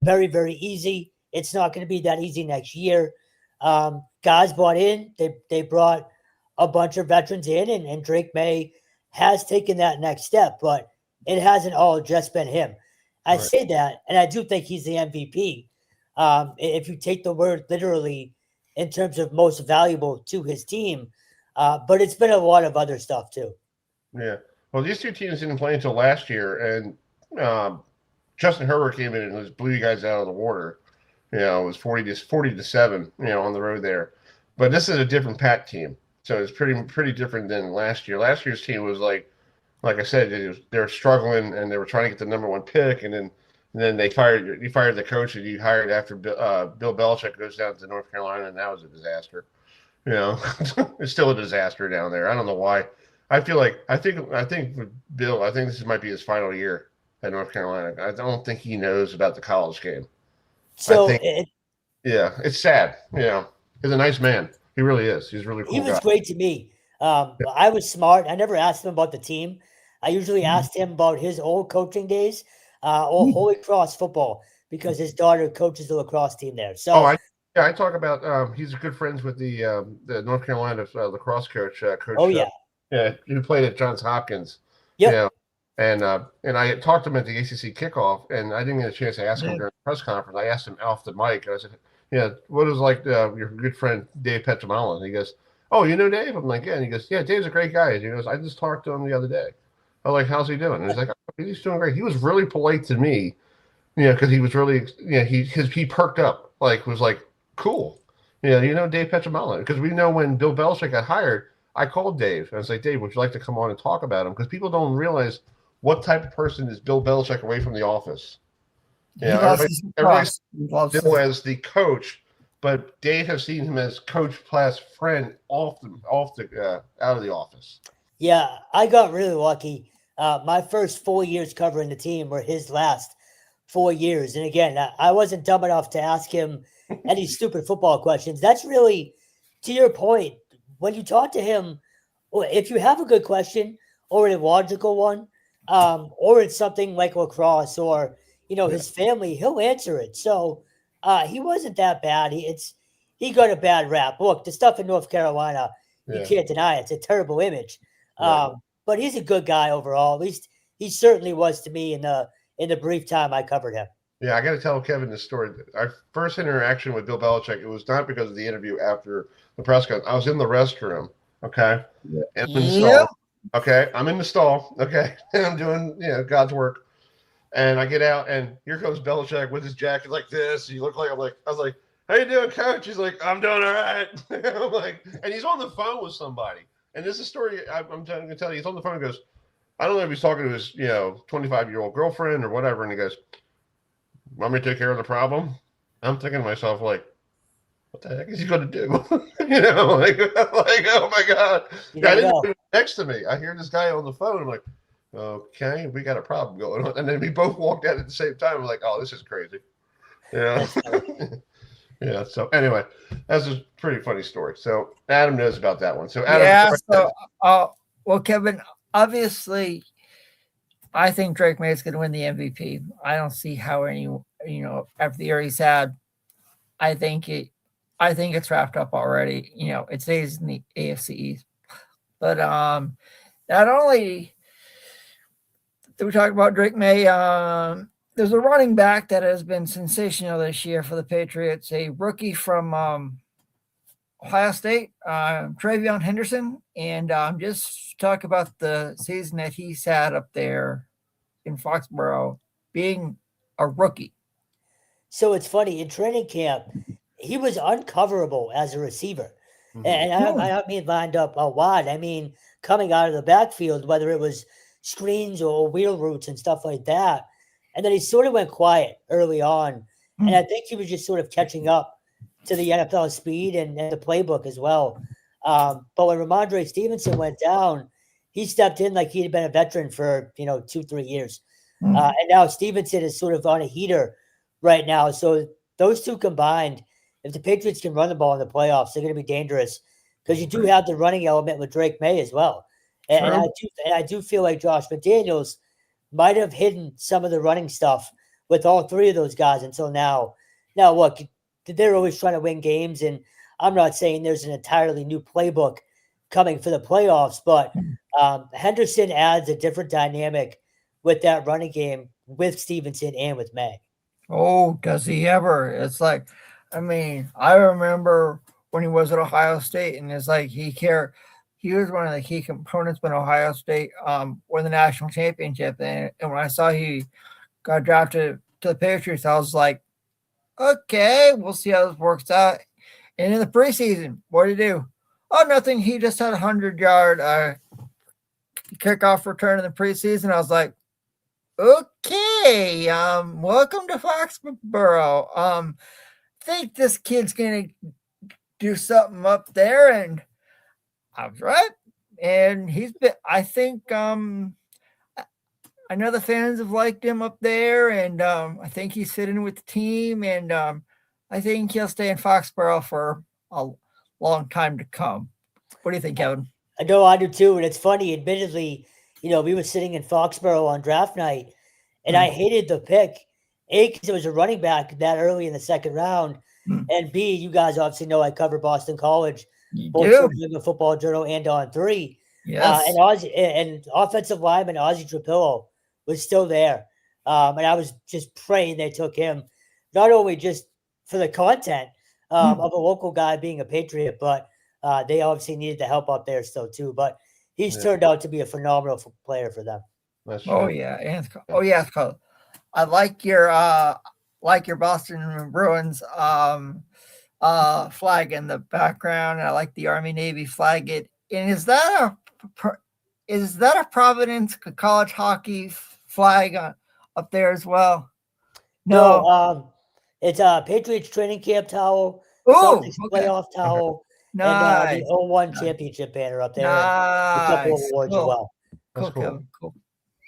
Very, very easy. It's not going to be that easy next year. Guys bought in. They brought a bunch of veterans in, and Drake May has taken that next step, but it hasn't all just been him. I say that, and I do think he's the MVP. If you take the word literally in terms of most valuable to his team, but it's been a lot of other stuff too. Yeah. Well, these two teams didn't play until last year, and Justin Herbert came in and blew you guys out of the water. It was 40-7, on the road there. But this is a different Pat team, so it's pretty different than last year. Last year's team was like I said, they were struggling and they were trying to get the number 1 pick, and then you fired the coach that you hired after Bill Belichick goes down to North Carolina, and that was a disaster. It's still a disaster down there. I don't know why. I think with Bill, I think this might be his final year at North Carolina. I don't think he knows about the college game. So it's sad. He's a nice man. He really is. He's a really cool. He was guy. great to me. I was smart. I never asked him about the team. I usually asked him about his old coaching days or Holy Cross football because his daughter coaches the lacrosse team there. So I talk about he's good friends with the North Carolina lacrosse coach. Who played at Johns Hopkins. Yep. And I talked to him at the ACC kickoff, and I didn't get a chance to ask him during the press conference. I asked him off the mic, and I said, what is like your good friend Dave Petromala? And he goes, oh, you know Dave? I'm like, yeah. And he goes, yeah, Dave's a great guy. He goes, I just talked to him the other day. I'm like, how's he doing? And he's like, oh, he's doing great. He was really polite to me, because he was really, he perked up, was like, cool. Dave Petromala. Because we know when Bill Belichick got hired, I called Dave. And I was like, Dave, would you like to come on and talk about him? Because people don't realize what type of person is Bill Belichick away from the office. Everybody loves Bill as the coach, but Dave has seen him as coach class friend out of the office. Yeah, I got really lucky. My first 4 years covering the team were his last 4 years. And again, I wasn't dumb enough to ask him any stupid football questions. That's really, to your point, when you talk to him, if you have a good question or a logical one, or it's something like lacrosse or, his family, he'll answer it. So he wasn't that bad. He got a bad rap. Look, the stuff in North Carolina, you can't deny it. It's a terrible image. But he's a good guy overall. At least he certainly was to me in the brief time I covered him. Yeah, I got to tell Kevin this story. Our first interaction with Bill Belichick, it was not because of the interview after the press conference. I was in the restroom, okay? And in the stall. Okay, I'm in the stall, okay? And I'm doing, God's work. And I get out, and here comes Belichick with his jacket like this. I was like, how you doing, coach? He's like, I'm doing all right. I'm like, and he's on the phone with somebody. And this is a story I'm going to tell you. He's on the phone and goes, I don't know if he's talking to his, 25-year-old girlfriend or whatever. And he goes, want me to take care of the problem? I'm thinking to myself, like, what the heck is he going to do? Oh my God. I didn't know next to me. I hear this guy on the phone. I'm like, okay, we got a problem going on. And then we both walked out at the same time. We're like, oh, this is crazy. Yeah. Yeah. So anyway, that's a pretty funny story. So Adam knows about that one. So Adam. Yeah. Well, Kevin, obviously, I think Drake May is going to win the MVP. I don't see how after the year he's had, I think it's wrapped up already. It stays in the AFC East. But not only do we talk about Drake May, there's a running back that has been sensational this year for the Patriots, a rookie from Ohio State, Travion Henderson. And just talk about the season that he's had up there in Foxborough, being a rookie. So it's funny, in training camp, he was uncoverable as a receiver. Mm-hmm. And I don't mean lined up a wide. I mean, coming out of the backfield, whether it was screens or wheel routes and stuff like that. And then he sort of went quiet early on. Mm-hmm. And I think he was just sort of catching up to the NFL speed and the playbook as well. But when Ramondre Stevenson went down, he stepped in like he had been a veteran for, 2-3 years. Mm-hmm. And now Stevenson is sort of on a heater right now. So those two combined, if the Patriots can run the ball in the playoffs, they're going to be dangerous because you do have the running element with Drake May as well. And I do feel like Josh McDaniels might have hidden some of the running stuff with all three of those guys until now. Now, look, they're always trying to win games, and I'm not saying there's an entirely new playbook coming for the playoffs, but Henderson adds a different dynamic with that running game with Stevenson and with May. Oh, does he ever? It's like, I mean, I remember when he was at Ohio State, and it's like he was one of the key components when Ohio State won the national championship. And when I saw he got drafted to the Patriots, I was like, okay, we'll see how this works out. And in the preseason, what did he do? Oh, nothing. He just had a 100-yard kickoff return in the preseason. I was like, okay, welcome to Foxborough. I think this kid's going to do something up there. And I was right. And he's been, I think, I know the fans have liked him up there, and I think he's fitting with the team, and I think he'll stay in Foxborough for a long time to come. What do you think, Kevin? I know I do too, and it's funny. Admittedly, we were sitting in Foxborough on draft night, and I hated the pick. A, because it was a running back that early in the second round, and B, you guys obviously know I cover Boston College, both for the Football Journal and on 3. Yes. And offensive lineman Ozzie Trapillo was still there. And I was just praying they took him, not only just for the content of a local guy being a Patriot, but they obviously needed the help up there still too. But he's turned out to be a phenomenal player for them. Oh yeah, I like your Boston Bruins flag in the background. I like the Army Navy flag. And is that a Providence college hockey flag up there as well? No, it's a Patriots training camp towel, Celtics playoff towel, and the 01 championship banner up there. And a couple of awards as well. That's cool.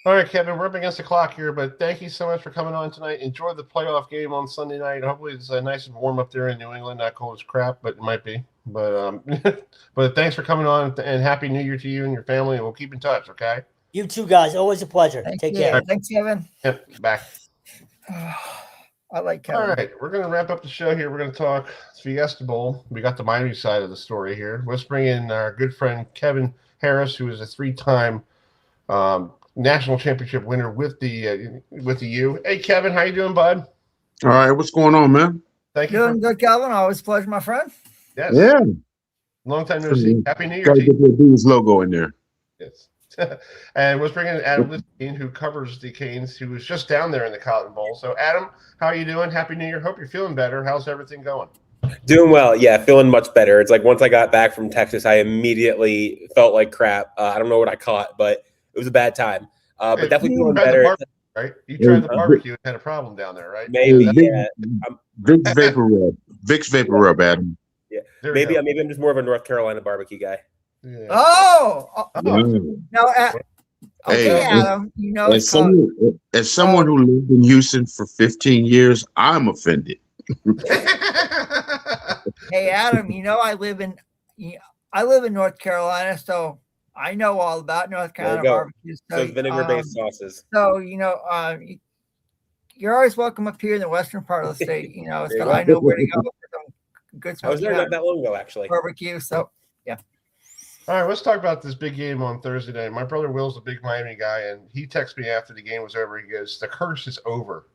All right, Kevin, we're up against the clock here, but thank you so much for coming on tonight. Enjoy the playoff game on Sunday night. Hopefully it's nice and warm up there in New England. Not cold as crap, but it might be. But but thanks for coming on, and Happy New Year to you and your family, and we'll keep in touch, okay? You too, guys. Always a pleasure. Take care. Thanks, Kevin. Yep, back. I like Kevin. All right, we're going to wrap up the show here. We're going to talk Fiesta Bowl. We got the Miami side of the story here. Let's bring in our good friend Kevin Harris, who is a 3-time national championship winner with the U. Hey, Kevin, how you doing, bud? All right, what's going on, man? Thank you. Doing good, Kevin. Always a pleasure, my friend. Yes. Yeah. Long time no see. Happy New Year Gotta to you. get the Adidas logo in there. Yes. And let's bring in Adam Listeine, who covers the Canes, who was just down there in the Cotton Bowl. So, Adam, how are you doing? Happy New Year. Hope you're feeling better. How's everything going? Doing well. Yeah, feeling much better. It's like once I got back from Texas, I immediately felt like crap. I don't know what I caught, but it was a bad time. But definitely feeling better. Right? You tried the barbecue and had a problem down there, right? Maybe, yeah. Vicks Vapor Rub. Vicks Vapor Rub, Adam. Yeah. Maybe I'm just more of a North Carolina barbecue guy. Yeah. Oh. Now, Hey, Adam, you know, as someone who lived in Houston for 15 years, I'm offended. Hey, Adam, you know I live in North Carolina, so I know all about North Carolina barbecue. So vinegar-based sauces. So you're always welcome up here in the western part of the state. So I know where to go for some good. I was there not that long ago, actually. Barbecue. So yeah. All right, let's talk about this big game on Thursday night. My brother Will's a big Miami guy, and he texted me after the game was over. He goes, "The curse is over."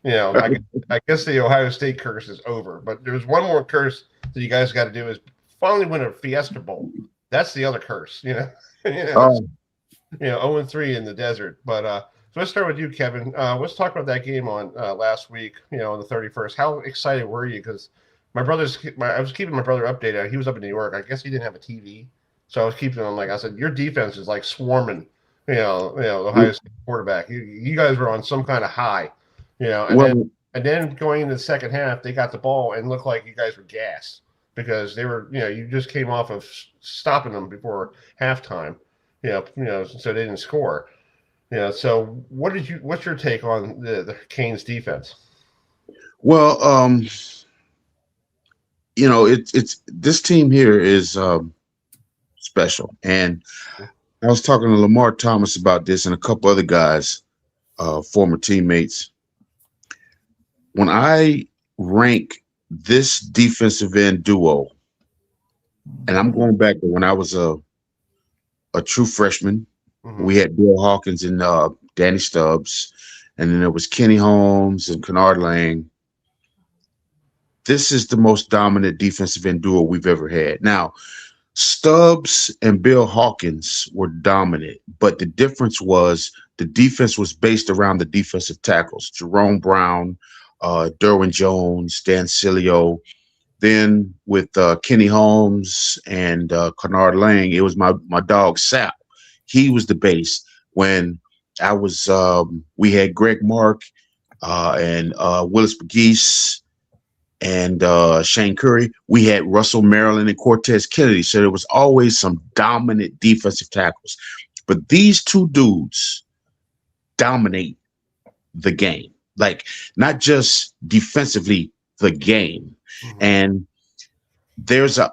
I guess the Ohio State curse is over, but there's one more curse that you guys got to do is finally win a Fiesta Bowl. That's the other curse, 0-3 in the desert. But so let's start with you, Kevin. Let's talk about that game on last week, on the 31st. How excited were you? Because I was keeping my brother updated. He was up in New York. I guess he didn't have a TV, so I was keeping him. Like I said, your defense is like swarming. The Ohio State quarterback. You guys were on some kind of high. And then going into the second half, they got the ball and looked like you guys were gassed because they were, you just came off of stopping them before halftime, so they didn't score. So what's your take on the Canes defense? Well, it's this team here is special, and I was talking to Lamar Thomas about this and a couple other guys. former teammates. When I rank this defensive end duo, and I'm going back to when I was a true freshman, we had Bill Hawkins and Danny Stubbs, and then there was Kenny Holmes and Kennard Lang. This is the most dominant defensive end duo we've ever had. Now, Stubbs and Bill Hawkins were dominant, but the difference was the defense was based around the defensive tackles, Jerome Brown, Derwin Jones, Dan Cilio. Then with Kenny Holmes and Kennard Lang, it was my dog Sap. He was the base. When I was, we had Greg Mark and Willis McGeese and Shane Curry. We had Russell Maryland and Cortez Kennedy. So there was always some dominant defensive tackles. But these two dudes dominate the game. Like, not just defensively, the game. And there's a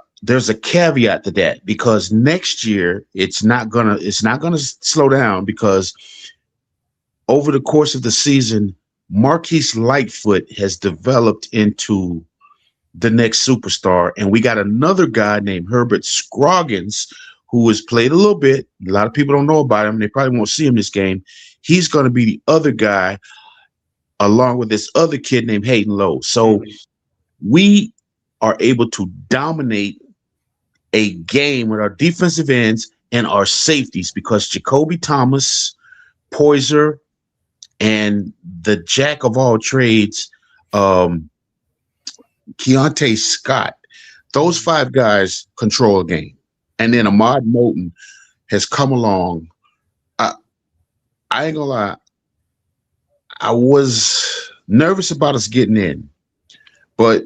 caveat to that, because next year it's not gonna slow down, because over the course of the season, Marquise Lightfoot has developed into the next superstar, and we got another guy named Herbert Scroggins who has played a little bit. A lot of people don't know about him. They probably won't see him this game. He's going to be the other guy, along with this other kid named Hayden Lowe. So we are able to dominate a game with our defensive ends and our safeties, because Jacoby Thomas, Poyser, and the jack of all trades, Keontae Scott, those five guys control a game. And then Ahmad Moulton has come along. I ain't gonna lie, I was nervous about us getting in, but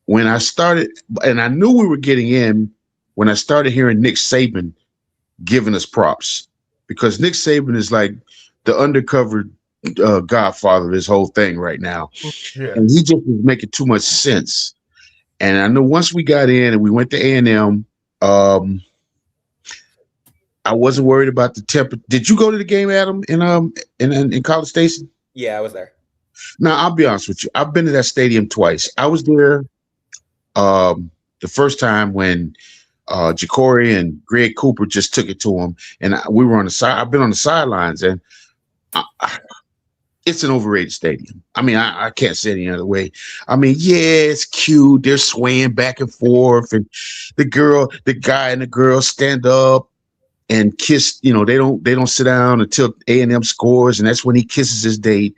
when I started, and I knew we were getting in when I started hearing Nick Saban giving us props, because Nick Saban is like the undercover godfather of this whole thing right now. Yeah. And he just was making too much sense. And I know once we got in and we went to A&M, I wasn't worried about the temper. Did you go to the game, Adam, in College Station? Yeah, I was there. Now, I'll be honest with you. I've been to that stadium twice. I was there the first time when Jacory and Greg Cooper just took it to him, and we were on the side. I've been on the sidelines, and it's an overrated stadium. I mean, I can't say it any other way. I mean, yeah, it's cute. They're swaying back and forth, and the guy and the girl stand up and kiss. You know, they don't sit down until A&M scores, and that's when he kisses his date.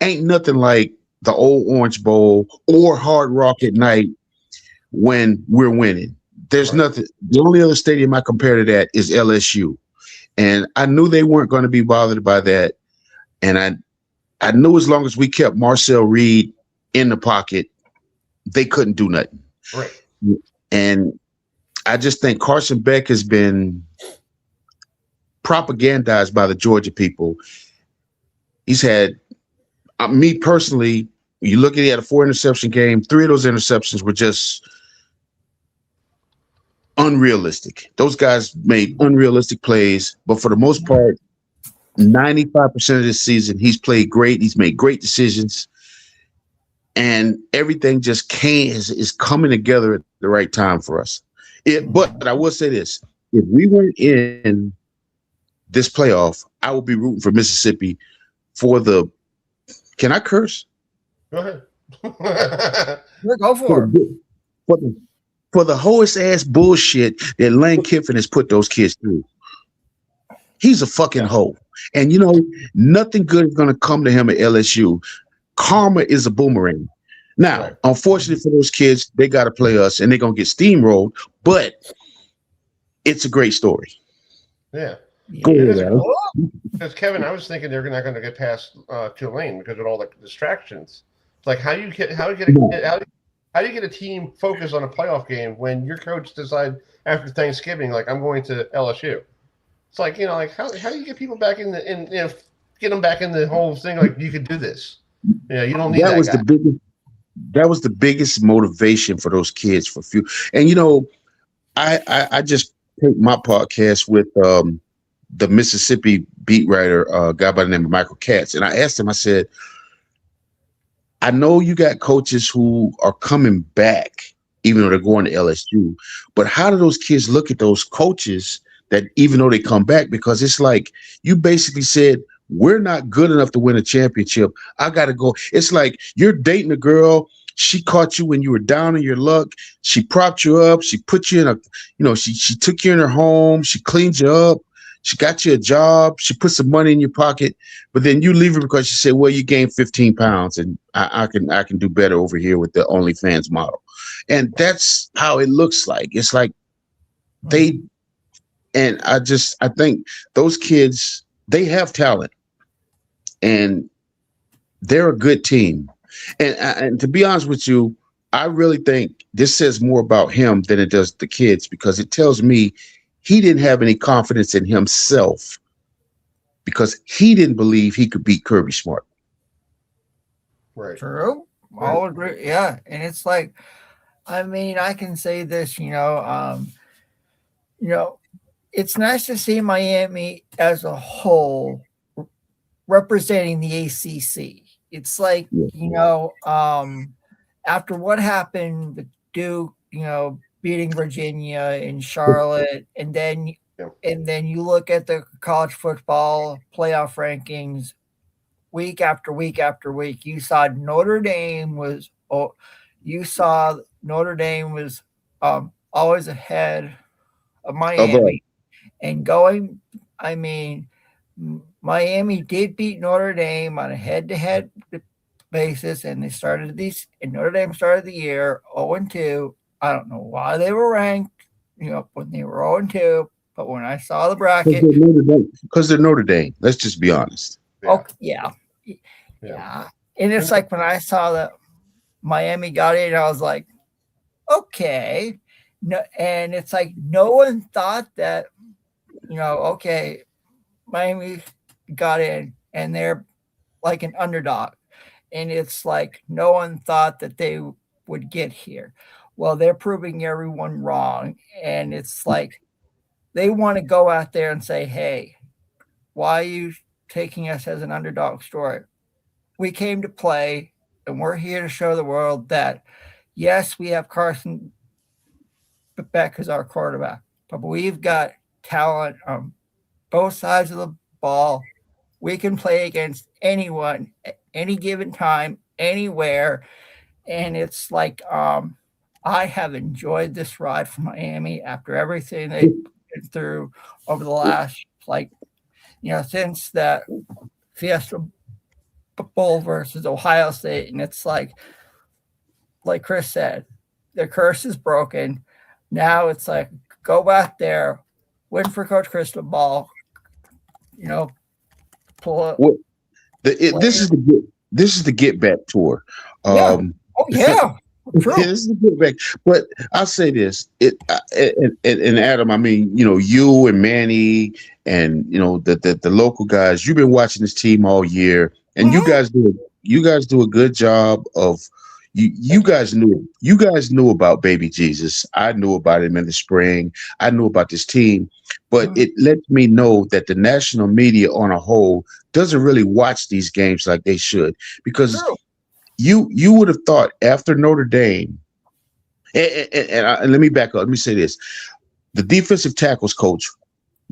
Ain't nothing like the old Orange Bowl or Hard Rock at night when we're winning. There's nothing. The only other stadium I compare to that is LSU, and I knew they weren't going to be bothered by that. And I knew as long as we kept Marcel Reed in the pocket, they couldn't do nothing. Right. And I just think Carson Beck has been propagandized by the Georgia people. He's had, me personally, you look at it, he had a 4-interception game. 3 of those interceptions were just unrealistic. Those guys made unrealistic plays, but for the most part, 95% of this season, he's played great. He's made great decisions, and everything just is coming together at the right time for us. But I will say this: if we weren't in this playoff, I would be rooting for Mississippi for the. Can I curse? Go ahead. Go for it. For the hoist ass bullshit that Lane Kiffin has put those kids through. He's a fucking hoe. And, you know, nothing good is going to come to him at LSU. Karma is a boomerang. Now, unfortunately for those kids, they got to play us, and they're going to get steamrolled, but it's a great story. Yeah. Go ahead, Adam. Because, Kevin, I was thinking they're not going to get past Tulane because of all the distractions. It's like, how do you get a team focused on a playoff game when your coach decide after Thanksgiving, like, I'm going to LSU? It's like, you know, like how do you get people back get them back in the whole thing? Like, you could do this. Yeah, you don't need that. That was the biggest motivation for those kids for few. And you know, I just take my podcast with the Mississippi beat writer, a guy by the name of Michael Katz, and I asked him. I said, I know you got coaches who are coming back, even though they're going to LSU, but how do those kids look at those coaches that even though they come back? Because it's like you basically said, we're not good enough to win a championship. I got to go. It's like you're dating a girl. She caught you when you were down in your luck. She propped you up. She put you in she took you in her home. She cleaned you up. She got you a job. She put some money in your pocket, but then you leave her because she said, well, you gained 15 pounds and I can do better over here with the OnlyFans model. And that's how it looks like. It's like I think those kids, they have talent and they're a good team. And to be honest with you, I really think this says more about him than it does the kids, because it tells me he didn't have any confidence in himself because he didn't believe he could beat Kirby Smart. Right. True. I'll agree. Yeah. And it's like, I mean, I can say this, it's nice to see Miami as a whole representing the ACC. It's like, after what happened with Duke, beating Virginia and Charlotte, and then you look at the college football playoff rankings week after week after week. You saw Notre Dame was always ahead of Miami, and going. I mean, Miami did beat Notre Dame on a head-to-head basis, and Notre Dame started the year 0-2. I don't know why they were ranked, when they were 0-2, but when I saw the bracket, because they're Notre Dame. Let's just be honest. Yeah. And it's like when I saw that Miami got in, I was like, okay. No, and it's like no one thought that, okay, Miami got in and they're like an underdog. And it's like no one thought that they would get here. Well, they're proving everyone wrong. And it's like they want to go out there and say, hey, why are you taking us as an underdog story? We came to play, and we're here to show the world that, yes, we have Carson Beck as our quarterback, but we've got talent on both sides of the ball. We can play against anyone at any given time, anywhere. And it's like I have enjoyed this ride from Miami after everything they've been through over the last, since that Fiesta Bowl versus Ohio State. And it's like Chris said, the curse is broken. Now it's like, go back there, win for Coach Cristobal, pull up. Well, this is the get back tour. True. This is the get back. But I'll say this, and Adam, I mean, you and Manny and the local guys, you've been watching this team all year, and you guys do a good job of you guys knew about baby Jesus. I knew about him in the spring. I knew about this team, but it lets me know that the national media on a whole doesn't really watch these games like they should, because you would have thought after Notre Dame, and let me back up. Let me say this. The defensive tackles coach,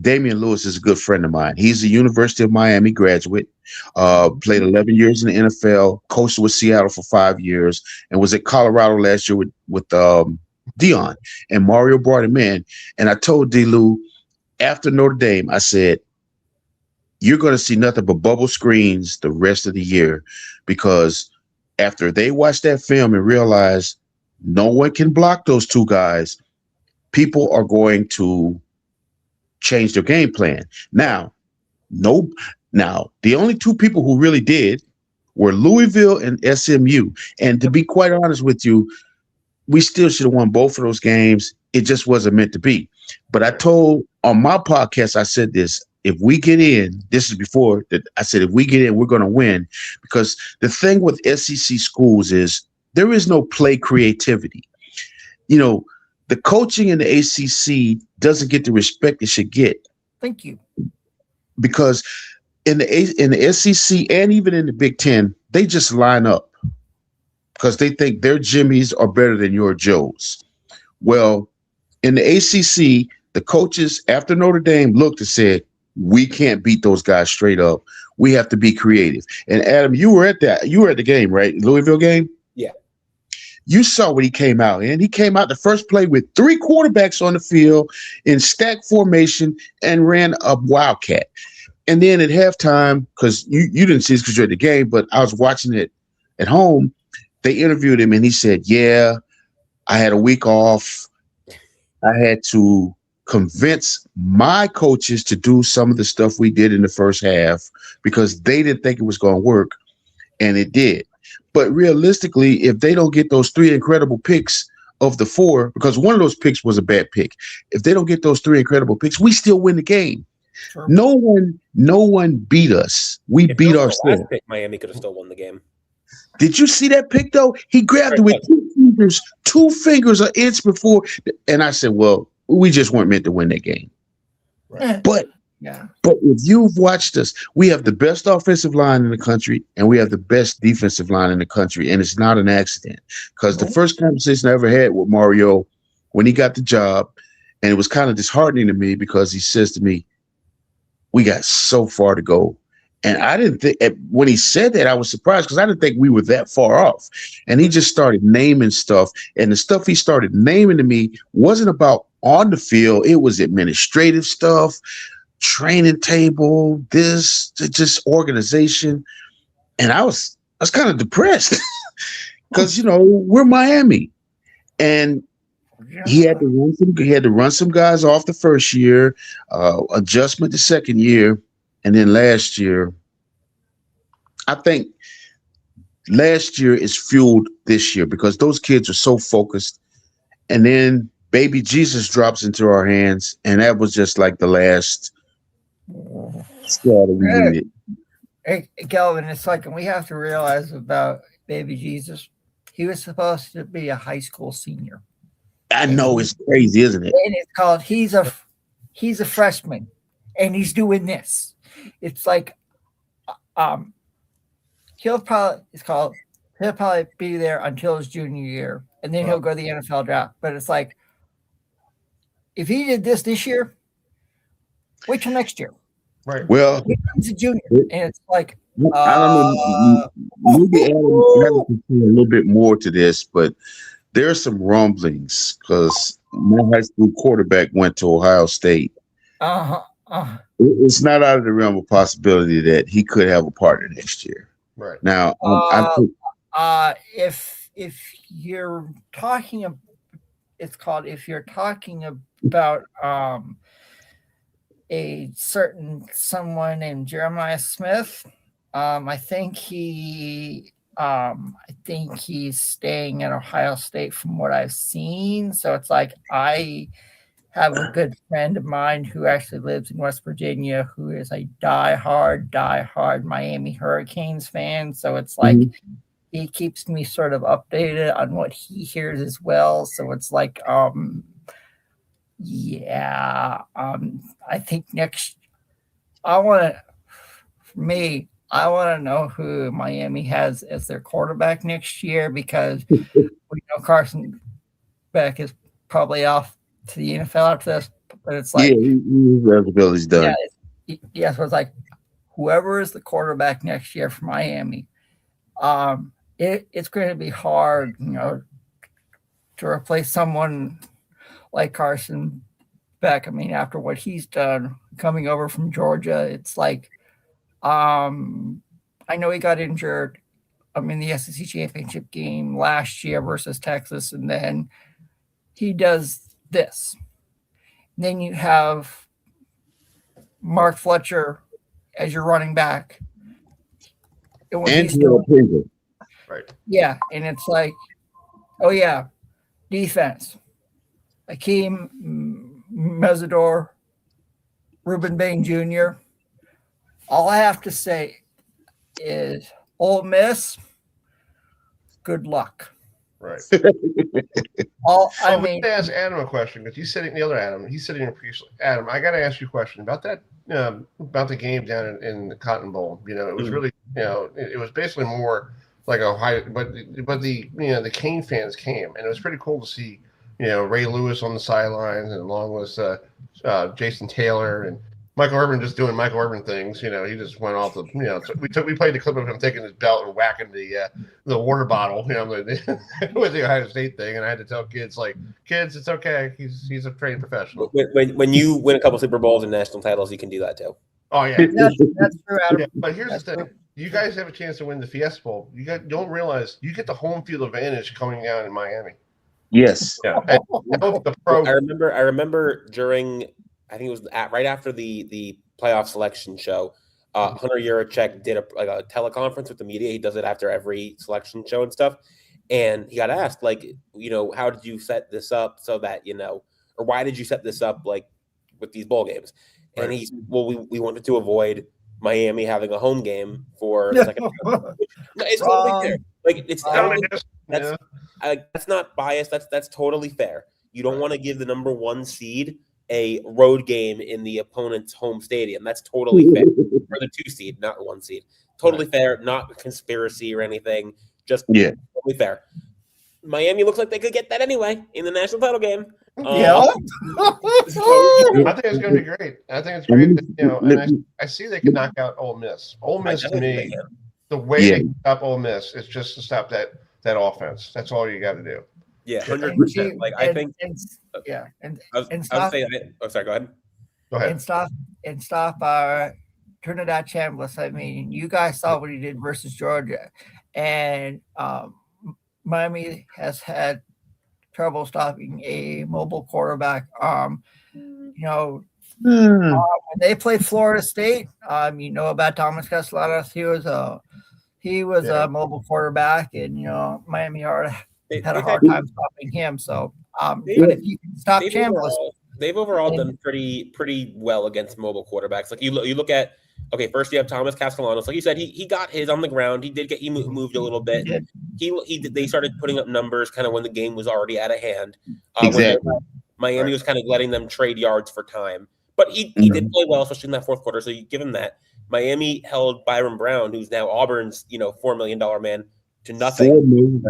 Damian Lewis, is a good friend of mine. He's a University of Miami graduate, played 11 years in the NFL, coached with Seattle for 5 years, and was at Colorado last year with Dion. And Mario brought him in. And I told D-Lou, after Notre Dame, I said, you're going to see nothing but bubble screens the rest of the year, because after they watch that film and realize no one can block those two guys, people are going to change their game plan. Now, the only two people who really did were Louisville and SMU. And to be quite honest with you, we still should have won both of those games. It just wasn't meant to be. But I told on my podcast, I said this, if we get in, this is before that I said, if we get in, we're going to win. Because the thing with SEC schools is there is no play creativity. The coaching in the ACC doesn't get the respect it should get. Thank you. because in the SEC and even in the Big Ten, they just line up because they think their Jimmies are better than your Joes. Well, in the ACC, the coaches after Notre Dame looked and said, we can't beat those guys straight up. We have to be creative. And Adam, you were at the game, right? Louisville game? Yeah. You saw what he came out in. He came out the first play with 3 quarterbacks on the field in stack formation and ran a wildcat. And then at halftime, because you didn't see this because you're at the game, but I was watching it at home, they interviewed him and he said, yeah, I had a week off. I had to convince my coaches to do some of the stuff we did in the first half because they didn't think it was going to work, and it did. But realistically, if they don't get those 3 incredible picks of the 4, because one of those picks was a bad pick, if they don't get those 3 incredible picks, we still win the game. Sure. No one beat us. We beat ourselves. Pick, Miami could have still won the game. Did you see that pick though? He grabbed it with 2 fingers an inch before, and I said, well, we just weren't meant to win that game. Right. But if you've watched us, we have the best offensive line in the country and we have the best defensive line in the country. And it's not an accident because the first conversation I ever had with Mario when he got the job, and it was kind of disheartening to me because he says to me, we got so far to go. And I didn't think, when he said that, I was surprised because I didn't think we were that far off. And he just started naming stuff. And the stuff he started naming to me wasn't about on the field. It was administrative stuff, training table, just organization. And I was kind of depressed because, we're Miami. And he had to run some guys off the first year, adjustment the second year. And then last year, I think last year is fueled this year because those kids are so focused. And then baby Jesus drops into our hands. And that was just like the last straw that we needed. Hey, Kelvin, it's like, and we have to realize about baby Jesus, he was supposed to be a high school senior. I know, it's crazy, isn't it? And it's called, he's a freshman and he's doing this. It's like, he'll probably be there until his junior year, and then he'll go to the NFL draft. But it's like, if he did this year, wait till next year. Right. Well, he's a junior, and it's like, I don't know. Maybe Adam can say a little bit more to this, but there's some rumblings because my high school quarterback went to Ohio State. It's not out of the realm of possibility that he could have a partner next year. Right now, if you're talking about, it's called, if you're talking about a certain someone named Jeremiah Smith, I think he's staying at Ohio State from what I've seen. So it's like, I have a good friend of mine who actually lives in West Virginia who is a diehard Miami Hurricanes fan. So it's like, he keeps me sort of updated on what he hears as well. So it's like, I think I want to know who Miami has as their quarterback next year, because we know Carson Beck is probably off to the NFL after this, but it's like, his ability's done. Yeah, so it's like, whoever is the quarterback next year for Miami, it's going to be hard, to replace someone like Carson Beck. I mean, after what he's done coming over from Georgia, it's like, I know he got injured in the SEC championship game last year versus Texas, and then he does this. And then you have Mark Fletcher as your running back. Right. Yeah, and it's like, oh yeah, defense. Akeem Mesidor, Reuben Bain Jr. All I have to say is, Ole Miss, good luck. Right. I we mean, can ask Adam a question because he's sitting. The other Adam, he's sitting here previously. Adam, I got to ask you a question about that. About the game down in the Cotton Bowl. It was really, it was basically more like a high, but the the Kane fans came, and it was pretty cool to see, Ray Lewis on the sidelines, and along with Jason Taylor and Michael Irvin just doing Michael Irvin things. He just went off the. We played the clip of him taking his belt and whacking the water bottle. With the Ohio State thing, and I had to tell kids, it's okay. He's a trained professional. When you win a couple Super Bowls and national titles, you can do that too. Oh yeah, that's true, Adam. Yeah, but here's the thing: you guys have a chance to win the Fiesta Bowl. You don't realize you get the home field advantage coming out in Miami. Yes. Yeah. I remember during. I think it was right after the playoff selection show. Hunter Yurachek did a teleconference with the media. He does it after every selection show and stuff. And he got asked, how did you set this up so that, or why did you set this up with these bowl games? And he's, we wanted to avoid Miami having a home game for the second half. It's totally fair. That's not biased. That's totally fair. You don't want to give the number 1 seed a road game in the opponent's home stadium. That's totally fair. Or the 2 seed, not 1 seed. Totally fair, not a conspiracy or anything. Just totally fair. Miami looks like they could get that anyway in the national title game. I think it's going to be great. I think it's great that, and I see they can knock out Ole Miss. Ole Miss, to me, the way they stop Ole Miss is just to stop that offense. That's all you got to do. Yeah, 100%. I think. Sorry, go ahead. Go ahead. And stop Trinidad Chambliss. I mean, you guys saw what he did versus Georgia, and Miami has had trouble stopping a mobile quarterback. When they played Florida State, about Thomas Castellanos. He was a mobile quarterback, and Miami had a hard time stopping him. So, but if you can stop Chambliss, they've overall done pretty well against mobile quarterbacks. Like you look at, first you have Thomas Castellanos. Like you said, he got his on the ground. He moved a little bit. They started putting up numbers kind of when the game was already out of hand. Exactly. Miami was kind of letting them trade yards for time, but he did play well, especially in that fourth quarter. So you give him that. Miami held Byron Brown, who's now Auburn's $4 million man, to nothing. $4 million.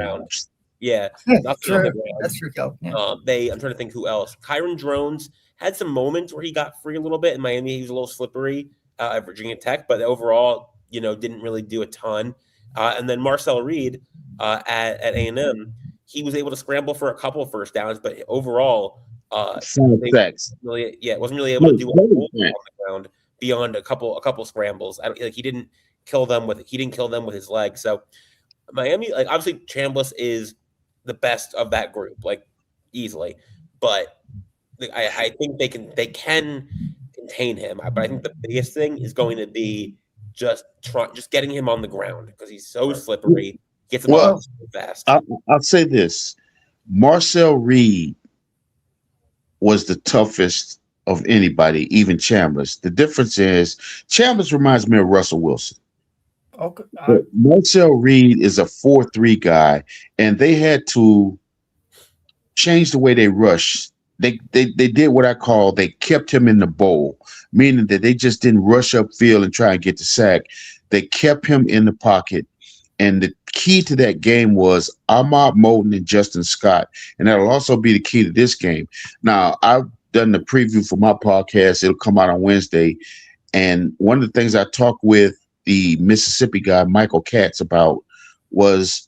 Yeah, that's true. That's true. Yeah. I'm trying to think who else. Kyron Drones had some moments where he got free a little bit. In Miami, he was a little slippery at Virginia Tech, but overall, didn't really do a ton. And then Marcel Reed at A&M, he was able to scramble for a couple of first downs, but overall, wasn't really able to do a whole on the ground beyond a couple scrambles. He didn't kill them with his legs. So Miami, obviously Chambliss is the best of that group, easily, but I think they can contain him. But I think the biggest thing is going to be just getting him on the ground because he's so slippery, gets him off so fast. I'll say this: Marcel Reed was the toughest of anybody, even Chambliss. The difference is Chambliss reminds me of Russell Wilson. Okay. Marcel Reed is a 4-3 guy, and they had to change the way they rushed. They did what I call they kept him in the bowl, meaning that they just didn't rush upfield and try and get the sack. They kept him in the pocket, and the key to that game was Ahmad Moulton and Justin Scott, and that'll also be the key to this game. Now, I've done the preview for my podcast. It'll come out on Wednesday, and one of the things I talked with the Mississippi guy, Michael Katz, about was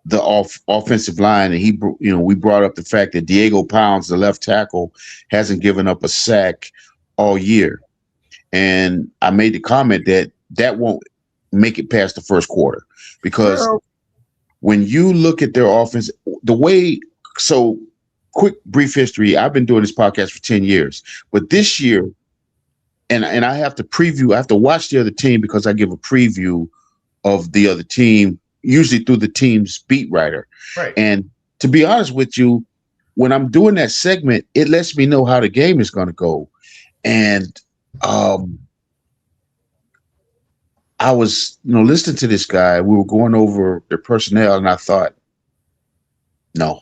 the offensive line. And we brought up the fact that Diego Pounds, the left tackle, hasn't given up a sack all year. And I made the comment that won't make it past the first quarter because when you look at their offense, quick, brief history. I've been doing this podcast for 10 years, but this year, and I have to preview. I have to watch the other team because I give a preview of the other team, usually through the team's beat writer. Right. And to be honest with you, when I'm doing that segment, it lets me know how the game is going to go. And I was, listening to this guy. We were going over the personnel, and I thought, No.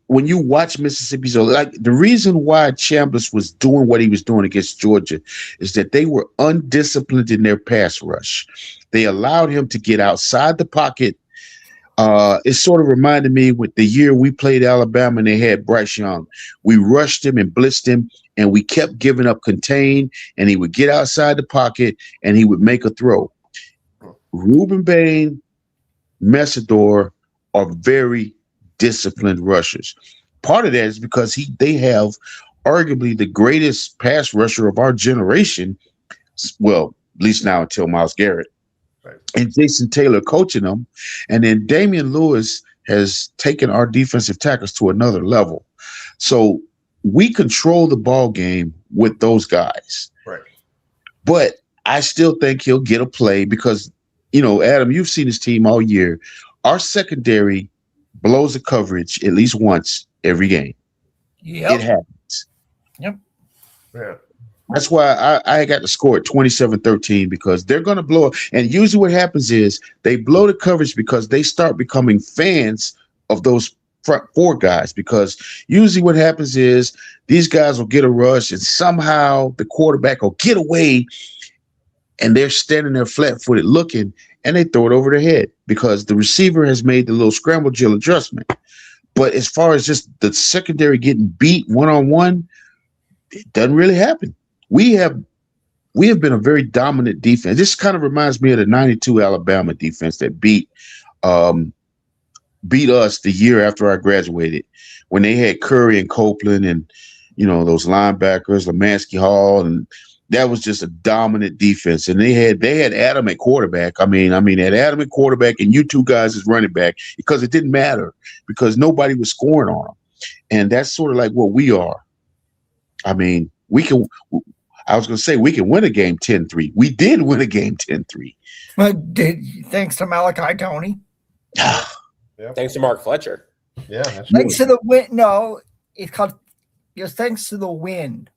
When you watch Mississippi, so like the reason why Chambliss was doing what he was doing against Georgia is that they were undisciplined in their pass rush. They allowed him to get outside the pocket. It sort of reminded me with the year we played Alabama and they had Bryce Young. We rushed him and blitzed him, and we kept giving up contain, and he would get outside the pocket and he would make a throw. Ruben Bain, Messidor are very disciplined rushers. Part of that is because they have arguably the greatest pass rusher of our generation. Well, at least now until Myles Garrett. Right. And Jason Taylor coaching them. And then Damian Lewis has taken our defensive tackles to another level. So we control the ball game with those guys. Right. But I still think he'll get a play because, Adam, you've seen his team all year. Our secondary blows the coverage at least once every game. Yep. It happens. Yep. Yeah. That's why I got to score at 27-13 because they're going to blow. And usually what happens is they blow the coverage because they start becoming fans of those front four guys, because usually what happens is these guys will get a rush and somehow the quarterback will get away and they're standing there flat-footed looking, and they throw it over their head because the receiver has made the little scramble drill adjustment. But as far as just the secondary getting beat one-on-one, it doesn't really happen. We have been a very dominant defense. This kind of reminds me of the 92 Alabama defense that beat us the year after I graduated, when they had Curry and Copeland and, those linebackers, Lemansky Hall, and that was just a dominant defense. And they had Adam at quarterback. I mean, had Adam at quarterback and you two guys as running back, because it didn't matter because nobody was scoring on them. And that's sort of like what we are. I mean, we can win a game 10-3. We did win a game 10-3. Thanks to Malachi Tony. Thanks to Mark Fletcher. Yeah. Thanks to the wind. No, it's called just thanks to the wind.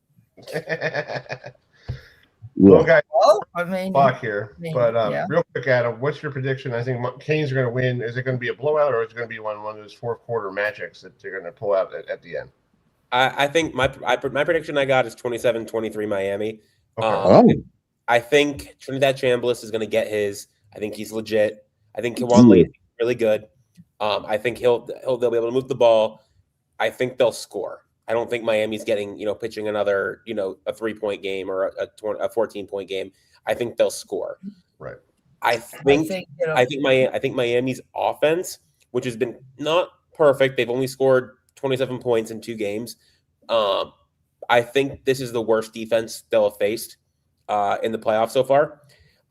Well, guys, clock here. Real quick, Adam, what's your prediction? I think Canes are going to win. Is it going to be a blowout, or is it going to be one of those fourth quarter magics that they're going to pull out at the end? I think my prediction I got is 27-23 Miami. Okay. I think Trinidad Chambliss is going to get his. I think he's legit. I think Kawan Lee is really good. I think they'll be able to move the ball. I think they'll score. I don't think Miami's getting, pitching another, a 3-point game or a 14-point game. I think they'll score. Right. I think Miami's offense, which has been not perfect, they've only scored 27 points in 2 games. I think this is the worst defense they'll have faced in the playoffs so far.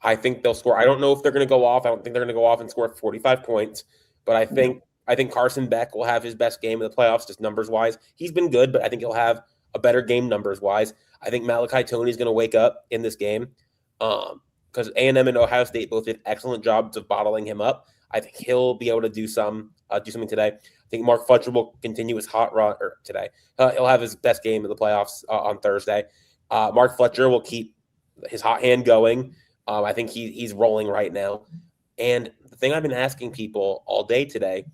I think they'll score. I don't know if they're going to go off. I don't think they're going to go off and score 45 points, but I think Carson Beck will have his best game in the playoffs, just numbers-wise. He's been good, but I think he'll have a better game numbers-wise. I think Malachi Tony is going to wake up in this game because A&M and Ohio State both did excellent jobs of bottling him up. I think he'll be able to do something today. I think Mark Fletcher will continue his hot run today. He'll have his best game in the playoffs on Thursday. Mark Fletcher will keep his hot hand going. I think he's rolling right now. And the thing I've been asking people all day today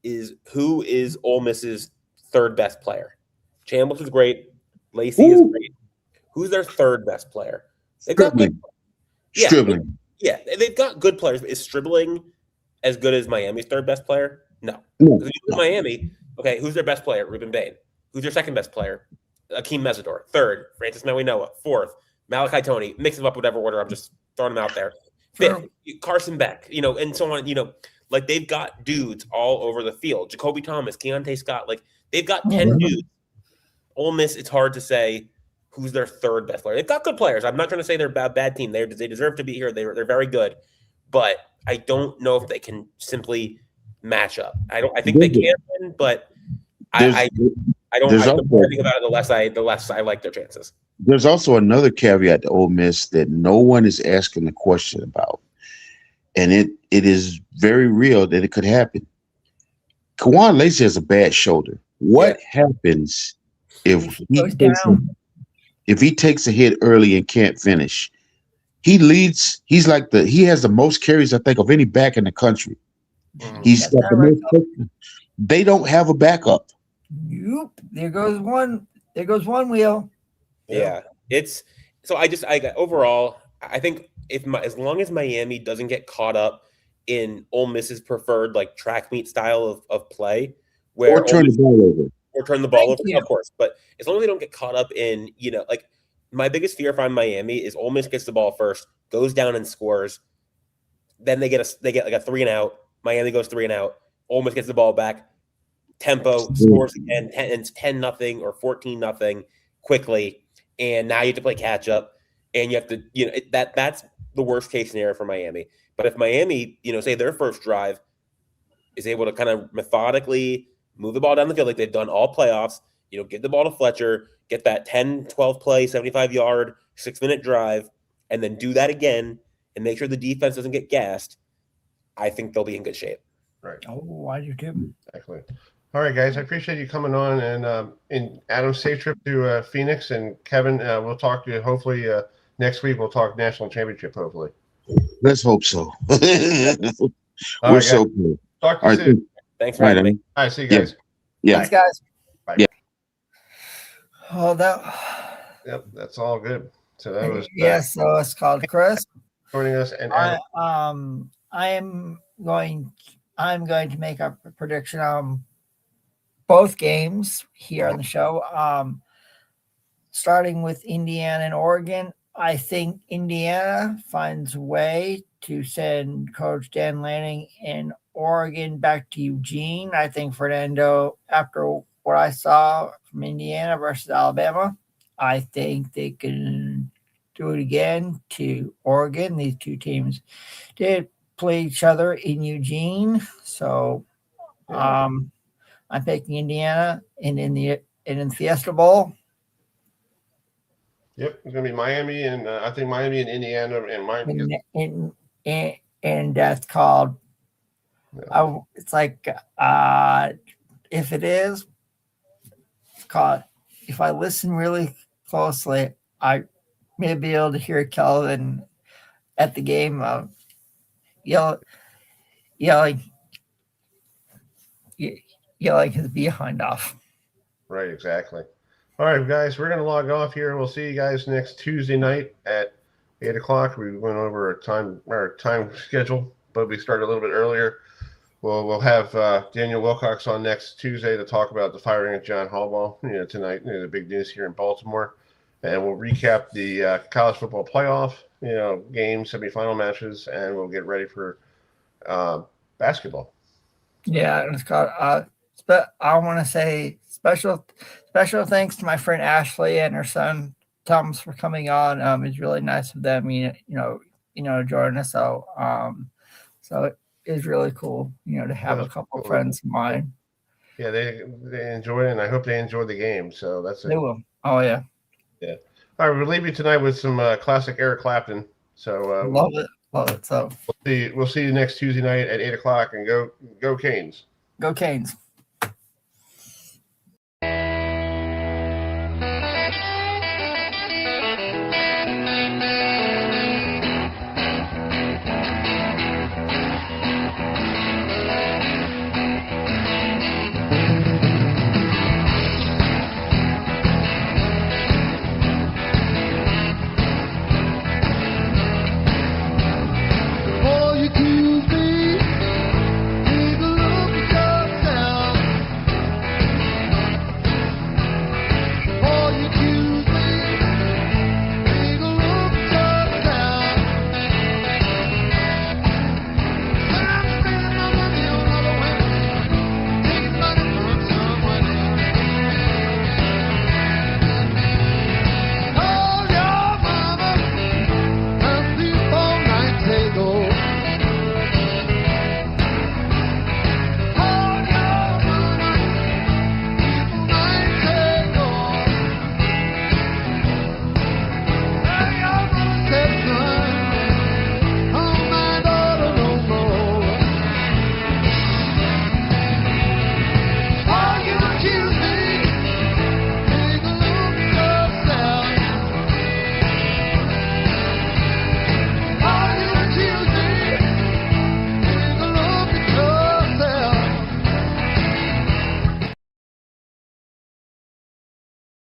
is, who is Ole Miss's third best player? Chambliss is great. Lacey is great. Who's their third best player? They've got good. Stribling. Yeah, they've got good players. Is Stribling as good as Miami's third best player? No. Miami, okay, who's their best player? Ruben Bain. Who's their second best player? Akeem Mesidor. Third, Francis Maui-Noah. Fourth, Malachi Tony. Mix them up whatever order. I'm just throwing them out there. Fifth, Carson Beck, and so on, like they've got dudes all over the field. Jacoby Thomas, Keontae Scott, like they've got 10 dudes. Ole Miss, it's hard to say who's their third best player. They've got good players. I'm not trying to say they're a bad team. They deserve to be here. They're very good, but I don't know if they can simply match up. I think they can win, but I don't. The more I think about it, the less I like their chances. There's also another caveat to Ole Miss that no one is asking the question about, and it is very real that it could happen. Kawan Lacey has a bad shoulder. What happens if he takes a hit early and can't finish? He leads. He has the most carries, I think, of any back in the country. He's That's stepping right. in quick. They don't have a backup. Nope. There goes one wheel. Yeah, it's so. Overall, I think as long as Miami doesn't get caught up in Ole Miss's preferred like track meet style of play, where Or turn the ball over. or turn the ball over, of course. But as long as they don't get caught up in, like my biggest fear if I'm Miami is Ole Miss gets the ball first, goes down and scores, then they get like a 3-and-out. Miami goes 3-and-out. Ole Miss gets the ball back, tempo, scores again, and it's 10-0 or 14-0 quickly, and now you have to play catch up, and you have to, that's the worst case scenario for Miami. But if Miami, say their first drive is able to kind of methodically move the ball down the field like they've done all playoffs, give the ball to Fletcher, get that 10, 12 play, 75-yard, 6-minute drive, and then do that again and make sure the defense doesn't get gassed, I think they'll be in good shape. Right. Oh, I do too. Exactly. All right, guys. I appreciate you coming on, and Adam, safe trip to Phoenix, and Kevin, we'll talk to you hopefully next week. We'll talk national championship, hopefully. Let's hope so. We're right, so guys. cool. Talk to you soon. Thanks for having me. All right, see you guys. Yeah. Thanks, guys. Bye. Yeah. Oh, Yep, that's all good. So that was yes. So it's called Chris joining us, and I'm going to make a prediction on both games here on the show. Starting with Indiana and Oregon, I think Indiana finds a way to send Coach Dan Lanning in Oregon back to Eugene. I think Fernando, after what I saw from Indiana versus Alabama, I think they can do it again to Oregon. These two teams did play each other in Eugene, so I'm picking Indiana in the Fiesta Bowl. Yep, it's gonna be Miami, and I think Miami and Indiana, and Miami. And that's called. It's like if it is, it's called. If I listen really closely, I may be able to hear Kelvin at the game yelling his behind off. Right, exactly. All right, guys, we're gonna log off here. We'll see you guys next Tuesday night at 8 o'clock. We went over our time schedule, but we started a little bit earlier. We'll have Daniel Wilcox on next Tuesday to talk about the firing of John Harbaugh. Tonight, the big news here in Baltimore, and we'll recap the college football playoff, games, semifinal matches, and we'll get ready for basketball. Yeah, it's called. But I want to say special thanks to my friend Ashley and her son Thomas for coming on. It's really nice of them, joining us. So it's really cool, to have a couple of friends of mine. Yeah, they enjoy it, and I hope they enjoy the game. So that's it. They will. Oh yeah. Yeah. All right, we'll leave you tonight with some classic Eric Clapton. So love it. So we'll see you next Tuesday night at 8 o'clock, and go Canes. Go Canes.